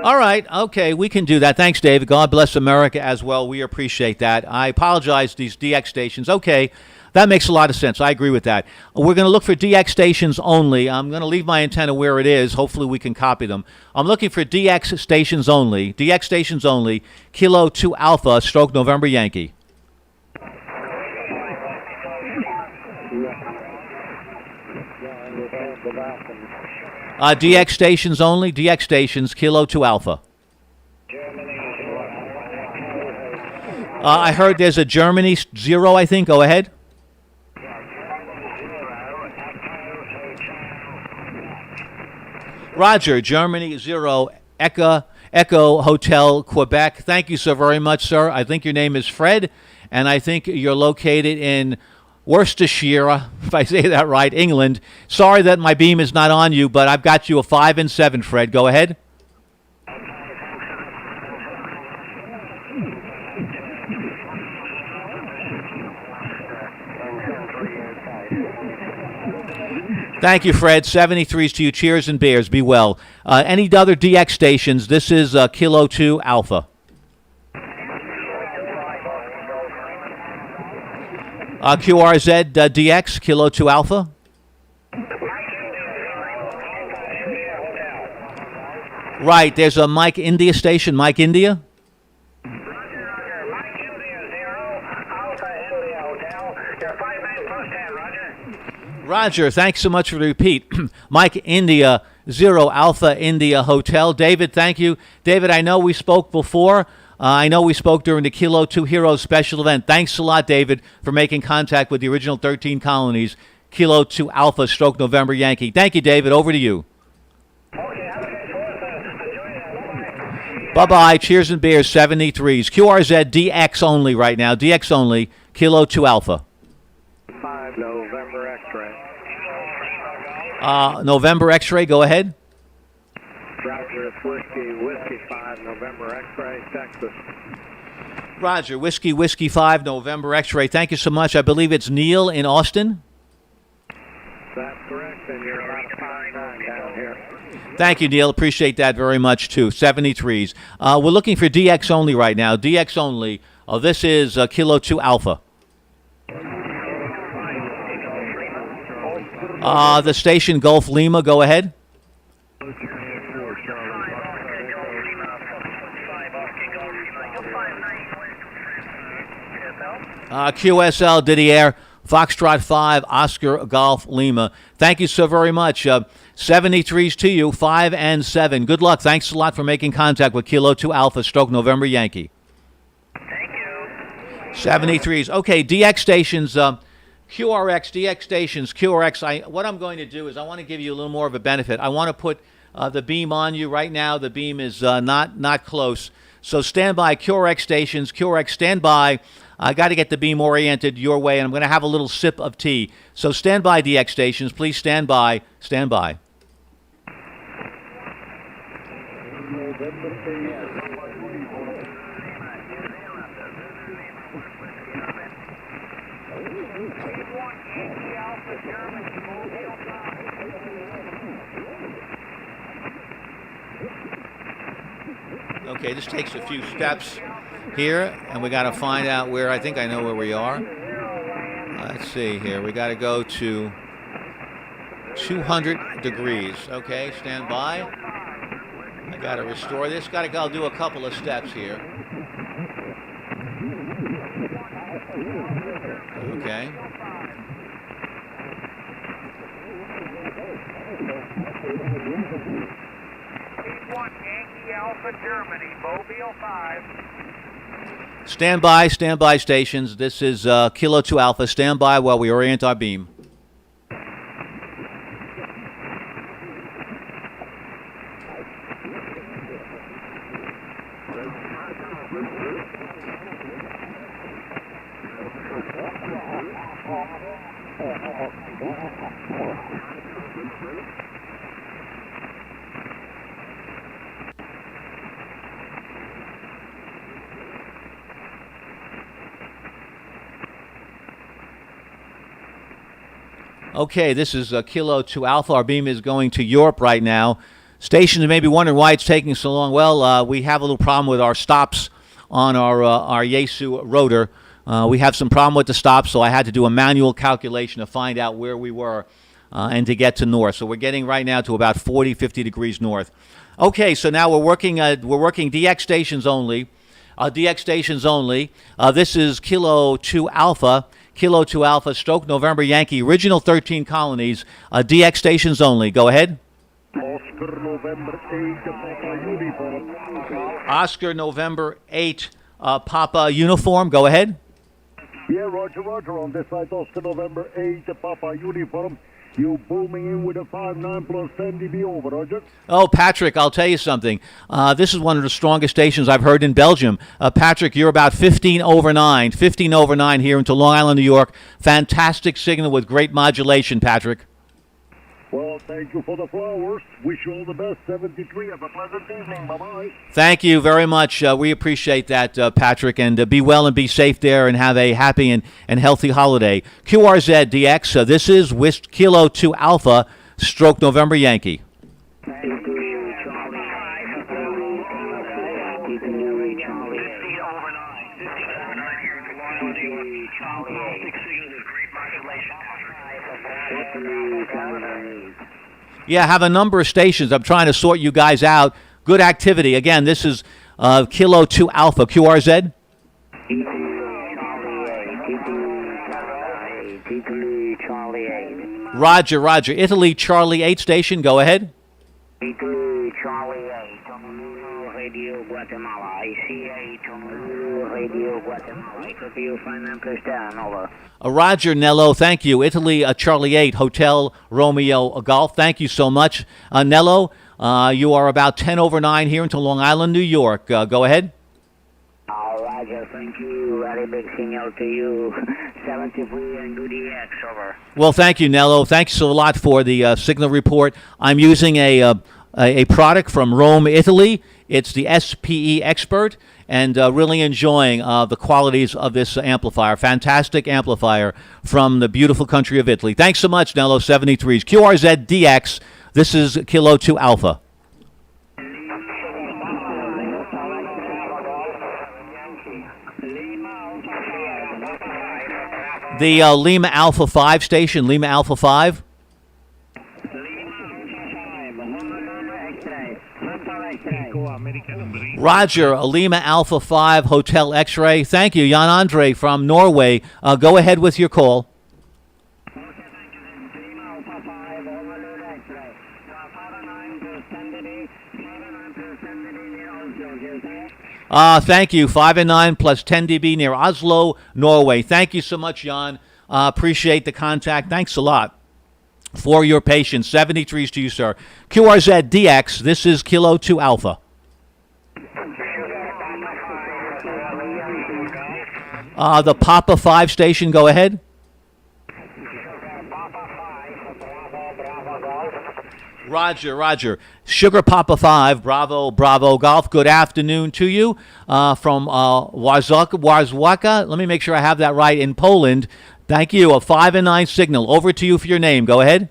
All right. Okay, we can do that. Thanks, David. God bless America as well. We appreciate that. I apologize, these DX stations. Okay, that makes a lot of sense. I agree with that. We're going to look for DX stations only. I'm going to leave my antenna where it is. Hopefully we can copy them. I'm looking for DX stations only. DX stations only. Kilo 2 Alpha, stroke November Yankee. DX stations only. DX stations, Kilo 2 Alpha. I heard there's a Germany 0, I think. Go ahead. Roger, Germany 0, Echo Hotel, Quebec. Thank you so very much, sir. I think your name is Fred, and I think you're located in Worcestershire, if I say that right, England. Sorry that my beam is not on you, but I've got you a 5 and 7, Fred. Go ahead. Thank you, Fred. 73s to you. Cheers and beers. Be well. Any other DX stations? This is Kilo 2 Alpha. QRZ DX, Kilo 2 Alpha. Right, there's a Mike India station. Mike India? Roger, thanks so much for the repeat. Mike India 0 Alpha India Hotel. David, thank you. David, I know we spoke before. I know we spoke during the Kilo 2 Heroes special event. Thanks a lot, David, for making contact with the original 13 colonies, Kilo 2 Alpha stroke November Yankee. Thank you, David. Over to you. Bye-bye. Cheers and beers, 73s. QRZ DX only right now. DX only, Kilo 2 Alpha. 5 November X-ray. November X-ray, go ahead. Roger, Whiskey 5 November X-ray, Texas. Roger, Whiskey 5 November X-ray. Thank you so much. I believe it's Neil in Austin. That's correct, and you're about a 5-9 down here. Thank you, Neil. Appreciate that very much, too. 73s. We're looking for DX only right now. DX only. This is Kilo 2 Alpha. The station Gulf Lima, go ahead. QSL Didier, Foxtrot 5, Oscar Golf Lima. Thank you so very much. 73s to you, 5 and 7. Good luck. Thanks a lot for making contact with Kilo 2 Alpha, stroke November Yankee. Thank you. 73s. Okay, DX stations, QRX, DX stations, QRX. What I'm going to do is I want to give you a little more of a benefit. I want to put the beam on you. Right now, the beam is not close. So stand by, QRX stations, QRX, stand by. I got to get the beam oriented your way, and I'm going to have a little sip of tea. So stand by, DX stations. Please stand by. Stand by. Okay, this takes a few steps here, and we got to find out where. I think I know where we are. Let's see here. We got to go to 200 degrees. Okay, stand by. I got to restore this. Got to go do a couple of steps here. Okay. Yankee Alpha Germany, Mobile 5. Stand by stations. This is Kilo 2 Alpha. Stand by while we orient our beam. Okay, this is Kilo 2 Alpha. Our beam is going to Europe right now. Stations may be wondering why it's taking so long. Well, we have a little problem with our stops on our Yaesu rotor. We have some problem with the stops, so I had to do a manual calculation to find out where we were and to get to north. So we're getting right now to about 40, 50 degrees north. Okay, so now we're working DX stations only. DX stations only. This is Kilo 2 Alpha. Kilo 2 Alpha, stroke November Yankee, original 13 colonies, DX stations only. Go ahead. Oscar November 8, Papa Uniform. Oscar November 8, Papa Uniform. Go ahead. Yeah, Roger, on this side, Oscar November 8, Papa Uniform. You booming in with a 5.9 plus 10 dB over, Roger. Oh, Patrick, I'll tell you something. This is one of the strongest stations I've heard in Belgium. Patrick, you're about 15 over 9 here into Long Island, New York. Fantastic signal with great modulation, Patrick. Well, thank you for the flowers. Wish you all the best. 73. Have a pleasant evening. Bye-bye. Thank you very much. We appreciate that, Patrick, and be well and be safe there and have a happy and healthy holiday. QRZ DX, this is Kilo 2 Alpha, stroke November Yankee. Yeah, have a number of stations. I'm trying to sort you guys out. Good activity. Again, this is Kilo 2 Alpha, QRZ. Roger. Italy, Charlie 8 station. Go ahead. Italy, Charlie 8, Radio Guatemala. IC8, Radio Guatemala. Interview 59 over. Roger, Nello, thank you. Italy, Charlie 8, Hotel Romeo Golf. Thank you so much. Nello, you are about 10 over 9 here into Long Island, New York. Go ahead. Roger, thank you. Very big signal to you. 73 and good EX, over. Well, thank you, Nello. Thanks a lot for the signal report. I'm using a product from Rome, Italy. It's the SPE Expert, and really enjoying the qualities of this amplifier. Fantastic amplifier from the beautiful country of Italy. Thanks so much, Nello. 73s. QRZ DX. This is Kilo 2 Alpha. The Lima Alpha 5 station, Lima Alpha 5. Roger, Lima Alpha 5, Hotel X-Ray. Thank you, Jan Andre from Norway. Go ahead with your call. Thank you, 5 and 9 plus 10 dB near Oslo, Norway. Thank you so much, Jan. Appreciate the contact. Thanks a lot for your patience. 73s to you, sir. QRZ DX, this is Kilo 2 Alpha. The Papa 5 station, go ahead. Roger. Sugar Papa 5, Bravo Golf. Good afternoon to you from Warzwaka. Let me make sure I have that right, in Poland. Thank you. A 5 and 9 signal. Over to you for your name. Go ahead.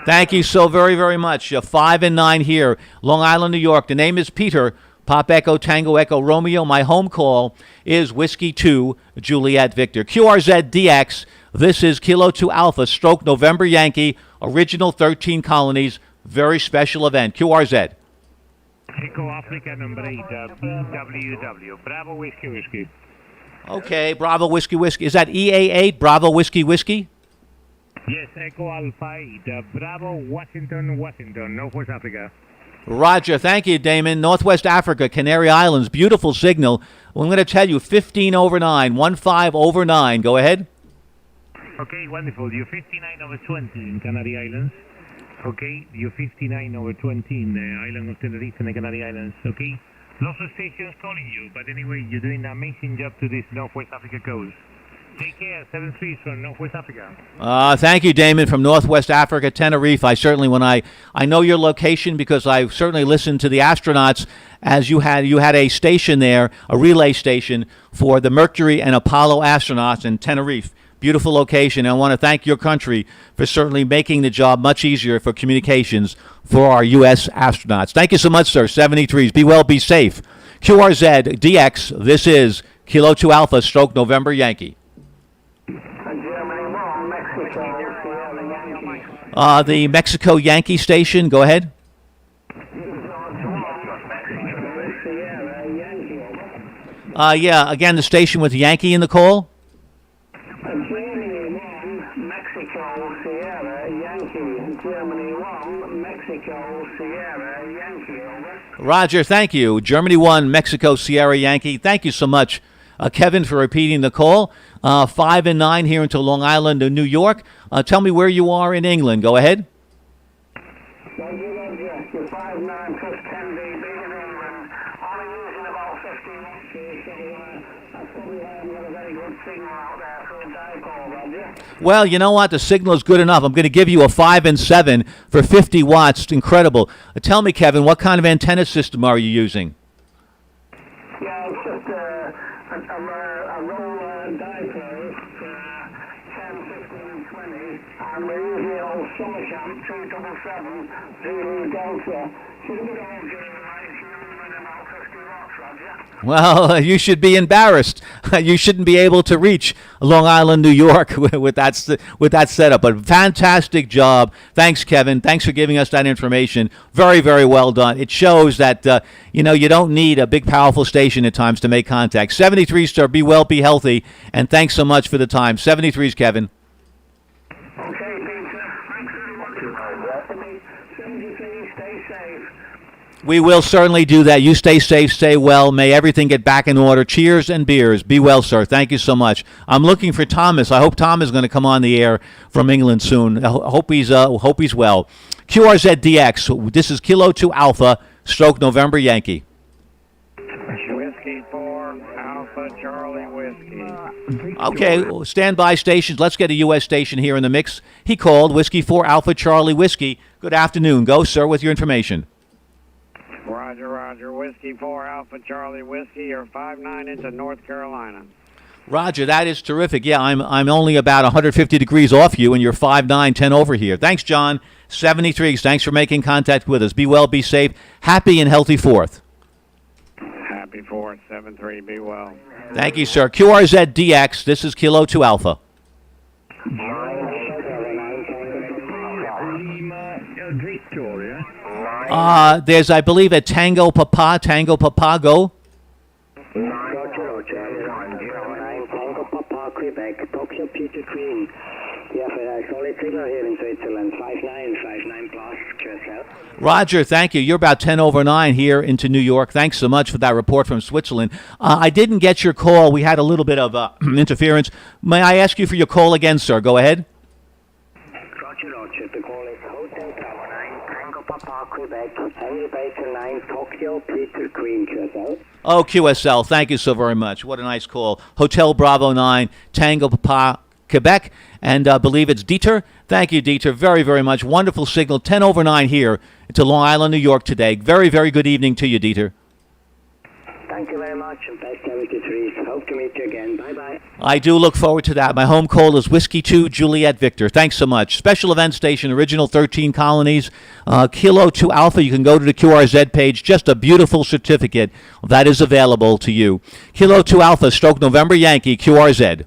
Thank you so very, very much. 5 and 9 here, Long Island, New York. The name is Peter. Pop Echo Tango Echo Romeo. My home call is Whiskey 2 Juliet Victor. QRZ DX. This is Kilo 2 Alpha, stroke November Yankee, original 13 colonies, very special event. QRZ. Echo Africa number 8, BWW, Bravo Whiskey. Okay, Bravo Whiskey. Is that EA8, Bravo Whiskey? Yes, Echo Alpha 8, Bravo Washington, Northwest Africa. Roger, thank you, Damon. Northwest Africa, Canary Islands, beautiful signal. Well, I'm going to tell you, 15 over 9, 15 over 9. Go ahead. Okay, wonderful. You're 59 over 20 in Canary Islands. Okay, you're 59 over 20 in the island of Tenerife and the Canary Islands. Okay, lots of stations calling you, but anyway, you're doing an amazing job to this Northwest Africa coast. Take care. 7-3 from Northwest Africa. Thank you, Damon, from Northwest Africa, Tenerife. I certainly, I know your location because I certainly listened to the astronauts as you had a station there, a relay station for the Mercury and Apollo astronauts in Tenerife. Beautiful location. And I want to thank your country for certainly making the job much easier for communications for our U.S. astronauts. Thank you so much, sir. 73s. Be well, be safe. QRZ DX, this is Kilo 2 Alpha stroke November Yankee. The Mexico Yankee station, go ahead. Yeah, again, the station with Yankee in the call. Mexico Sierra Yankee. Germany 1, Mexico Sierra Yankee. Roger, thank you. Germany 1, Mexico Sierra Yankee. Thank you so much, Kevin, for repeating the call. 5 and 9 here into Long Island, New York. Tell me where you are in England. Go ahead. You're 5-9 plus 10 dB in England. I'm using about 50 watts here, so I probably haven't got a very good signal out there for a dipole, Roger. Well, you know what? The signal is good enough. I'm going to give you a 5 and 7 for 50 watts. Incredible. Tell me, Kevin, what kind of antenna system are you using? Yeah, it's just a roll dipole for 10, 15, 20, and we're using old Summer Camp 277 Zulu Delta. She's a bit old during the night, she's running about 50 watts, Roger. Well, you should be embarrassed. You shouldn't be able to reach Long Island, New York with that setup. But fantastic job. Thanks, Kevin. Thanks for giving us that information. Very, very well done. It shows that, you don't need a big, powerful station at times to make contact. 73, sir. Be well, be healthy. And thanks so much for the time. 73s, Kevin. Okay, Peter. Thanks very much. 73, stay safe. We will certainly do that. You stay safe, stay well. May everything get back in order. Cheers and beers. Be well, sir. Thank you so much. I'm looking for Thomas. I hope Tom is going to come on the air from England soon. I hope he's well. QRZDX. This is Kilo 2 Alpha, stroke November Yankee. Whiskey 4, Alpha Charlie Whiskey. Okay, standby stations. Let's get a U.S. station here in the mix. He called Whiskey 4 Alpha Charlie Whiskey. Good afternoon. Go, sir, with your information. Roger. Whiskey 4, Alpha Charlie Whiskey. You're 5-9 into North Carolina. Roger, that is terrific. Yeah, I'm only about 150 degrees off you, and you're 5'9", 10 over here. Thanks, John. 73. Thanks for making contact with us. Be well, be safe. Happy and healthy 4th. Happy 4th, 7-3. Be well. Thank you, sir. QRZDX. This is Kilo 2 Alpha. Victoria. There's, I believe, a Tango Papa. Tango Papa, go. Tango Papa, Quebec, Tokyo Peter Queen. Yeah, for a solid signal here in Switzerland. 5-9 plus, QSL. Roger, thank you. You're about 10 over 9 here into New York. Thanks so much for that report from Switzerland. I didn't get your call. We had a little bit of interference. May I ask you for your call again, sir? Go ahead. Roger. The call is Hotel Tower 9, Tango Papa, Quebec, Henry Baker 9, Tokyo Peter Queen, QSL. Oh, QSL. Thank you so very much. What a nice call. Hotel Bravo 9, Tango Papa, Quebec, and I believe it's Dieter. Thank you, Dieter, very, very much. Wonderful signal. 10 over 9 here to Long Island, New York today. Very, very good evening to you, Dieter. Thank you very much, and best 73s. Hope to meet you again. Bye-bye. I do look forward to that. My home call is Whiskey 2 Juliet Victor. Thanks so much. Special event station, original 13 colonies, Kilo 2 Alpha. You can go to the QRZ page. Just a beautiful certificate that is available to you. Kilo 2 Alpha, stroke November Yankee, QRZ.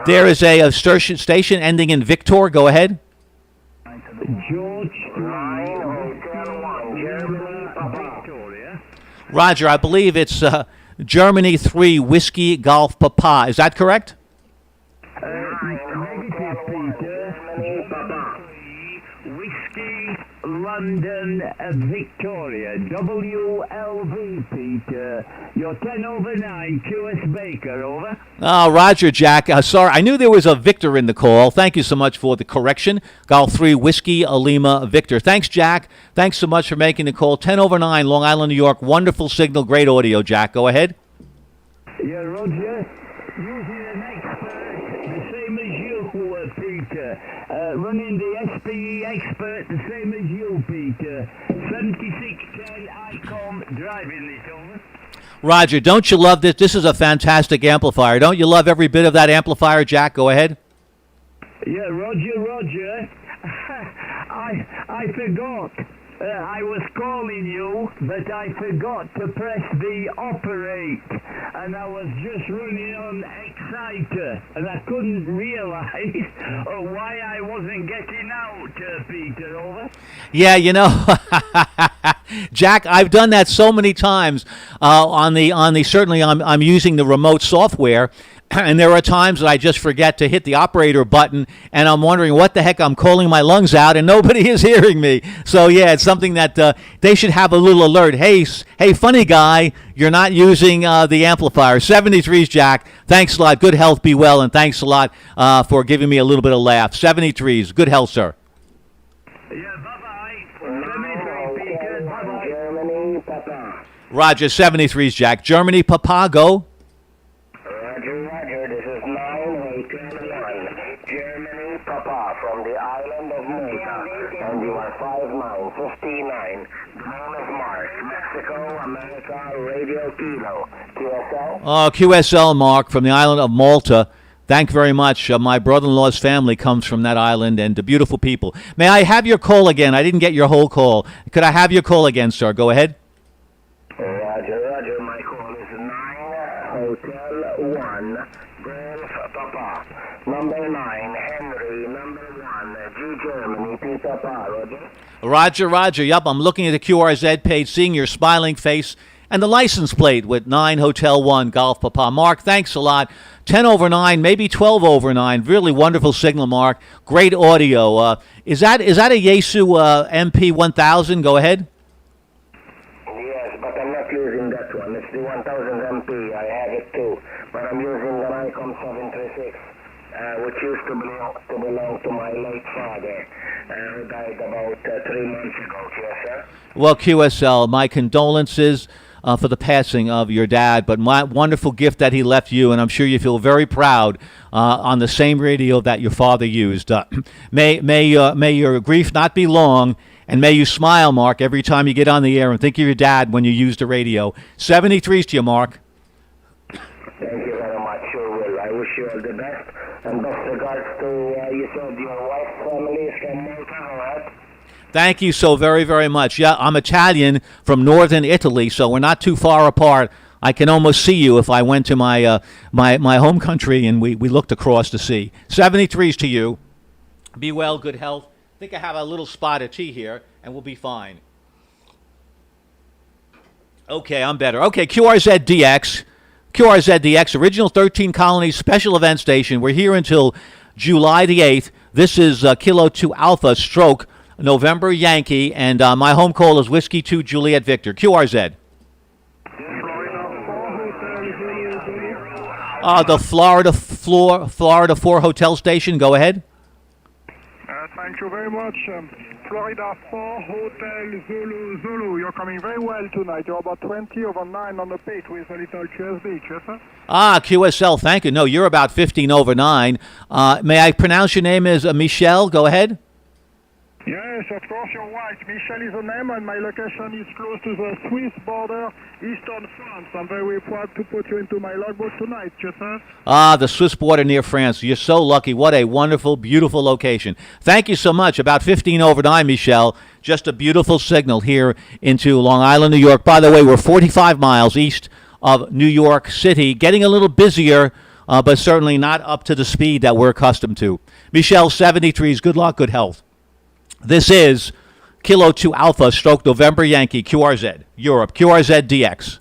There is a station ending in Victor. Go ahead. George 9, Hotel 1, Germany, Papa. Roger, I believe it's Germany 3, Whiskey Golf Papa. Is that correct? Whiskey London Victoria, WLV, Peter. You're 10 over 9, QS Baker, over. Oh, Roger, Jack. Sorry, I knew there was a Victor in the call. Thank you so much for the correction. Golf 3, Whiskey Lima Victor. Thanks, Jack. Thanks so much for making the call. 10 over 9, Long Island, New York. Wonderful signal, great audio, Jack. Go ahead. Yeah, Roger. Using an expert, the same as you, Peter. Running the SPE expert, the same as you, Peter. 7610 ICOM driving this, over. Roger, don't you love this? This is a fantastic amplifier. Don't you love every bit of that amplifier, Jack? Go ahead. Yeah, Roger. I forgot. I was calling you, but I forgot to press the operate, and I was just running on Exciter, and I couldn't realize why I wasn't getting out, Peter, over. Yeah, you know, Jack, I've done that so many times. Certainly I'm using the remote software. And there are times that I just forget to hit the operator button, and I'm wondering what the heck, I'm calling my lungs out, and nobody is hearing me. So, yeah, it's something that they should have a little alert. Hey, funny guy, you're not using the amplifier. 73s, Jack. Thanks a lot. Good health, be well, and thanks a lot for giving me a little bit of laugh. 73s. Good health, sir. Yeah, bye-bye. 73, Peter. Bye-bye. Germany, Papa. Roger, 73s, Jack. Germany, Papa, go. Roger, this is 981, Germany, Papa, from the island of Malta, and you are 5959. The name is Mark, Mexico, America, Radio Kilo, QSL? Oh, QSL, Mark, from the island of Malta. Thank you very much. My brother-in-law's family comes from that island, and beautiful people. May I have your call again? I didn't get your whole call. Could I have your call again, sir? Go ahead. Roger, my call is 9 Hotel 1, Golf Papa, number 9, Henry, number 1, G Germany, P Papa, Roger? Roger. Yup, I'm looking at the QRZ page, seeing your smiling face and the license plate with 9 Hotel 1, Golf Papa. Mark, thanks a lot. 10 over 9, maybe 12 over 9. Really wonderful signal, Mark. Great audio. Is that a Yaesu MP1000? Go ahead. Yes, but I'm not using that one. It's the 1000 MP. I have it too. But I'm using the Nikon 736, which used to belong to my late father, who died about 3 months ago, QSL. Well, QSL, my condolences for the passing of your dad, but my wonderful gift that he left you, and I'm sure you feel very proud on the same radio that your father used. May your grief not be long, and may you smile, Mark, every time you get on the air and think of your dad when you use the radio. 73s to you, Mark. Thank you very much. Sure will. I wish you all the best, and best regards to, you said your wife's family is from Malta, right? Thank you so very, very much. Yeah, I'm Italian from northern Italy, so we're not too far apart. I can almost see you if I went to my my home country and we looked across the sea. 73s to you. Be well, good health. I think I have a little spot of tea here, and we'll be fine. Okay, I'm better. Okay, QRZ-DX. QRZ-DX, original 13 Colonies special event station. We're here until July the 8th. This is Kilo 2 Alpha stroke November Yankee, and my home call is Whiskey 2 Juliet Victor. QRZ. The Florida 4 hotel station. Go ahead. Thank you very much. Florida 4 Hotel Zulu. You're coming very well tonight. You're about 20 over 9 on the page with a little QSB, yes, sir? QSL, thank you. No, you're about 15 over 9. May I pronounce your name as Michelle? Go ahead. Yes, of course, you're right. Michel is the name, and my location is close to the Swiss border, eastern France. I'm very proud to put you into my logbook tonight, yes, sir? The Swiss border near France. You're so lucky. What a wonderful, beautiful location. Thank you so much. About 15 over 9, Michelle. Just a beautiful signal here into Long Island, New York. By the way, we're 45 miles east of New York City. Getting a little busier, but certainly not up to the speed that we're accustomed to. Michelle, 73s. Good luck, good health. This is Kilo 2 Alpha stroke November Yankee, QRZ, Europe, QRZ-DX.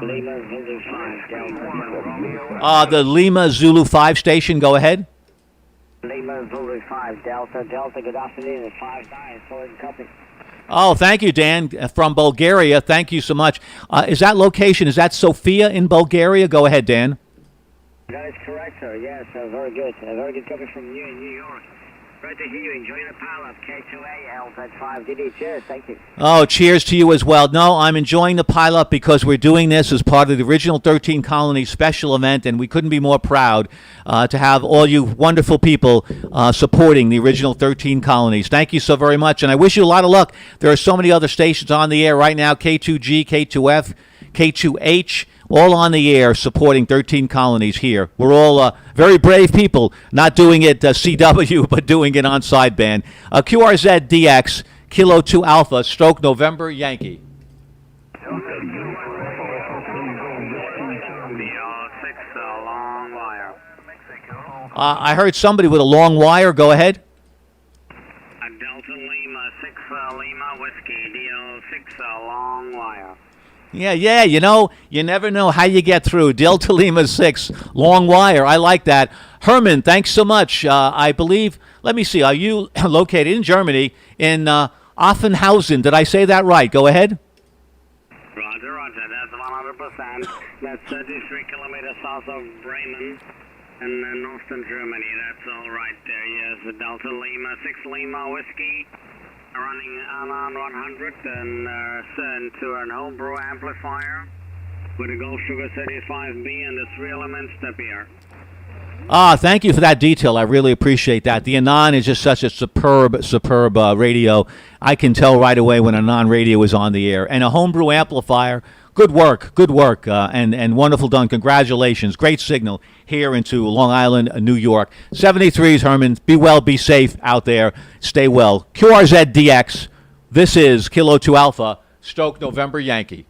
Lima Zulu 5, Delta. The Lima Zulu 5 station, go ahead. Lima Zulu 5, Delta. Delta, good afternoon. 5-9, solid copy. Oh, thank you, Dan, from Bulgaria. Thank you so much. Is that Sofia in Bulgaria? Go ahead, Dan. That is correct, sir. Yes, very good. Very good copy from you in New York. Great to hear you. Enjoying the pilot. K2A, LZ5. DD. Cheers. Thank you. Oh, cheers to you as well. No, I'm enjoying the pilot because we're doing this as part of the original 13 Colonies special event, and we couldn't be more proud to have all you wonderful people supporting the original 13 Colonies. Thank you so very much, and I wish you a lot of luck. There are so many other stations on the air right now, K2G, K2F, K2H, all on the air supporting 13 Colonies here. We're all very brave people, not doing it CW, but doing it on sideband. QRZ DX, Kilo 2 Alpha, stroke November Yankee. Long wire. I heard somebody with a long wire. Go ahead. Delta Lima 6 Lima Whiskey, DL6 long wire. Yeah, you know, you never know how you get through. Delta Lima 6, long wire. I like that. Herman, thanks so much. I believe, let me see, are you located in Germany, in Offenhausen? Did I say that right? Go ahead. Roger, that's 100%. That's 33 kilometers south of Bremen in northern Germany. That's all right there, yes. The Delta Lima 6 Lima Whiskey. Running on 100 and sent to an homebrew amplifier with a Gold Sugar 35B and the 3-element step here. Thank you for that detail. I really appreciate that. The Anon is just such a superb radio. I can tell right away when Anon radio is on the air. And a homebrew amplifier, good work, and wonderful done. Congratulations. Great signal here into Long Island, New York. 73s, Herman. Be well, be safe out there. Stay well. QRZ DX. This is Kilo 2 Alpha, stroke November Yankee.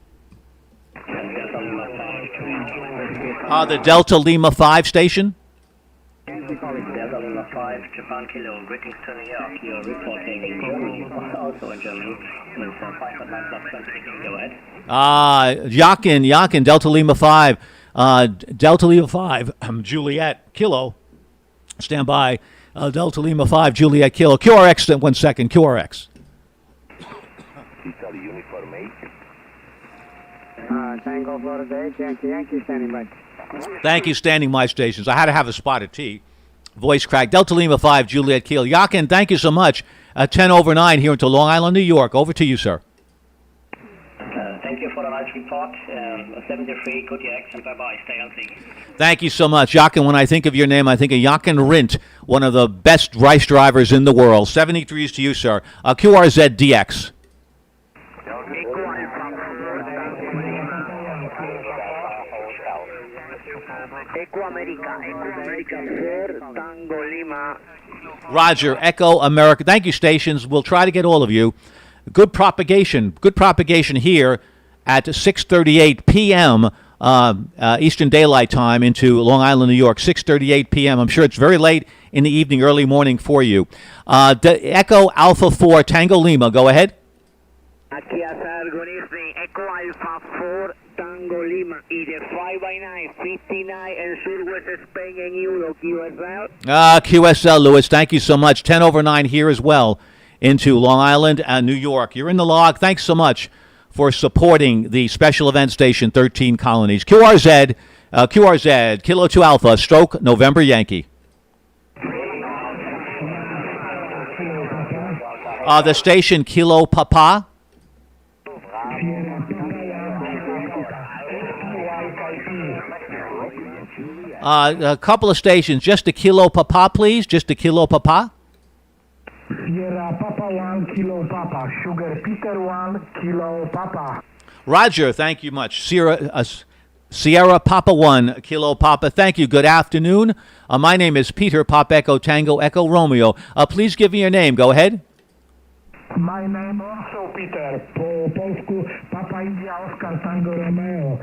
The Delta Lima 5 station? Delta Lima 5, Japan Kilo. Greetings to New York. You're reporting also in Germany. It's 5.9+20. Go ahead. Yakin, Delta Lima 5. Delta Lima 5, Juliet, Kilo. Stand by. Delta Lima 5, Juliet, Kilo. QRX, 1 second, QRX. Tango, Florida 8, Yankee, standing by. Thank you, standing my stations. I had to have a spot of tea. Voice crack. Delta Lima 5, Juliet, Kilo. Yakin, thank you so much. 10 over 9 here into Long Island, New York. Over to you, sir. Thank you for the nice report. 73, good X, and bye-bye. Stay healthy. Thank you so much. Yakin, when I think of your name, I think of Yakin Rindt, one of the best rice drivers in the world. 73s to you, sir. QRZ DX. Echo America 4, Tango Lima. Roger, Echo America. Thank you, stations. We'll try to get all of you. Good propagation here at 6:38 p.m. Eastern Daylight Time into Long Island, New York. 6:38 p.m. I'm sure it's very late in the evening, early morning for you. Echo Alpha 4, Tango Lima. Go ahead. Aquí sir, good evening. Echo Alpha 4, Tango Lima. Either 5x9, 59, and Southwest Spain and Europe, QSL. QSL, Lewis. Thank you so much. 10 over 9 here as well into Long Island and New York. You're in the log. Thanks so much for supporting the special event station 13 Colonies. QRZ, Kilo 2 Alpha, stroke November Yankee. The station Kilo Papa. A couple of stations. Just a Kilo Papa, please. Just a Kilo Papa. Sierra Papa 1, Kilo Papa. Sugar Peter 1, Kilo Papa. Roger, thank you much. Sierra Papa 1, Kilo Papa. Thank you. Good afternoon. My name is Peter, Pop Echo Tango Echo Romeo. Please give me your name. Go ahead. My name also Peter. Po polsku Papa India Oscar Tango Romeo.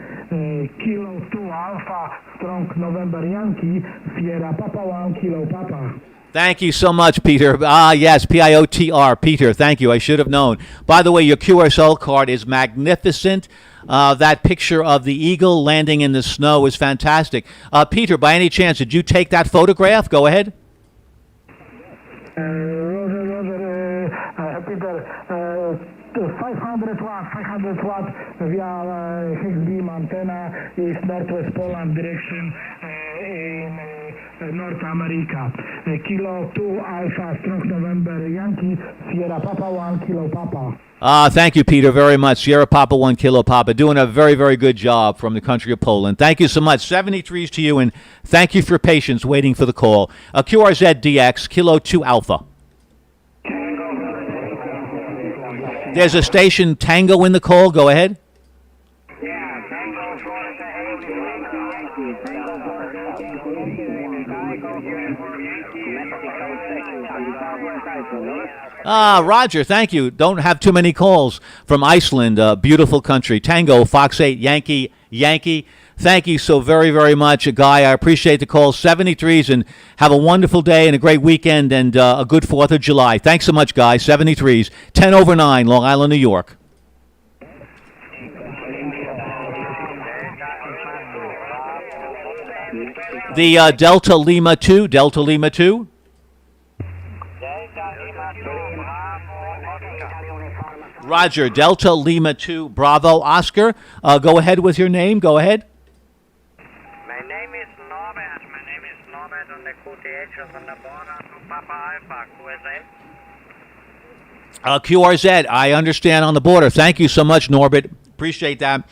Kilo 2 Alpha Strong November Yankee. Sierra Papa 1, Kilo Papa. Thank you so much, Peter. Yes, PIOTR, Peter. Thank you. I should have known. By the way, your QSL card is magnificent. That picture of the eagle landing in the snow is fantastic. Peter, by any chance, did you take that photograph? Go ahead. Peter, 500 watts via Higgs beam antenna is Northwest Poland direction in North America. Kilo 2 Alpha Strong November Yankee, Sierra Papa 1 Kilo Papa. Thank you, Peter, very much. Sierra Papa 1 Kilo Papa, doing a very, very good job from the country of Poland. Thank you so much. 73s to you, and thank you for your patience waiting for the call. QRZ DX, Kilo 2 Alpha. There's a station Tango in the call. Go ahead. Roger, thank you. Don't have too many calls from Iceland, beautiful country. Tango, Fox 8, Yankee, Yankee. Thank you so very, very much, Guy. I appreciate the call. 73s, and have a wonderful day and a great weekend and a good 4th of July. Thanks so much, Guy. 73s, 10 over 9, Long Island, New York. The Delta Lima 2, Delta Lima 2. Roger, Delta Lima 2, Bravo, Oscar. Go ahead with your name. Go ahead. My name is Norbert. On the QTH on the border to Papa Alpha, QSA. QRZ, I understand on the border. Thank you so much, Norbert. Appreciate that.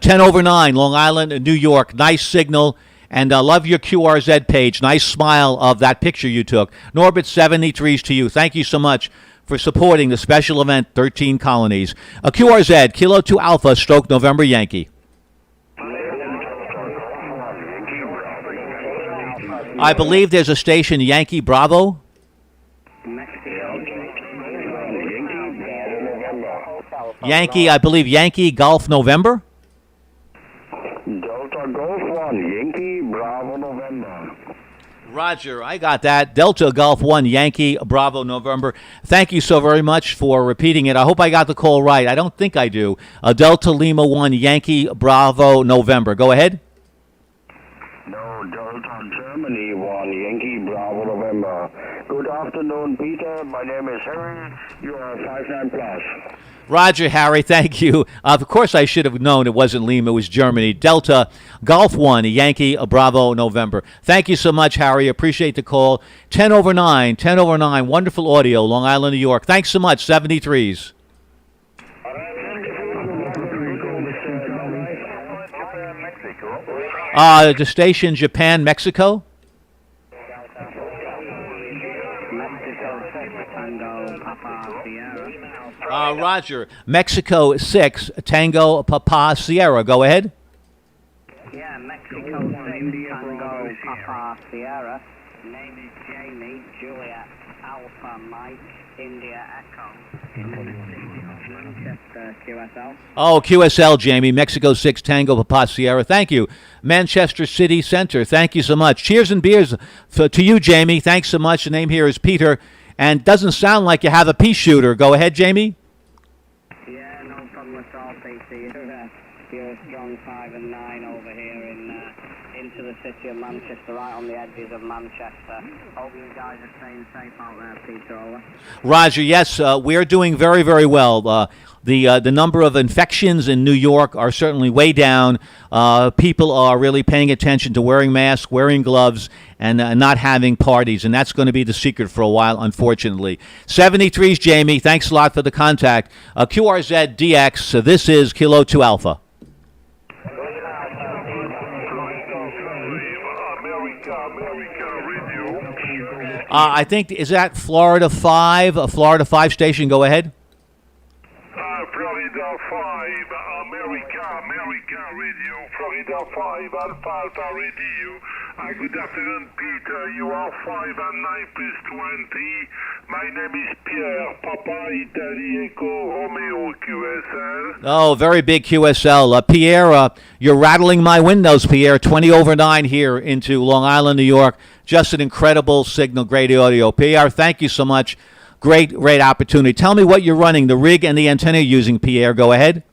10 over 9, Long Island, New York. Nice signal. And I love your QRZ page. Nice smile of that picture you took. Norbert, 73s to you. Thank you so much for supporting the special event, 13 Colonies. QRZ, Kilo 2 Alpha, stroke November Yankee. I believe there's a station, Yankee Bravo. Yankee, I believe Yankee Golf November. Delta Golf 1, Yankee Bravo November. Roger, I got that. Delta Golf 1, Yankee Bravo November. Thank you so very much for repeating it. I hope I got the call right. I don't think I do. Delta Lima 1, Yankee Bravo November. Go ahead. No, Delta Germany 1, Yankee Bravo November. Good afternoon, Peter. My name is Harry. You are 59 plus. Roger, Harry, thank you. Of course, I should have known it wasn't Lima, it was Germany. Delta Golf 1, Yankee Bravo November. Thank you so much, Harry. Appreciate the call. 10 over 9, wonderful audio, Long Island, New York. Thanks so much, 73s. The station, Japan, Mexico. Roger, Mexico 6, Tango Papa Sierra. Go ahead. Yeah, Mexico 6, Tango Papa Sierra. Name is Jamie, Juliet, Alpha Mike, India Echo. Manchester QSL. Oh, QSL, Jamie. Mexico 6, Tango Papa Sierra. Thank you. Manchester City Center. Thank you so much. Cheers and beers to you, Jamie. Thanks so much. The name here is Peter. And doesn't sound like you have a pea shooter. Go ahead, Jamie. Yeah, no problem at all, PC. You're a strong 5 and 9 over here into the city of Manchester, right on the edges of Manchester. Hope you guys are staying safe out there, Peter. Over. Roger, yes, we're doing very, very well. The number of infections in New York are certainly way down. People are really paying attention to wearing masks, wearing gloves, and not having parties. And that's going to be the secret for a while, unfortunately. 73s, Jamie. Thanks a lot for the contact. QRZ DX. This is Kilo 2 Alpha. I think, is that Florida 5? A Florida 5 station? Go ahead. Florida 5, America Radio, Florida 5, Alpha Radio. Good afternoon, Peter. You are 5 and 9 plus 20. My name is Pierre, Papa Italy Echo Romeo QSL. Oh, very big QSL. Pierre, you're rattling my windows, Pierre. 20 over 9 here into Long Island, New York. Just an incredible signal, great audio. Pierre, thank you so much. Great opportunity. Tell me what you're running, the rig and the antenna you're using, Pierre. Go ahead.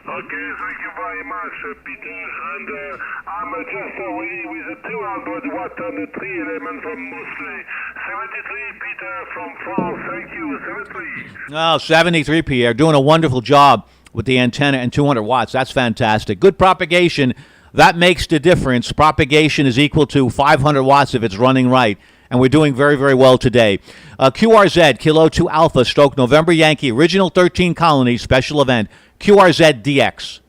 Okay, thank you very much, Peter. And I'm just away with a 200 watt and a 3 element from Mosley. 73, Peter from France. Thank you, 73. Oh, 73, Pierre. Doing a wonderful job with the antenna and 200 watts. That's fantastic. Good propagation. That makes the difference. Propagation is equal to 500 watts if it's running right. And we're doing very, very well today. QRZ, Kilo 2 Alpha, Stroke November Yankee, original 13 Colony, special event. QRZ DX.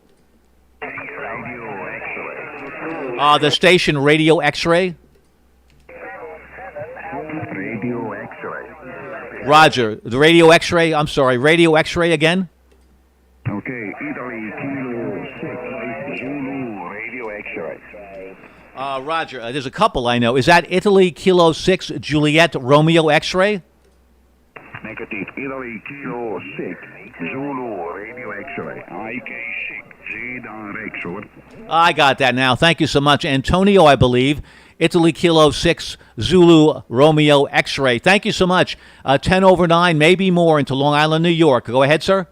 The station Radio X-Ray. Radio X-ray. Roger. The Radio X-Ray. I'm sorry. Radio X-Ray again. Okay, Italy, Kilo 6, Zulu, Radio X-ray. Roger. There's a couple I know. Is that Italy Kilo 6 Juliet Romeo X-Ray? Negative, Italy, Kilo 6, Zulu, Radio X-ray. IK6, Z-Direct, over. I got that now. Thank you so much. Antonio, I believe. Italy Kilo 6 Zulu Romeo X-Ray. Thank you so much. 10 over 9, maybe more, into Long Island, New York. Go ahead, sir.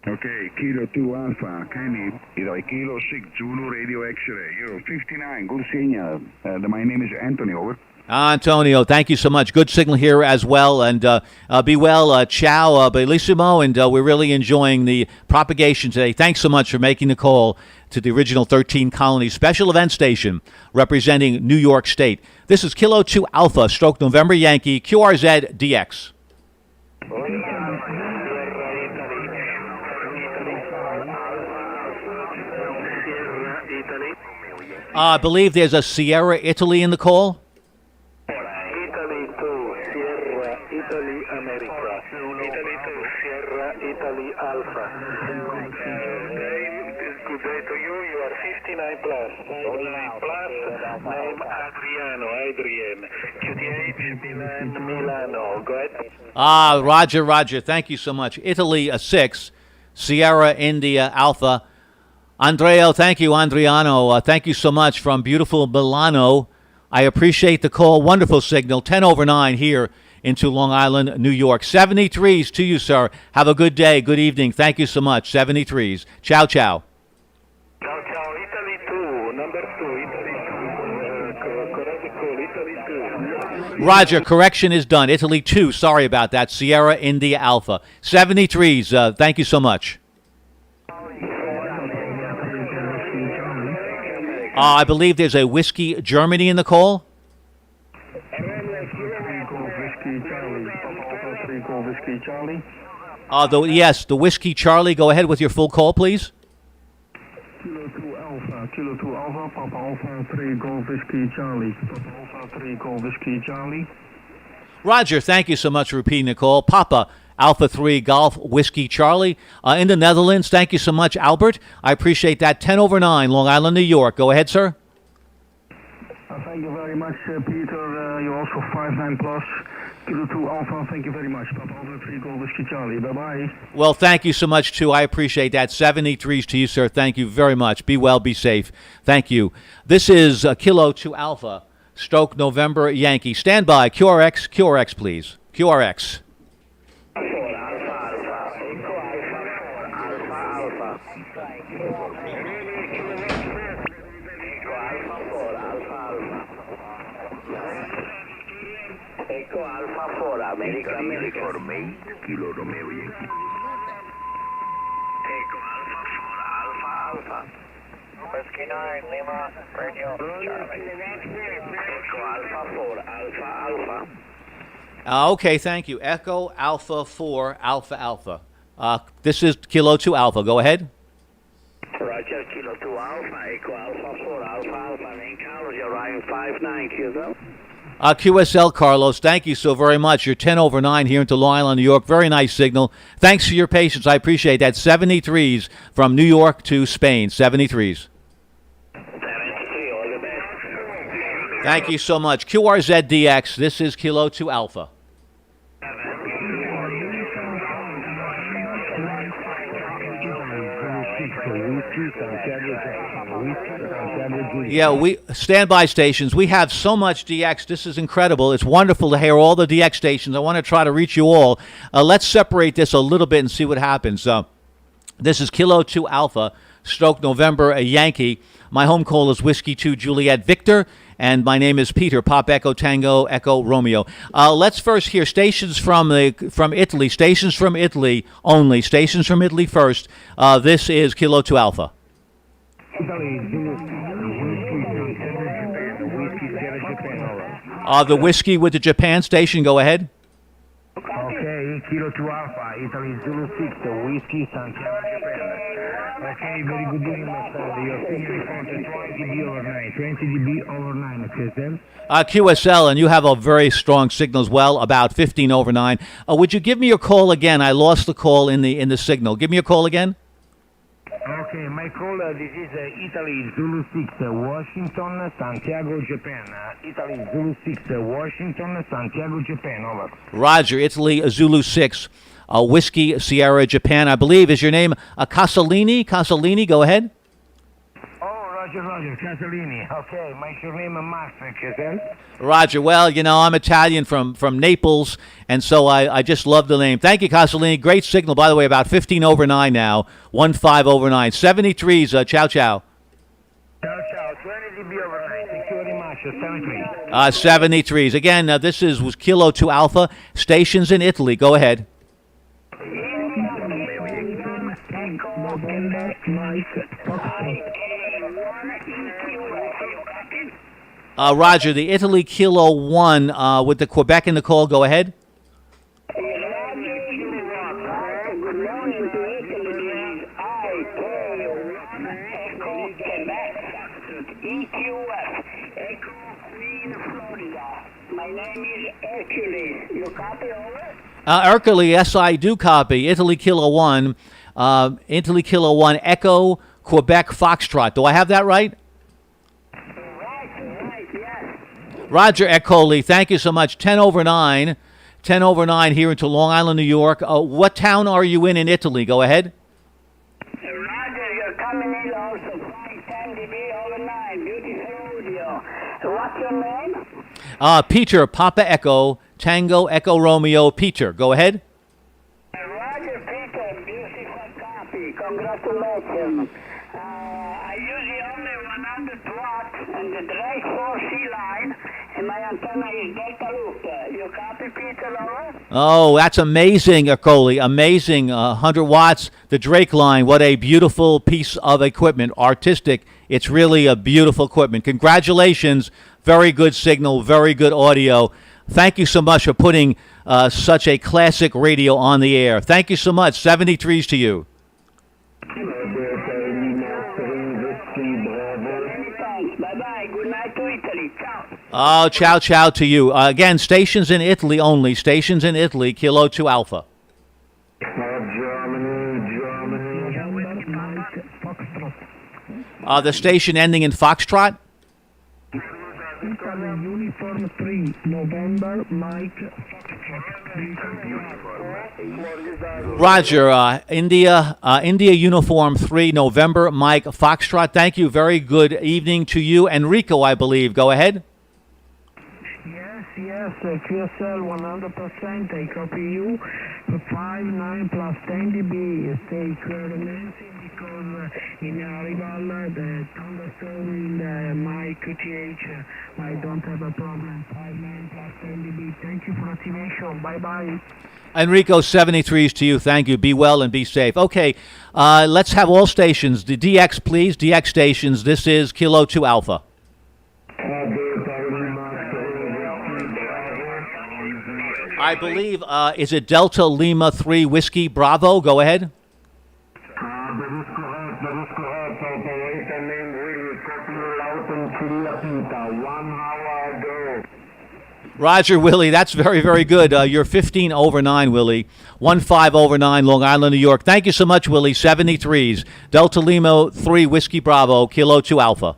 Okay, Kilo 2 Alpha, Kenny, Italy Kilo 6 Zulu Radio X-ray, Euro 59, good signal. My name is Anthony, over. Antonio, thank you so much. Good signal here as well. And be well. Ciao, bellissimo. And we're really enjoying the propagation today. Thanks so much for making the call to the original 13 Colony special event station representing New York State. This is Kilo 2 Alpha, Stroke November Yankee, QRZ DX. I believe there's a Sierra Italy in the call. Italy 2, Sierra, Italy, America. Italy 2, Sierra, Italy, Alpha. Good day to you. You are 59 plus. 59 plus. Name Adrian. QTH Milano. Go ahead. Roger. Thank you so much. Italy 6, Sierra, India, Alpha. Andrea, thank you. Andriano, thank you so much from beautiful Milano. I appreciate the call. Wonderful signal. 10 over 9 here into Long Island, New York. 73s to you, sir. Have a good day. Good evening. Thank you so much. 73s. Ciao, ciao. Ciao, ciao. Italy 2, number 2. Correct call. Italy 2. Roger, correction is done. Italy 2. Sorry about that. Sierra, India, Alpha. 73s. Thank you so much. I believe there's a Whiskey Germany in the call. Yes, the Whiskey Charlie. Go ahead with your full call, please. Kilo 2 Alpha, Papa Alpha 3 Golf Whiskey Charlie. Papa Alpha 3 Golf Whiskey Charlie. Roger, thank you so much for repeating the call. Papa Alpha 3 Golf Whiskey Charlie in the Netherlands. Thank you so much, Albert. I appreciate that. 10 over 9, Long Island, New York. Go ahead, sir. Thank you very much, Peter. You're also 59 plus. Kilo 2 Alpha, thank you very much. Papa Alpha 3 Golf Whiskey Charlie. Bye-bye. Well, thank you so much, too. I appreciate that. 73s to you, sir. Thank you very much. Be well, be safe. Thank you. This is Kilo 2 Alpha, Stroke November Yankee. Stand by. QRX, please. QRX. Echo Alpha 4, America. For me, Kilo Romeo Yankee. Echo Alpha 4, Alpha. Whiskey 9, Lima, Radio, Charlie. Echo Alpha 4, Alpha. Okay, thank you. Echo Alpha 4, Alpha. This is Kilo 2 Alpha. Go ahead. Roger, Kilo 2 Alpha, Echo Alpha 4, Alpha. Name Carlos, you're Ryan 59, QSL. QSL, Carlos, thank you so very much. You're 10 over 9 here into Long Island, New York. Very nice signal. Thanks for your patience. I appreciate that. 73s from New York to Spain. 73s. 73, all the best. Thank you so much. QRZDX, this is Kilo 2 Alpha. Yeah, we standby stations. We have so much DX. This is incredible. It's wonderful to hear all the DX stations. I want to try to reach you all. Let's separate this a little bit and see what happens. This is Kilo 2 Alpha, stroke November, a Yankee. My home call is Whiskey 2 Juliet Victor, and my name is Peter, Pop Echo Tango Echo Romeo. Let's first hear stations from Italy, stations from Italy only, stations from Italy first. This is Kilo 2 Alpha. The Whiskey with the Japan station, go ahead. Okay, Kilo 2 Alpha, Italy Zulu 6, Whiskey, Santiago, Japan. Okay, very good evening, master. Your signal reported 20 dB over 9. 20 dB over 9, QSL. QSL, and you have a very strong signal as well, about 15 over 9. Would you give me your call again? I lost the call in the signal. Give me your call again. Okay, my call, this is Italy Zulu 6, Washington, Santiago, Japan. Italy Zulu 6, Washington, Santiago, Japan, over. Roger, Italy Zulu 6, Whiskey Sierra, Japan. I believe, is your name Casalini? Casalini, go ahead. Roger, Casalini. Okay, my surname is Max, QSL. Roger, well, you know, I'm Italian from Naples, and so I just love the name. Thank you, Casalini. Great signal, by the way, about 15 over 9 now, 15 over 9. 73s, ciao, ciao. Ciao, 20 dB over 9. Thank you very much, 73. 73s. Again, this was Kilo 2 Alpha, stations in Italy. Go ahead. Roger, the Italy Kilo 1 with the Quebec in the call. Go ahead. My name is Hercules. You copy over? Hercules, yes, I do copy. Italy Kilo 1, Italy Kilo 1, Echo, Quebec, Foxtrot. Do I have that right? Right, yes. Roger, Ecoli, thank you so much. 10 over 9 here into Long Island, New York. What town are you in Italy? Go ahead. Roger, you're coming in also 510 dB over 9. Beautiful audio. What's your name? Peter, Papa Echo, Tango Echo Romeo, Peter. Go ahead. Roger, Peter, beautiful copy. Congratulations. I use only 100 watts and the Drake 4C line, and my antenna is Delta Loop. You copy, Peter, over? Oh, that's amazing, Ecoli. Amazing. 100 watts, the Drake line. What a beautiful piece of equipment. Artistic. It's really a beautiful equipment. Congratulations. Very good signal, very good audio. Thank you so much for putting such a classic radio on the air. Thank you so much. 73s to you. Bye-bye. Good night to Italy. Ciao. Oh, ciao, ciao to you. Again, stations in Italy only. Stations in Italy, Kilo 2 Alpha. The station ending in Foxtrot? Uniform 3, November, Mike. Roger, India Uniform 3, November, Mike Foxtrot. Thank you. Very good evening to you. Enrico, I believe. Go ahead. Yes, QSL 100%. I copy you. 5-9 plus 10 dB. Stay clear the Nancy because in Arrival the thunderstorm in my QTH I don't have a problem. 5-9 plus 10 dB. Thank you for activation. Bye-bye. Enrico, 73s to you. Thank you. Be well and be safe. Okay, let's have all stations. The DX, please. DX stations. This is Kilo 2 Alpha. I believe, is it Delta Lima 3 Whiskey Bravo? Go ahead. Roger, Willie, that's very, very good. You're 15 over 9, Willie. 15 over 9, Long Island, New York. Thank you so much, Willie. 73s. Delta Lima 3 Whiskey Bravo, Kilo 2 Alpha.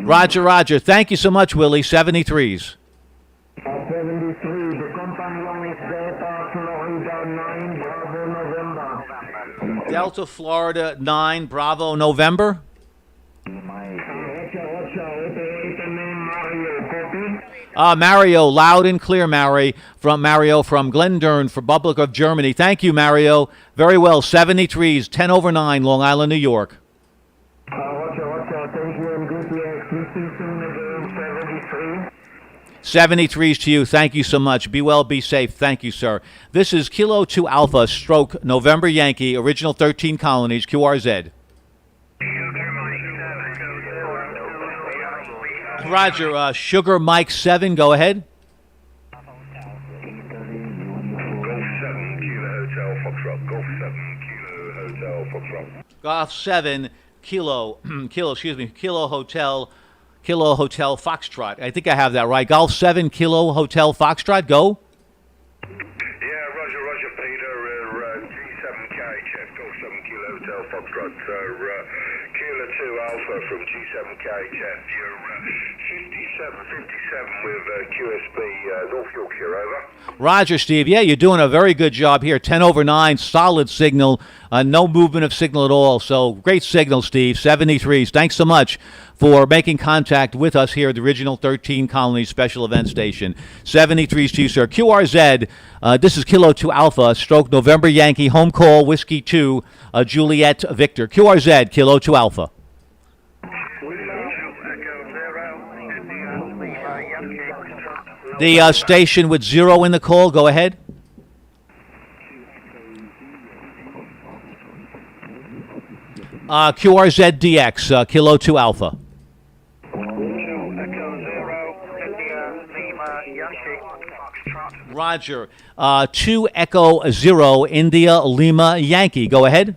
Roger, Roger. Thank you so much, Willie. 73s. 73, the company is Delta Florida 9, Bravo, November. Delta Florida 9, Bravo, November. Mario, loud and clear, Mario from Glendern, Republic of Germany. Thank you, Mario. Very well. 73s, 10 over 9, Long Island, New York. Thank you, and good luck. Speak to you soon again, 73. 73s to you. Thank you so much. Be well, be safe. Thank you, sir. This is Kilo 2 Alpha, stroke November Yankee, original 13 colonies, QRZ. Roger, Sugar Mike 7, go ahead. Golf 7 Kilo Hotel Foxtrot. Golf 7 Kilo Hotel Foxtrot. Golf 7 Kilo Hotel Foxtrot. I think I have that right. Golf 7 Kilo Hotel Foxtrot, go. Yeah, Roger, Peter. G7K, Chef, Golf 7 Kilo Hotel Foxtrot. So, Kilo 2 Alpha from G7K, Chef. You're 57 with QSB North Yorkshire, over. Roger, Steve. Yeah, you're doing a very good job here. 10 over 9, solid signal. No movement of signal at all. So great signal, Steve. 73s. Thanks so much for making contact with us here at the original 13 Colony Special Event Station. 73s to you, sir. QRZ, this is Kilo 2 Alpha, stroke November Yankee, home call, Whiskey 2, Juliet Victor. QRZ, Kilo 2 Alpha. The station with 0 in the call, go ahead. QRZ DX, Kilo 2 Alpha. Roger. 2 Echo 0, India Lima Yankee. Go ahead.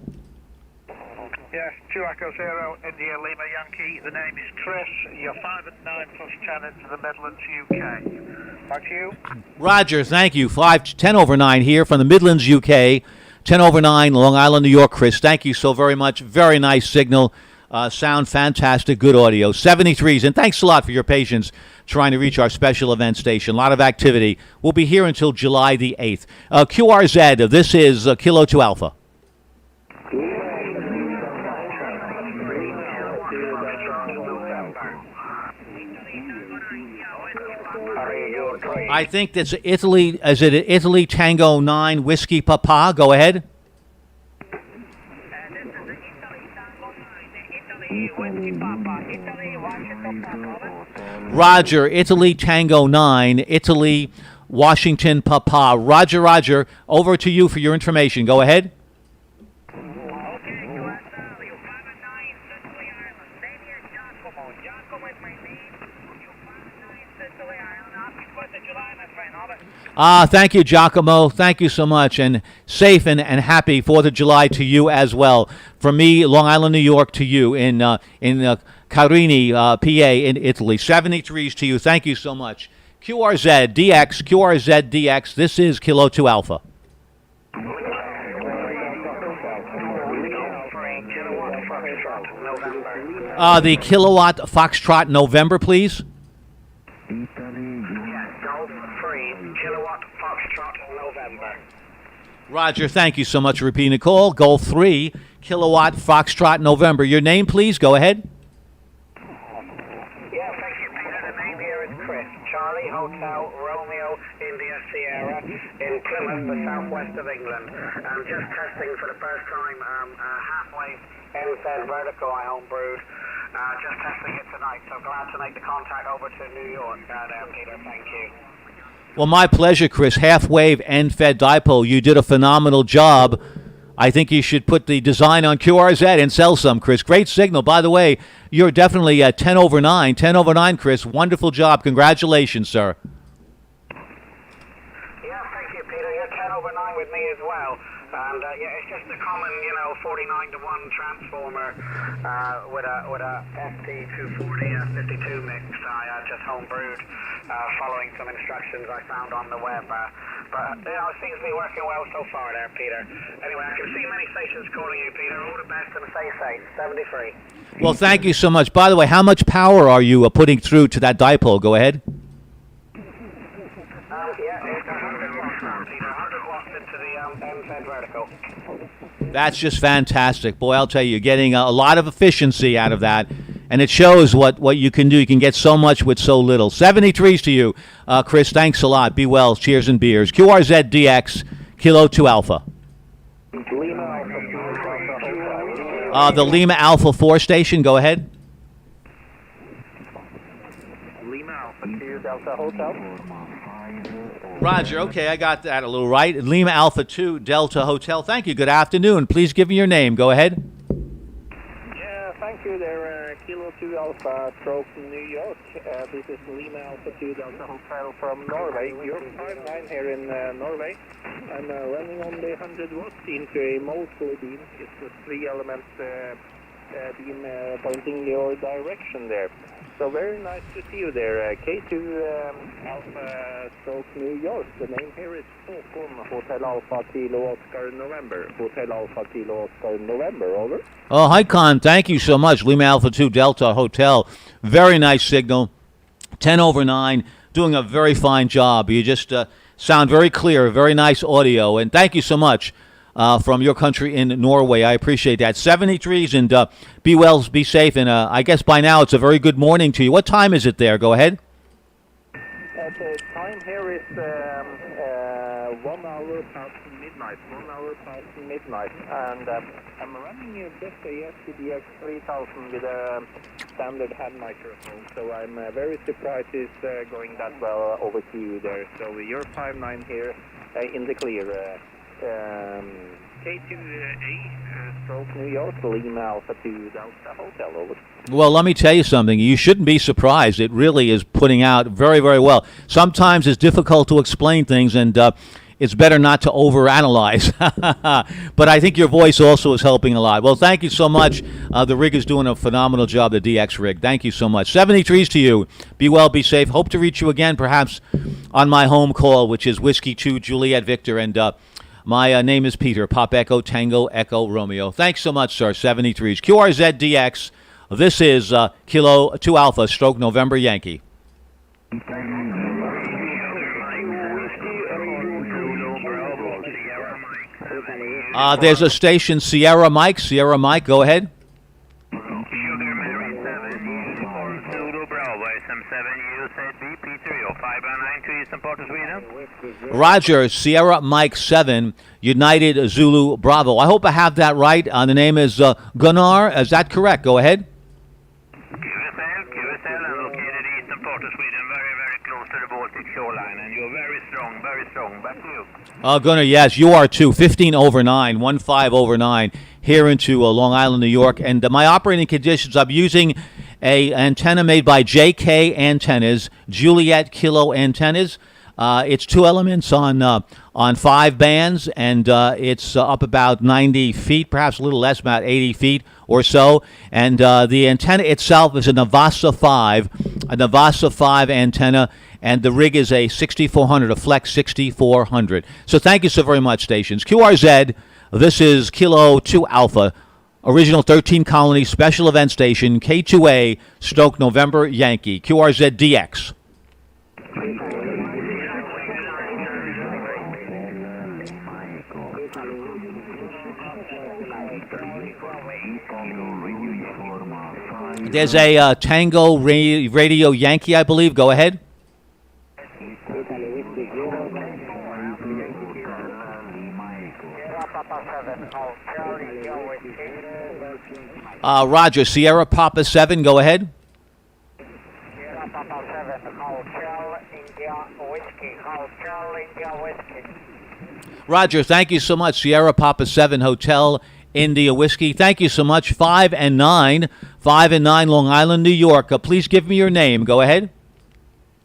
Yes, 2 Echo 0, India Lima Yankee. The name is Chris. You're 5 and 9 plus channel to the Midlands, UK. Back to you. Roger, thank you. 10 over 9 here from the Midlands, UK. 10 over 9, Long Island, New York, Chris. Thank you so very much. Very nice signal. Sound fantastic. Good audio. 73s. And thanks a lot for your patience trying to reach our special event station. A lot of activity. We'll be here until July the 8th. QRZ, this is Kilo 2 Alpha. I think that's Italy. Is it Italy Tango 9 Whiskey Papa? Go ahead. Roger, Italy Tango 9, Italy Washington Papa. Roger, Roger. Over to you for your information. Go ahead. Thank you, Giacomo. Thank you so much. And safe and happy 4th of July to you as well. From me, Long Island, New York, to you in Carini, PA, in Italy. 73s to you. Thank you so much. QRZ DX. This is Kilo 2 Alpha. The Kilowatt Foxtrot November, please. Roger, thank you so much for repeating the call. Golf 3, Kilowatt Foxtrot November. Your name, please. Go ahead. Yeah, thank you, Peter. The name here is Chris. Charlie Hotel Romeo India Sierra in Plymouth, the southwest of England. I'm just testing for the first time halfway NZ Vertical I homebrewed. Just testing it tonight, so glad to make the contact over to New York there, Peter. Thank you. Well, my pleasure, Chris. Half-wave end-fed dipole. You did a phenomenal job. I think you should put the design on QRZ and sell some, Chris. Great signal. By the way, you're definitely at 10 over 9. 10 over 9, Chris. Wonderful job. Congratulations, sir. Yeah, thank you, Peter. You're 10 over 9 with me as well. And yeah, it's just a common, 49-to-1 transformer with a FT240 52 mix. I just homebrewed following some instructions I found on the web. But it seems to be working well so far there, Peter. Anyway, I can see many stations calling you, Peter. All the best and stay safe. 73. Well, thank you so much. By the way, how much power are you putting through to that dipole? Go ahead. Yeah, it's 100 watts, Peter. 100 watts into the MZ Vertical. That's just fantastic. Boy, I'll tell you, you're getting a lot of efficiency out of that. And it shows what you can do. You can get so much with so little. 73s to you, Chris. Thanks a lot. Be well. Cheers and beers. QRZ DX, Kilo 2 Alpha. The Lima Alpha 4 station. Go ahead. Lima Alpha 2 Delta Hotel. Roger. Okay, I got that a little right. Lima Alpha 2 Delta Hotel. Thank you. Good afternoon. Please give me your name. Go ahead. Yeah, thank you there, Kilo 2 Alpha Stroke New York. This is Lima Alpha 2 Delta Hotel from Norway. You're 59 here in Norway. I'm running on the 100 watts into a Mosley beam. It's a 3-element beam pointing your direction there. So very nice to see you there, K2 Alpha Stroke New York. The name here is Stockholm Hotel Alpha Kilo Oscar November. Hotel Alpha Kilo Oscar November, over. Oh, hi, Con. Thank you so much. Lima Alpha 2 Delta Hotel. Very nice signal. 10 over 9. Doing a very fine job. You just sound very clear. Very nice audio. And thank you so much from your country in Norway. I appreciate that. 73s, and be well, be safe. And I guess by now it's a very good morning to you. What time is it there? Go ahead. The time here is 1 hour past midnight. 1 hour past midnight. And I'm running just a STDX 3000 with a standard hand microphone. So I'm very surprised it's going that well over to you there. So you're 5'9" here in the clear. K2A Stroke New York, Lima Alpha 2 Delta Hotel, over. Well, let me tell you something. You shouldn't be surprised. It really is putting out very, very well. Sometimes it's difficult to explain things, and it's better not to overanalyze. But I think your voice also is helping a lot. Well, thank you so much. The rig is doing a phenomenal job, the DX rig. Thank you so much. 73s to you. Be well, be safe. Hope to reach you again, perhaps on my home call, which is Whiskey 2 Juliet Victor, and my name is Peter, Pop Echo Tango Echo Romeo. Thanks so much, sir. 73s. QRZ DX. This is Kilo 2 Alpha Stroke November Yankee. There's a station, Sierra Mike. Sierra Mike, go ahead. Roger, Sierra Mike 7, United Zulu Bravo. I hope I have that right. The name is Gunnar. Is that correct? Go ahead. QSL, I'm located eastern part of Sweden, very, very close to the Baltic shoreline, and you're very strong, very strong. Back to you. Gunnar, yes, you are too. 15 over 9, 15 over 9, here into Long Island, New York. And my operating conditions, I'm using a antenna made by JK Antennas, Juliet Kilo Antennas. It's 2 elements on 5 bands, and it's up about 90 feet, perhaps a little less, about 80 feet or so. And the antenna itself is a Navasa 5 antenna, and the rig is a 6400, a Flex 6400. So thank you so very much, stations. QRZ, this is Kilo 2 Alpha, original 13 Colony special event station, K2A, Stoke November Yankee, QRZ DX. There's a Tango Radio Yankee, I believe. Go ahead. Roger, Sierra Papa 7, go ahead. Sierra Papa 7, Hotel India Whiskey, Hotel India Whiskey. Roger, thank you so much. Sierra Papa 7, Hotel India Whiskey. Thank you so much. 5 and 9, Long Island, New York. Please give me your name. Go ahead.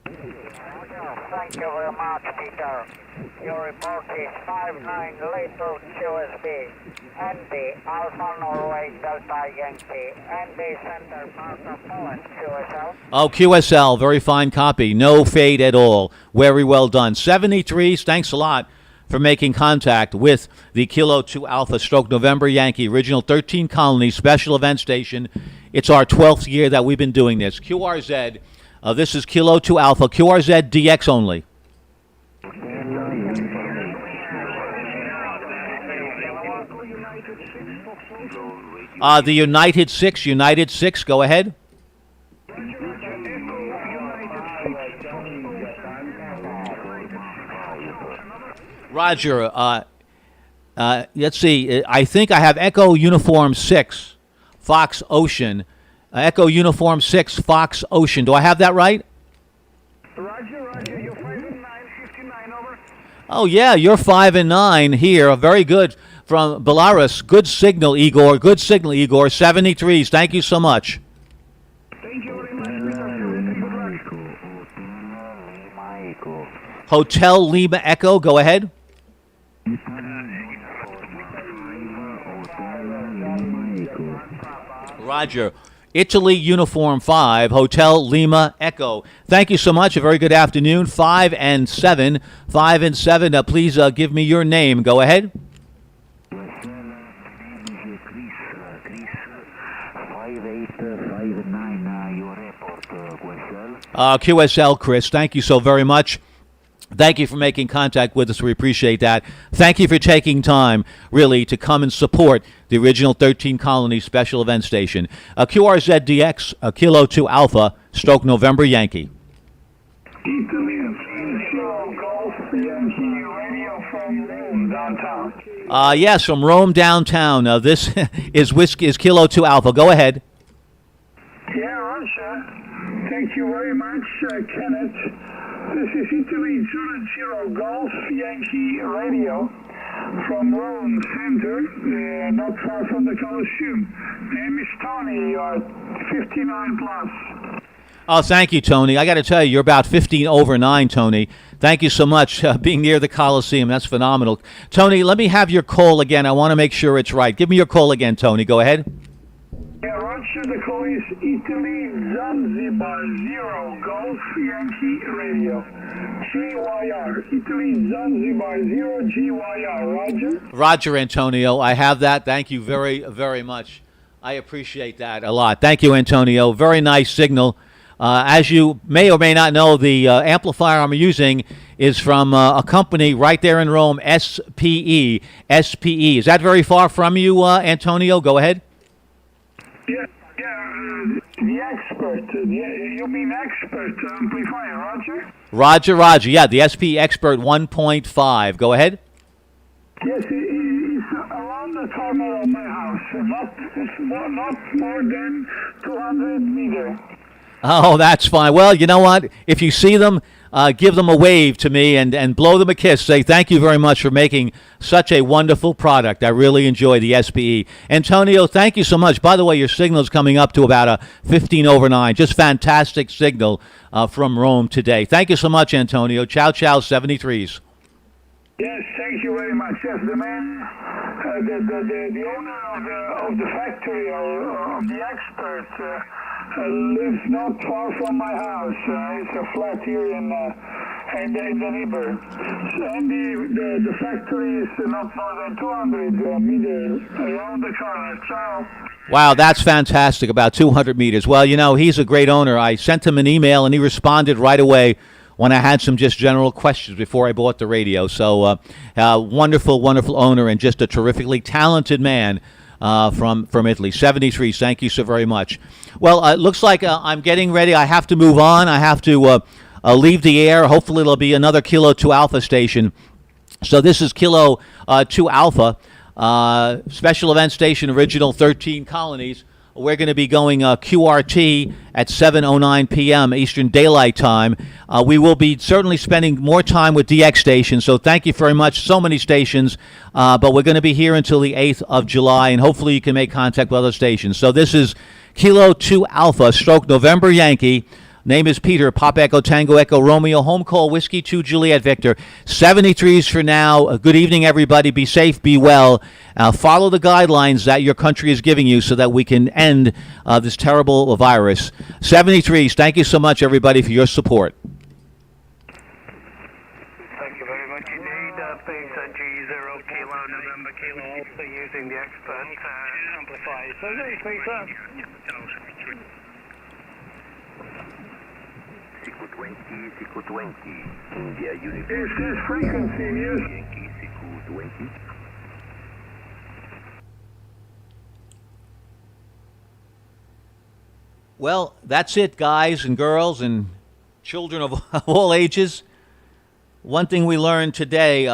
Thank you very much, Peter. Your report is 59 Little QSB, Andy Alpha Norway Delta Yankee, Andy Center Part of Poland, QSL. Oh, QSL, very fine copy. No fade at all. Very well done. 73s, thanks a lot for making contact with the Kilo 2 Alpha Stroke November Yankee, original 13 Colony special event station. It's our 12th year that we've been doing this. QRZ, this is Kilo 2 Alpha, QRZ DX only. The United 6, go ahead. Roger. Let's see. I think I have Echo Uniform 6, Fox Ocean. Echo Uniform 6, Fox Ocean. Do I have that right? Roger, you're 5 and 9, 59 over. Oh, yeah, you're 5 and 9 here. Very good from Belarus. Good signal, Igor. 73s. Thank you so much. Thank you very much. Hotel Lima Echo, go ahead. Roger. Italy Uniform 5, Hotel Lima Echo. Thank you so much. A very good afternoon. 5 and 7. 5 and 7. Please give me your name. Go ahead. QSL, Chris. Thank you so very much. Thank you for making contact with us. We appreciate that. Thank you for taking time, really, to come and support the original 13 Colony special event station. QRZDX, Kilo 2 Alpha, stroke November Yankee. Yes, from Rome downtown. This is Kilo 2 Alpha. Go ahead. Yeah, Russia. Thank you very much, Kenneth. This is Italy 00 Golf Yankee Radio from Rome Center, not far from the Coliseum. Name is Tony. You are 59 plus. Oh, thank you, Tony. I got to tell you, you're about 15 over 9, Tony. Thank you so much. Being near the Coliseum, that's phenomenal. Tony, let me have your call again. I want to make sure it's right. Give me your call again, Tony. Go ahead. Yeah, Roger, the call is Italy Zanzibar 0 Golf Yankee Radio. GYR. Italy Zanzibar 0 GYR. Roger? Roger, Antonio. I have that. Thank you very, very much. I appreciate that a lot. Thank you, Antonio. Very nice signal. As you may or may not know, the amplifier I'm using is from a company right there in Rome, SPE. SPE. Is that very far from you, Antonio? Go ahead. Yeah, the expert. You mean expert amplifier, Roger? Roger. Yeah, the SPE Expert 1.5. Go ahead. Yes, it's around the corner of my house. Not more than 200 meters. Oh, that's fine. Well, you know what? If you see them, give them a wave to me and blow them a kiss. Say thank you very much for making such a wonderful product. I really enjoy the SPE. Antonio, thank you so much. By the way, your signal is coming up to about a 15 over 9. Just fantastic signal from Rome today. Thank you so much, Antonio. Ciao, 73s. Yes, thank you very much. Yes, the man, the owner of the factory or of the expert lives not far from my house. It's a flat here in the neighbor. And the factory is not more than 200 meters around the corner. Ciao. Wow, that's fantastic. About 200 meters. Well, you know, he's a great owner. I sent him an email, and he responded right away when I had some just general questions before I bought the radio. So wonderful, wonderful owner and just a terrifically talented man from Italy. 73, thank you so very much. Well, it looks like I'm getting ready. I have to move on. I have to leave the air. Hopefully there'll be another Kilo 2 Alpha station. So this is Kilo 2 Alpha, special event station, original 13 colonies. We're going to be going QRT at 7:09 p.m. Eastern Daylight Time. We will be certainly spending more time with DX stations, so thank you very much. So many stations, but we're going to be here until the 8th of July, and hopefully you can make contact with other stations. So this is Kilo 2 Alpha, stroke November Yankee. Name is Peter, Pop Echo Tango Echo Romeo, home call Whiskey 2 Juliet Victor. 73s for now. Good evening, everybody. Be safe, be well. Follow the guidelines that your country is giving you so that we can end this terrible virus. 73s, thank you so much, everybody, for your support. Thank you very much indeed. Base G0 Kilo November Kilo, also using the expert amplifier. So there, Peter. Siku 20, India Uniform. Is this frequency, yes? Yankee Siku 20. Well, that's it, guys and girls and children of all ages. one thing we learned today,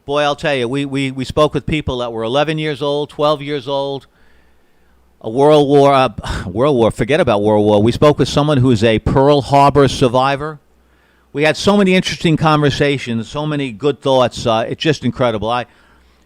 boy, I'll tell you, we spoke with people that were 11 years old, 12 years old, World War, forget about World War. We spoke with someone who's a Pearl Harbor survivor. We had so many interesting conversations, so many good thoughts. It's just incredible.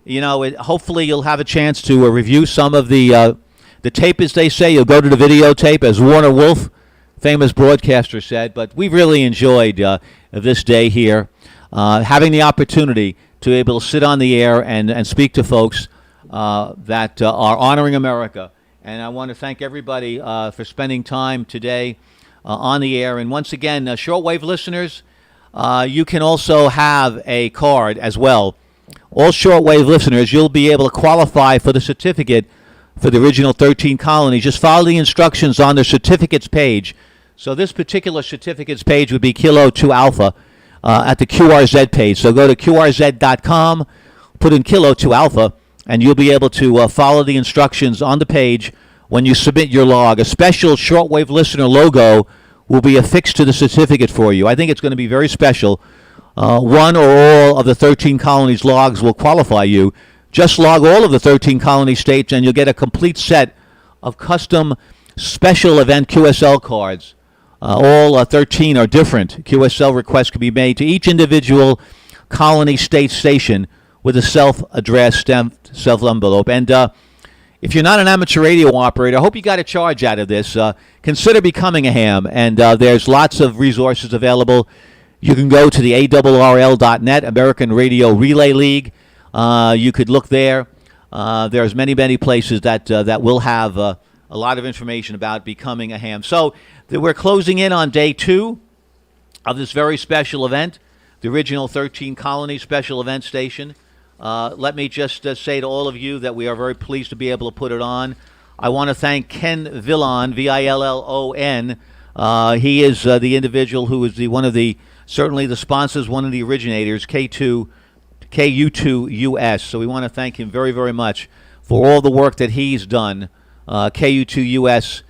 Hopefully you'll have a chance to review some of the tape, as they say. You'll go to the videotape, as Warner Wolf, famous broadcaster, said. But we've really enjoyed this day here, having the opportunity to be able to sit on the air and speak to folks that are honoring America. And I want to thank everybody for spending time today on the air. And once again, shortwave listeners, you can also have a card as well. All shortwave listeners, you'll be able to qualify for the certificate for the original 13 colonies. Just follow the instructions on the certificates page. So this particular certificates page would be Kilo 2 Alpha at the QRZ page. So go to QRZ.com, put in Kilo 2 Alpha, and you'll be able to follow the instructions on the page when you submit your log. A special shortwave listener logo will be affixed to the certificate for you. I think it's going to be very special. One or all of the 13 colonies logs will qualify you. Just log all of the 13 colony states and you'll get a complete set of custom special event QSL cards. All 13 are different. QSL requests can be made to each individual colony state station with a self-addressed stamped self-envelope. And if you're not an amateur radio operator, I hope you got a charge out of this. Consider becoming a ham, and there's lots of resources available. You can go to the ARRL.net, American Radio Relay League. You could look there. There's many places that will have a lot of information about becoming a ham. So we're closing in on day 2 of this very special event, the original 13 Colony Special Event Station. Let me just say to all of you that we are very pleased to be able to put it on. I want to thank Ken Villon, Villon. He is the individual who is certainly the sponsors, one of the originators, KU2US. So we want to thank him very much for all the work that he's done. KU2US,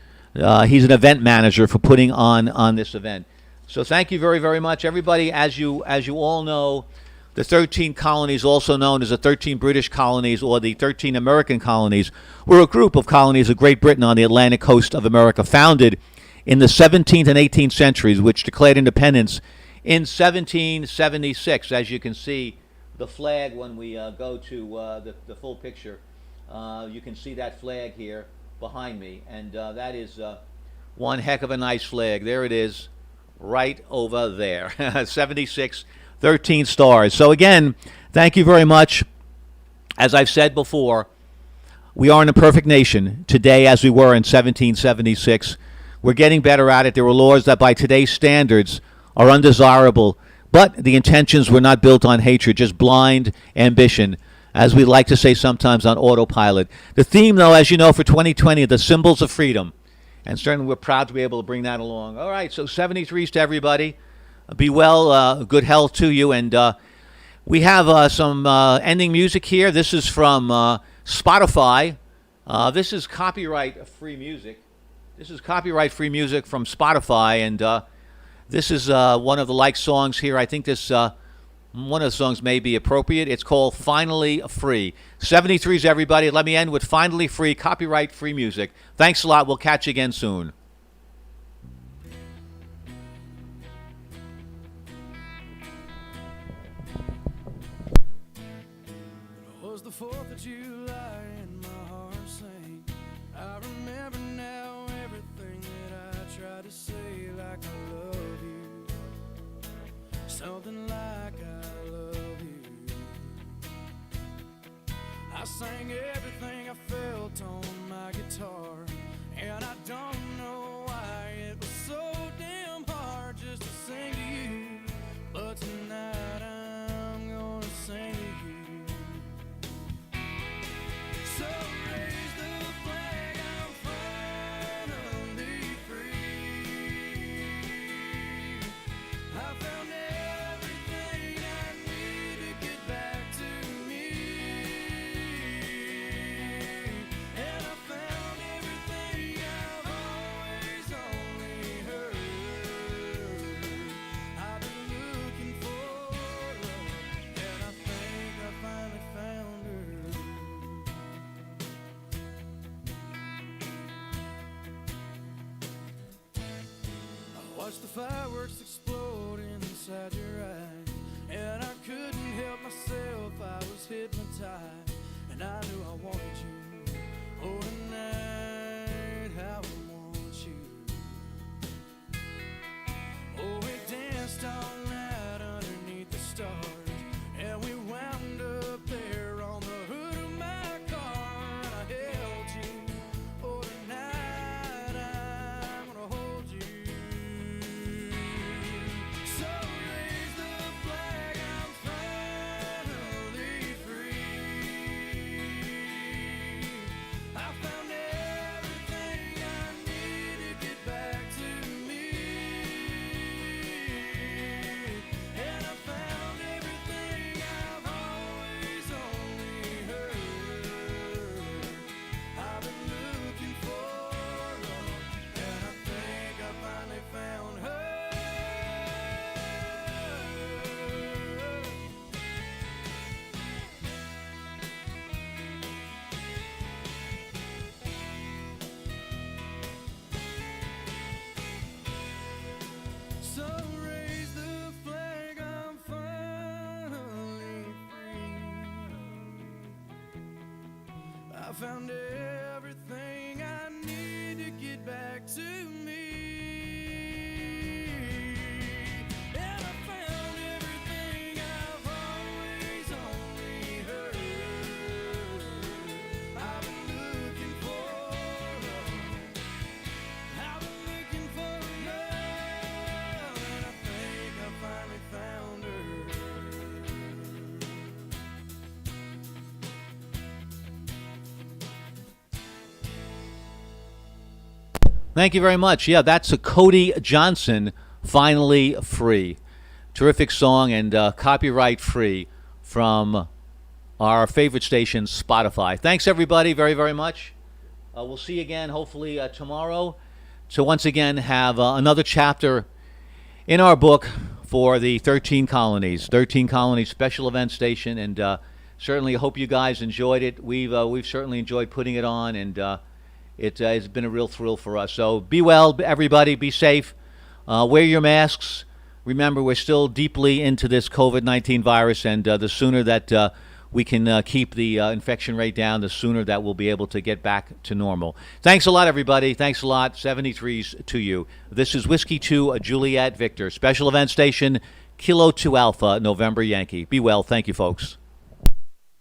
he's an event manager for putting on this event. So thank you very much, everybody. As you all know, the 13 colonies, also known as the 13 British colonies or the 13 American colonies, were a group of colonies of Great Britain on the Atlantic coast of America, founded in the 17th and 18th centuries, which declared independence in 1776. As you can see, the flag, when we go to the full picture, you can see that flag here behind me. And that is one heck of a nice flag. There it is, right over there. 76, 13 stars. So again, thank you very much. As I've said before, we are in a perfect nation today as we were in 1776. We're getting better at it. There were laws that by today's standards are undesirable, but the intentions were not built on hatred, just blind ambition, as we like to say sometimes, on autopilot. The theme, though, as you know, for 2020, the symbols of freedom. And certainly we're proud to be able to bring that along. All right, so 73s to everybody. Be well, good health to you. And we have some ending music here. This is from Spotify. This is copyright-free music. This is copyright-free music from Spotify. And this is one of the like songs here. I think this one of the songs may be appropriate. It's called Finally Free. 73s, everybody. Let me end with Finally Free, copyright-free music. Thanks a lot. We'll catch you again soon. It was the 4th of July and my heart sank. I remember now everything that I tried to say, like I love you, something like I love you. I sang everything I felt on my guitar, and I don't know why it was so damn hard just to sing to you, but tonight I'm gonna sing to you. So raise the flag, I'm finally free. I found everything I need to get back to me, and I found everything I've watched the fireworks explode inside your eyes, and I couldn't help myself, I was hypnotized, and I knew I wanted you. Oh, tonight, how I want you. Oh, we danced all night underneath the stars, and we wound up there on the hood of my car, and I held you. Oh, tonight I'm gonna hold you. So raise the flag, I'm finally free. I found everything I need to get back to me. And I found everything I've always only heard. I've been looking for, and I think I finally found her. So raise the flag, I'm finally free. I found everything I need to get back to me. And I found everything I've always only heard. I've been looking for love. I've been looking for love, and I think I finally found her. Thank you very much. Yeah, that's a Cody Johnson, Finally Free. Terrific song and copyright free from our favorite station, Spotify. Thanks, everybody, very, very much. We'll see you again, hopefully, tomorrow, to once again have another chapter in our book for the 13 Colonies special event station, and certainly hope you guys enjoyed it. We've certainly enjoyed putting it on, and it has been a real thrill for us. So be well, everybody. Be safe. Wear your masks. Remember, we're still deeply into this COVID-19 virus, and the sooner that we can keep the infection rate down, the sooner that we'll be able to get back to normal. Thanks a lot, everybody. Thanks a lot. 73s to you. This is Whiskey 2, Juliet Victor. Special event station, Kilo 2 Alpha, November Yankee. Be well. Thank you, folks.